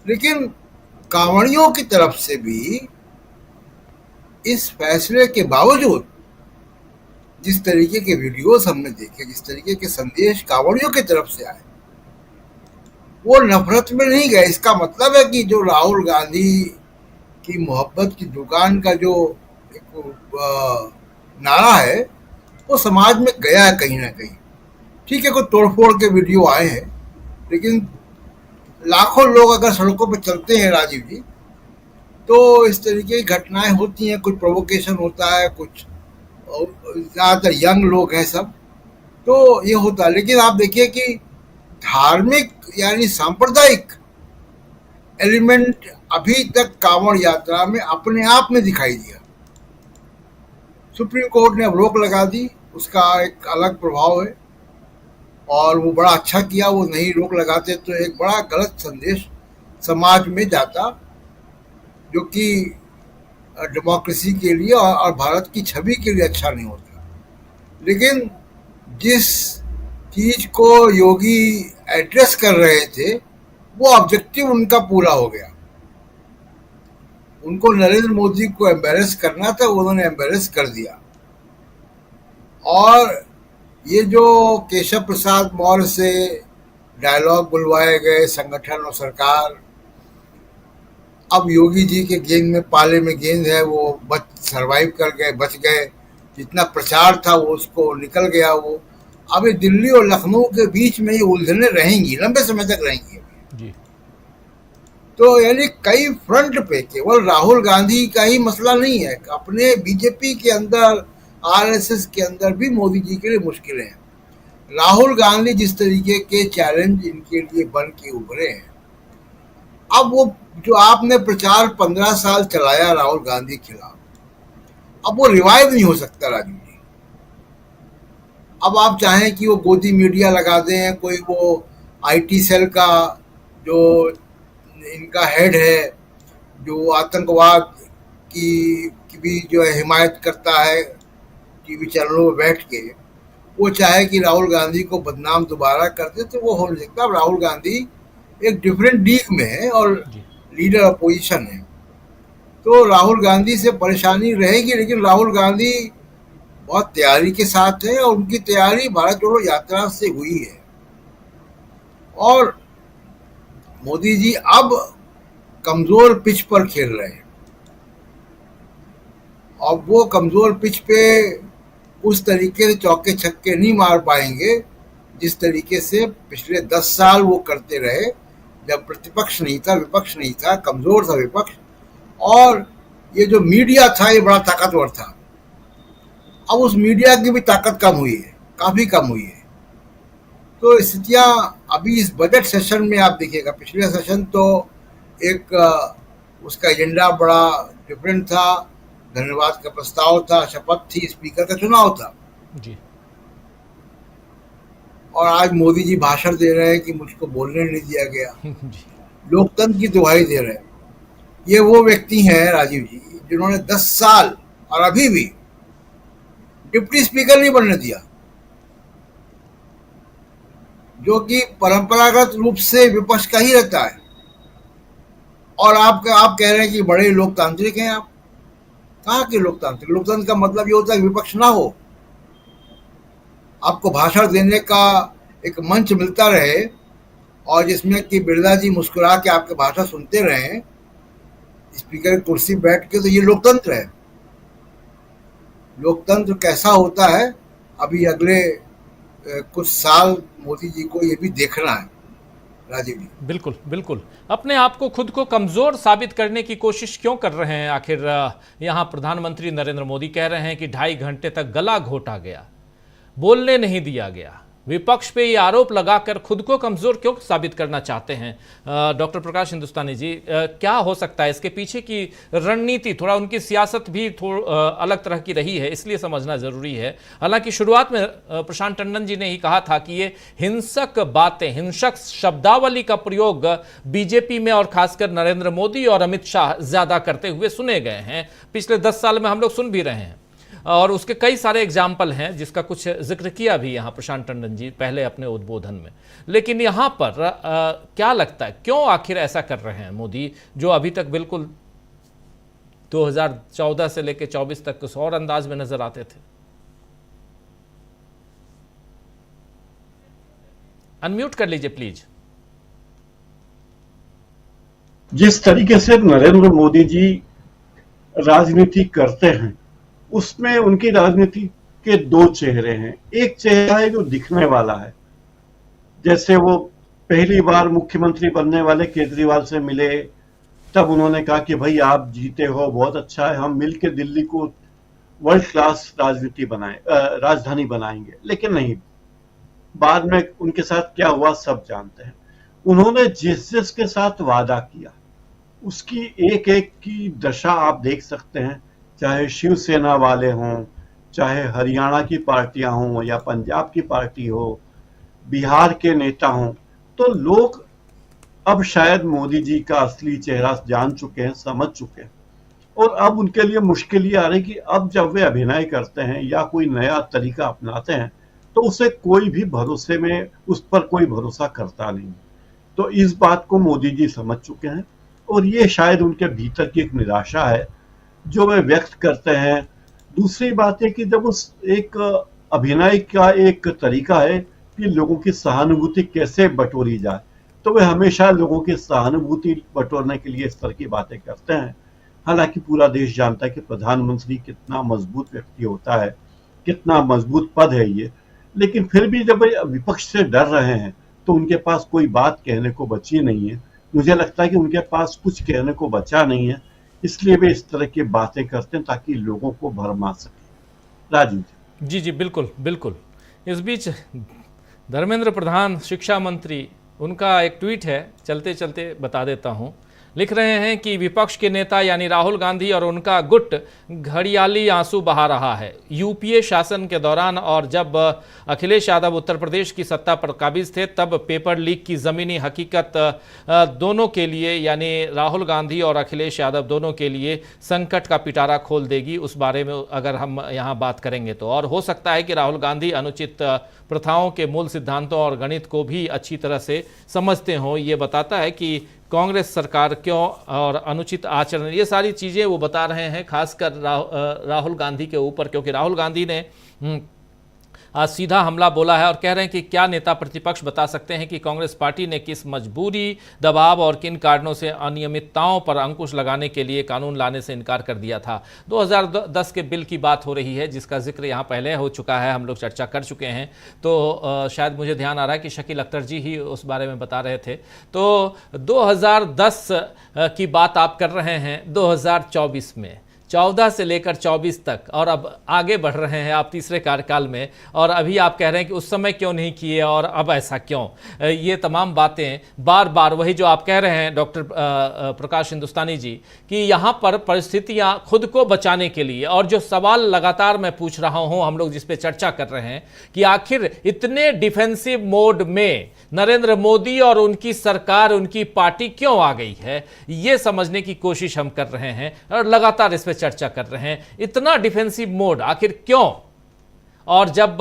लेकिन कांवड़ियों की तरफ से भी इस फैसले के बावजूद जिस तरीके के वीडियोस हमने देखे, जिस तरीके के संदेश कांवड़ियों की तरफ से आए, वो नफरत में नहीं गए। इसका मतलब है कि जो राहुल गांधी की मोहब्बत की दुकान का जो नारा है वो समाज में गया है कहीं ना कहीं। ठीक है, कोई तोड़फोड़ के वीडियो आए हैं, लेकिन लाखों लोग अगर सड़कों पर चलते हैं राजीव जी, तो इस तरीके की घटनाएं होती हैं। कुछ प्रोवोकेशन होता है, कुछ ज़्यादातर यंग लोग हैं सब, तो ये होता है। लेकिन आप देखिए कि धार्मिक यानी सांप्रदायिक एलिमेंट अभी तक कांवड़ यात्रा में अपने आप में दिखाई दिया। सुप्रीम कोर्ट ने अब रोक लगा दी, उसका एक अलग प्रभाव है और वो बड़ा अच्छा किया। वो नहीं रोक लगाते तो एक बड़ा गलत संदेश समाज में जाता, जो कि डेमोक्रेसी के लिए और भारत की छवि के लिए अच्छा नहीं होता। लेकिन जिस चीज को योगी एड्रेस कर रहे थे वो ऑब्जेक्टिव उनका पूरा हो गया। उनको नरेंद्र मोदी को एम्बेरस करना था, उन्होंने एम्बेरस कर दिया। और ये जो केशव प्रसाद मौर्य से डायलॉग बुलवाए गए संगठन और सरकार, अब योगी जी के गेंद में, पाले में गेंद है, वो सरवाइव कर गए, बच गए। जितना प्रचार था वो उसको निकल गया। वो अभी दिल्ली और लखनऊ के बीच में ये उलझने रहेंगी, लंबे समय तक रहेंगी जी। तो यानी कई फ्रंट पे, केवल राहुल गांधी का ही मसला नहीं है, अपने बीजेपी के अंदर, आरएसएस के अंदर भी मोदी जी के लिए मुश्किलें हैं। राहुल गांधी जिस तरीके के चैलेंज इनके लिए बन के उभरे हैं, अब वो जो आपने प्रचार 15 साल चलाया राहुल गांधी के खिलाफ, अब वो रिवाइव नहीं हो सकता राजू जी। अब आप चाहें कि वो गोदी मीडिया लगा दें, कोई वो आईटी सेल का जो इनका हेड है, जो आतंकवाद की भी जो है हिमायत करता है टीवी चैनलों में बैठ के, वो चाहे कि राहुल गांधी को बदनाम दोबारा कर दे, तो वो हो नहीं सकता। राहुल गांधी एक डिफरेंट लीग में है और लीडर अपोजिशन है, तो राहुल गांधी से परेशानी रहेगी। लेकिन राहुल गांधी बहुत तैयारी के साथ है और उनकी तैयारी भारत जोड़ो यात्रा से हुई है। और मोदी जी अब कमजोर पिच पर खेल रहे हैं, और वो कमजोर पिच पे उस तरीके से चौके छक्के नहीं मार पाएंगे जिस तरीके से पिछले 10 साल वो करते रहे, जब प्रतिपक्ष नहीं था, विपक्ष नहीं था, कमजोर था विपक्ष, और ये जो मीडिया था ये बड़ा ताकतवर था। अब उस मीडिया की भी ताकत कम हुई है, काफी कम हुई है। तो स्थितियां अभी इस बजट सेशन में आप देखिएगा, पिछले सेशन तो एक उसका एजेंडा बड़ा डिफरेंट था, धन्यवाद का प्रस्ताव था, शपथ थी, स्पीकर का चुनाव था जी। और आज मोदी जी भाषण दे रहे हैं कि मुझको बोलने नहीं दिया गया, लोकतंत्र की दुहाई दे रहे हैं। ये वो व्यक्ति हैं राजीव जी जिन्होंने 10 साल और अभी भी डिप्टी स्पीकर नहीं बनने दिया, जो कि परंपरागत रूप से विपक्ष का ही रहता है। और आप कह रहे हैं कि बड़े लोकतांत्रिक हैं आप। कहाँ के लोकतांत्रिक? लोकतंत्र का मतलब ये होता है कि विपक्ष ना हो, आपको भाषण देने का एक मंच मिलता रहे और जिसमें कि बिरला जी मुस्कुरा के आपके भाषण सुनते रहे स्पीकर की कुर्सी बैठ के, तो ये लोकतंत्र है। लोकतंत्र कैसा होता है अभी अगले कुछ साल मोदी जी को ये भी देखना है राजीव जी।
बिल्कुल बिल्कुल। अपने आप को, खुद को कमजोर साबित करने की कोशिश क्यों कर रहे हैं आखिर? यहां प्रधानमंत्री नरेंद्र मोदी कह रहे हैं कि 2.5 घंटे तक गला घोटा गया, बोलने नहीं दिया गया। विपक्ष पे ये आरोप लगाकर खुद को कमजोर क्यों साबित करना चाहते हैं? डॉक्टर प्रकाश हिंदुस्तानी जी, क्या हो सकता है इसके पीछे की रणनीति? थोड़ा उनकी सियासत भी अलग तरह की रही है, इसलिए समझना जरूरी है। हालांकि शुरुआत में प्रशांत टंडन जी ने ही कहा था कि ये हिंसक बातें, हिंसक शब्दावली का प्रयोग बीजेपी में और खासकर नरेंद्र मोदी और अमित शाह ज्यादा करते हुए सुने गए हैं। पिछले 10 साल में हम लोग सुन भी रहे हैं और उसके कई सारे एग्जाम्पल हैं, जिसका कुछ जिक्र किया भी यहाँ प्रशांत टंडन जी पहले अपने उद्बोधन में। लेकिन यहाँ पर क्या लगता है, क्यों आखिर ऐसा कर रहे हैं मोदी, जो अभी तक बिल्कुल 2014 से लेकर 24 तक कुछ और अंदाज में नजर आते थे? अनम्यूट कर लीजिए प्लीज।
जिस तरीके से नरेंद्र मोदी जी राजनीति करते हैं उसमें उनकी राजनीति के 2 चेहरे हैं। एक चेहरा है जो दिखने वाला है, जैसे वो पहली बार मुख्यमंत्री बनने वाले केजरीवाल से मिले, तब उन्होंने कहा कि भाई आप जीते हो, बहुत अच्छा है, हम मिलकर दिल्ली को वर्ल्ड क्लास राजधानी बनाएंगे। लेकिन नहीं, बाद में उनके साथ क्या हुआ सब जानते हैं। उन्होंने जिस के साथ वादा किया उसकी एक एक की दशा आप देख सकते हैं, चाहे शिवसेना वाले हों, चाहे हरियाणा की पार्टियां हों या पंजाब की पार्टी हो, बिहार के नेता हों, तो लोग अब शायद मोदी जी का असली चेहरा जान चुके हैं, समझ चुके हैं। और अब उनके लिए मुश्किल ये आ रही कि अब जब वे अभिनय करते हैं या कोई नया तरीका अपनाते हैं तो उसे कोई भी उस पर कोई भरोसा करता नहीं। तो इस बात को मोदी जी समझ चुके हैं और ये शायद उनके भीतर की एक निराशा है जो वे व्यक्त करते हैं। दूसरी बात है कि जब उस एक अभिनय का एक तरीका है कि लोगों की सहानुभूति कैसे बटोरी जाए, तो वे हमेशा लोगों की सहानुभूति बटोरने के लिए इस तरह की बातें करते हैं। हालांकि पूरा देश जानता है कि प्रधानमंत्री कितना मजबूत व्यक्ति होता है, कितना मजबूत पद है ये, लेकिन फिर भी जब वे विपक्ष से डर रहे हैं तो उनके पास कोई बात कहने को बची नहीं है। मुझे लगता है कि उनके पास कुछ कहने को बचा नहीं है, इसलिए वे इस तरह की बातें करते हैं ताकि लोगों को भरमा सके। राजीव
जी जी बिल्कुल बिल्कुल। इस बीच धर्मेंद्र प्रधान शिक्षा मंत्री, उनका एक ट्वीट है, चलते चलते बता देता हूं। लिख रहे हैं कि विपक्ष के नेता यानी राहुल गांधी और उनका गुट घड़ियाली आंसू बहा रहा है। यूपीए शासन के दौरान और जब अखिलेश यादव उत्तर प्रदेश की सत्ता पर काबिज थे तब पेपर लीक की ज़मीनी हकीकत दोनों के लिए यानी राहुल गांधी और अखिलेश यादव दोनों के लिए संकट का पिटारा खोल देगी। उस बारे में अगर हम यहाँ बात करेंगे तो, और हो सकता है कि राहुल गांधी अनुचित प्रथाओं के मूल सिद्धांतों और गणित को भी अच्छी तरह से समझते हों। ये बताता है कि कांग्रेस सरकार क्यों और अनुचित आचरण, ये सारी चीज़ें वो बता रहे हैं खासकर राहुल गांधी के ऊपर, क्योंकि राहुल गांधी ने आज सीधा हमला बोला है और कह रहे हैं कि क्या नेता प्रतिपक्ष बता सकते हैं कि कांग्रेस पार्टी ने किस मजबूरी, दबाव और किन कारणों से अनियमितताओं पर अंकुश लगाने के लिए कानून लाने से इनकार कर दिया था। 2010 के बिल की बात हो रही है जिसका जिक्र यहाँ पहले हो चुका है, हम लोग चर्चा कर चुके हैं। तो शायद मुझे ध्यान आ रहा है कि शकील अख्तर जी ही उस बारे में बता रहे थे। तो 2010 की बात आप कर रहे हैं 2024 में, 14 से लेकर 24 तक, और अब आगे बढ़ रहे हैं आप तीसरे कार्यकाल में, और अभी आप कह रहे हैं कि उस समय क्यों नहीं किए और अब ऐसा क्यों। ये तमाम बातें बार बार वही जो आप कह रहे हैं डॉक्टर प्रकाश हिंदुस्तानी जी, कि यहाँ पर परिस्थितियाँ खुद को बचाने के लिए, और जो सवाल लगातार मैं पूछ रहा हूँ, हम लोग जिस पे चर्चा कर रहे हैं कि आखिर इतने डिफेंसिव मोड में नरेंद्र मोदी और उनकी सरकार, उनकी पार्टी क्यों आ गई है, ये समझने की कोशिश हम कर रहे हैं और लगातार इस पे चर्चा कर रहे हैं। इतना डिफेंसिव मोड आखिर क्यों? और जब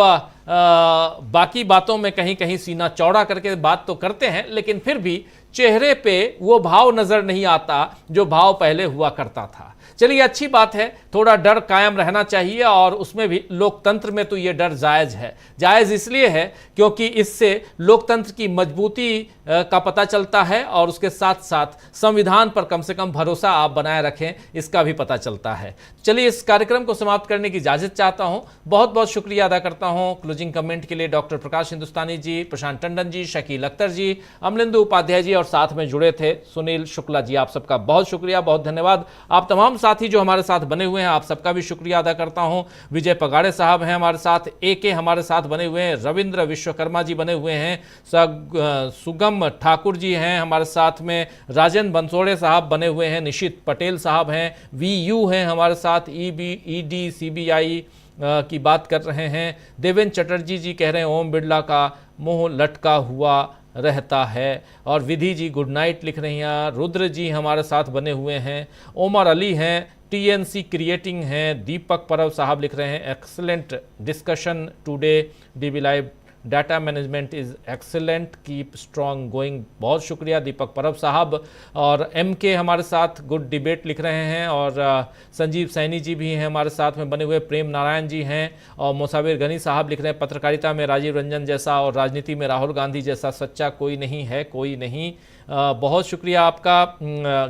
बाकी बातों में कहीं कहीं सीना चौड़ा करके बात तो करते हैं, लेकिन फिर भी चेहरे पे वो भाव नजर नहीं आता जो भाव पहले हुआ करता था। चलिए, अच्छी बात है, थोड़ा डर कायम रहना चाहिए, और उसमें भी लोकतंत्र में तो ये डर जायज है। जायज इसलिए है क्योंकि इससे लोकतंत्र की मजबूती का पता चलता है, और उसके साथ साथ संविधान पर कम से कम भरोसा आप बनाए रखें, इसका भी पता चलता है। चलिए, इस कार्यक्रम को समाप्त करने की इजाजत चाहता हूं। बहुत बहुत शुक्रिया अदा करता हूं क्लोजिंग कमेंट के लिए डॉक्टर प्रकाश हिंदुस्तानी जी, प्रशांत टंडन जी, शकील अख्तर जी, अमलिंदु उपाध्याय जी, और साथ में जुड़े थे सुनील शुक्ला जी। आप सबका बहुत शुक्रिया, बहुत धन्यवाद। आप तमाम साथी जो हमारे साथ बने हुए हैं, आप सबका भी शुक्रिया अदा करता हूं। विजय पगाड़े साहब हैं हमारे साथ, एके हमारे साथ बने हुए हैं, रविंद्र विश्वकर्मा जी बने हुए हैं, सुगम ठाकुर जी हैं हमारे साथ में, राजेंद्र बंसोड़े साहब बने हुए हैं, निशित पटेल साहब हैं, VU हैं हमारे साथ, ED CBI की बात कर रहे हैं, देवेंद्र चटर्जी जी कह रहे हैं ओम बिरला का मुंह लटका हुआ रहता है, और विधि जी गुड नाइट लिख रही हैं, रुद्र जी हमारे साथ बने हुए हैं, ओमर अली हैं, TNC क्रिएटिंग हैं, दीपक परब साहब लिख रहे हैं excellent discussion today, DB live data management is excellent, keep strong going. बहुत शुक्रिया दीपक परब साहब। और MK हमारे साथ गुड डिबेट लिख रहे हैं, और संजीव सैनी जी भी हैं हमारे साथ में बने हुए, प्रेम नारायण जी हैं, और मुसाविर गनी साहब लिख रहे हैं पत्रकारिता में राजीव रंजन जैसा और राजनीति में राहुल गांधी जैसा सच्चा कोई नहीं है, कोई नहीं। बहुत शुक्रिया आपका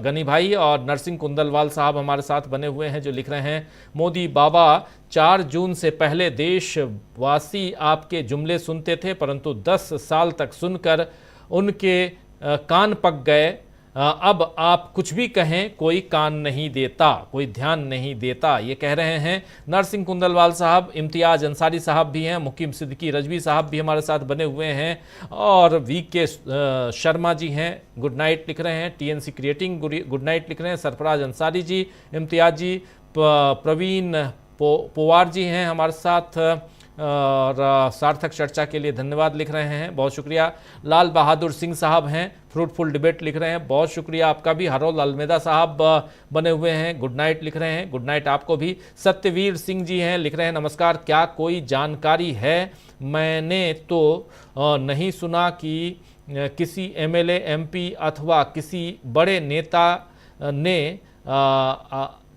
गनी भाई। और नरसिंह कुंदलवाल साहब हमारे साथ बने हुए हैं जो लिख रहे हैं मोदी बाबा 4 जून से पहले देशवासी आपके जुमले सुनते थे, परंतु 10 साल तक सुनकर उनके कान पक गए। अब आप कुछ भी कहें कोई कान नहीं देता, कोई ध्यान नहीं देता, ये कह रहे हैं नरसिंह कुंदलवाल साहब। इम्तियाज अंसारी साहब भी हैं, मुकीम सिद्दीकी रजवी साहब भी हमारे साथ बने हुए हैं, और VK शर्मा जी हैं, गुड नाइट लिख रहे हैं, TNC क्रिएटिंग गुड नाइट लिख रहे हैं, सरफराज अंसारी जी, इम्तियाज जी, प्रवीण पोवार जी हैं हमारे साथ, और सार्थक चर्चा के लिए धन्यवाद लिख रहे हैं, बहुत शुक्रिया। लाल बहादुर सिंह साहब हैं, फ्रूटफुल डिबेट लिख रहे हैं, बहुत शुक्रिया आपका भी। हरोल अलमेदा साहब बने हुए हैं, गुड नाइट लिख रहे हैं, गुड नाइट आपको भी। सत्यवीर सिंह जी हैं, लिख रहे हैं नमस्कार, क्या कोई जानकारी है, मैंने तो नहीं सुना कि किसी एमएलए एमपी अथवा किसी बड़े नेता ने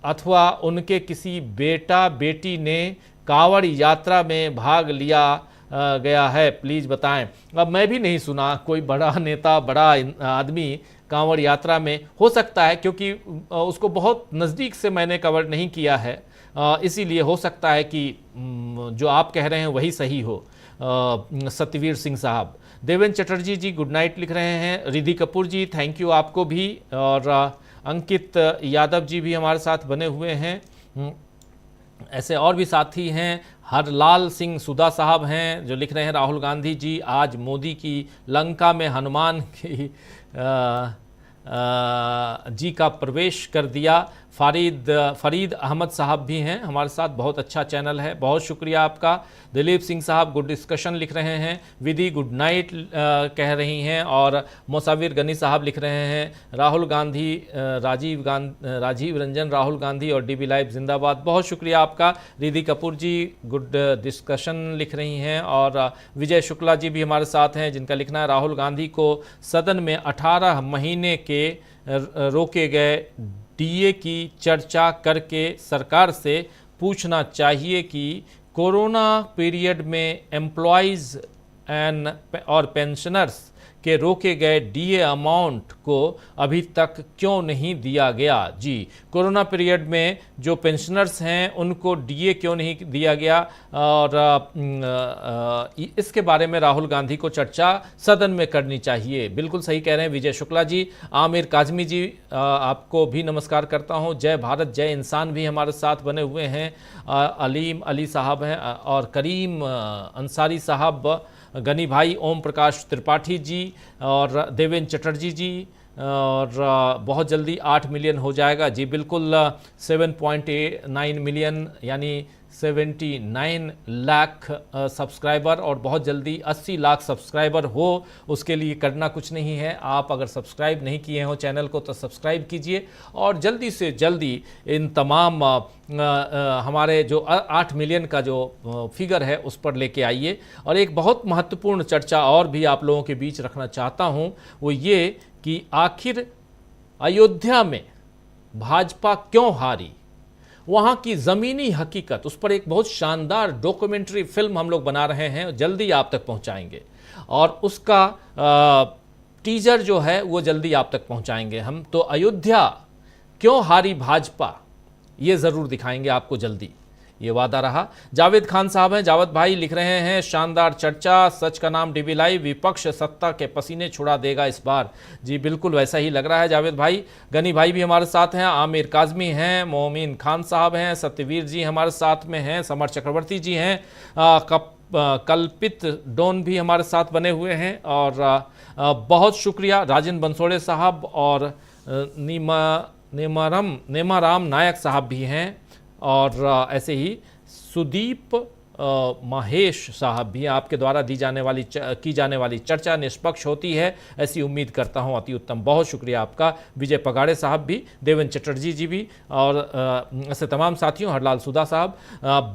अथवा उनके किसी बेटा बेटी ने कांवड़ यात्रा में भाग लिया गया है, प्लीज़ बताएं। अब मैं भी नहीं सुना कोई बड़ा नेता बड़ा आदमी कांवड़ यात्रा में। हो सकता है क्योंकि उसको बहुत नज़दीक से मैंने कवर नहीं किया है, इसीलिए हो सकता है कि जो आप कह रहे हैं वही सही हो। सत्यवीर सिंह साहब, देवेंद्र चटर्जी जी गुड नाइट लिख रहे हैं। रिद्धि कपूर जी थैंक यू आपको भी, और अंकित यादव जी भी हमारे साथ बने हुए हैं। ऐसे और भी साथी हैं, हरलाल सिंह सुधा साहब हैं जो लिख रहे हैं राहुल गांधी जी आज मोदी की लंका में हनुमान की जी का प्रवेश कर दिया। फरीद अहमद साहब भी हैं हमारे साथ, बहुत अच्छा चैनल है, बहुत शुक्रिया आपका। दिलीप सिंह साहब गुड डिस्कशन लिख रहे हैं। विधि गुड नाइट कह रही हैं, और मोसाविर गनी साहब लिख रहे हैं राहुल गांधी राजीव रंजन राहुल गांधी और डीबी लाइव जिंदाबाद, बहुत शुक्रिया आपका। रिद्धि कपूर जी गुड डिस्कशन लिख रही हैं, और विजय शुक्ला जी भी हमारे साथ हैं जिनका लिखना है राहुल गांधी को सदन में 18 महीने के रोके गए डीए की चर्चा करके सरकार से पूछना चाहिए कि कोरोना पीरियड में एम्प्लॉयज़ और पेंशनर्स के रोके गए डीए अमाउंट को अभी तक क्यों नहीं दिया गया। जी, कोरोना पीरियड में जो पेंशनर्स हैं उनको डीए क्यों नहीं दिया गया, और इसके बारे में राहुल गांधी को चर्चा सदन में करनी चाहिए। बिल्कुल सही कह रहे हैं विजय शुक्ला जी। आमिर काजमी जी आपको भी नमस्कार करता हूं। जय भारत जय इंसान भी हमारे साथ बने हुए हैं। अलीम अली साहब हैं, और करीम अंसारी साहब, गनी भाई, ओम प्रकाश त्रिपाठी जी और देवेंद्र चटर्जी जी, और बहुत जल्दी 8 मिलियन हो जाएगा। जी बिल्कुल, 7.9 मिलियन यानी 79 लाख सब्सक्राइबर, और बहुत जल्दी 80 लाख सब्सक्राइबर हो, उसके लिए करना कुछ नहीं है। आप अगर सब्सक्राइब नहीं किए हो चैनल को तो सब्सक्राइब कीजिए, और जल्दी से जल्दी इन तमाम हमारे जो 8 मिलियन का जो फिगर है उस पर लेके आइए। और एक बहुत महत्वपूर्ण चर्चा और भी आप लोगों के बीच रखना चाहता हूं, वो ये कि आखिर अयोध्या में भाजपा क्यों हारी, वहाँ की ज़मीनी हकीकत, उस पर एक बहुत शानदार डॉक्यूमेंट्री फिल्म हम लोग बना रहे हैं, जल्दी आप तक पहुँचाएंगे, और उसका टीजर जो है वो जल्दी आप तक पहुँचाएंगे हम। तो अयोध्या क्यों हारी भाजपा, ये ज़रूर दिखाएंगे आपको जल्दी, ये वादा रहा। जावेद खान साहब हैं, जावेद भाई लिख रहे हैं शानदार चर्चा, सच का नाम डीबी लाइव, विपक्ष सत्ता के पसीने छुड़ा देगा इस बार। जी बिल्कुल वैसा ही लग रहा है जावेद भाई। गनी भाई भी हमारे साथ हैं, आमिर काजमी हैं, मोमिन खान साहब हैं, सत्यवीर जी हमारे साथ में हैं, समर चक्रवर्ती जी हैं, कल्पित डोन भी हमारे साथ बने हुए हैं, और बहुत शुक्रिया राजेंद्र बंसोड़े साहब, और नेमाराम नायक साहब भी हैं, और ऐसे ही सुदीप महेश साहब भी। आपके द्वारा की जाने वाली चर्चा निष्पक्ष होती है, ऐसी उम्मीद करता हूं। अति उत्तम, बहुत शुक्रिया आपका। विजय पगाड़े साहब भी, देवेंद्र चटर्जी जी भी, और ऐसे तमाम साथियों, हरलाल सुधा साहब,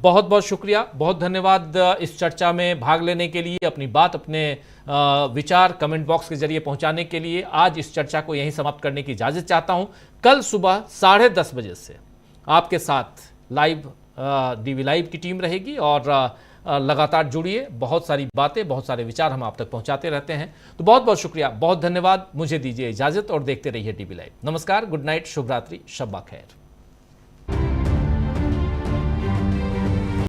बहुत बहुत शुक्रिया, बहुत धन्यवाद इस चर्चा में भाग लेने के लिए, अपनी बात, अपने विचार कमेंट बॉक्स के जरिए पहुंचाने के लिए। आज इस चर्चा को यहीं समाप्त करने की इजाज़त चाहता हूं। कल सुबह 10:30 बजे से आपके साथ लाइव डीवी लाइव की टीम रहेगी, और लगातार जुड़िए, बहुत सारी बातें, बहुत सारे विचार हम आप तक पहुंचाते रहते हैं। तो बहुत बहुत शुक्रिया, बहुत धन्यवाद। मुझे दीजिए इजाजत और देखते रहिए डीवी लाइव। नमस्कार, गुड नाइट, शुभ रात्रि, शब्बा खैर।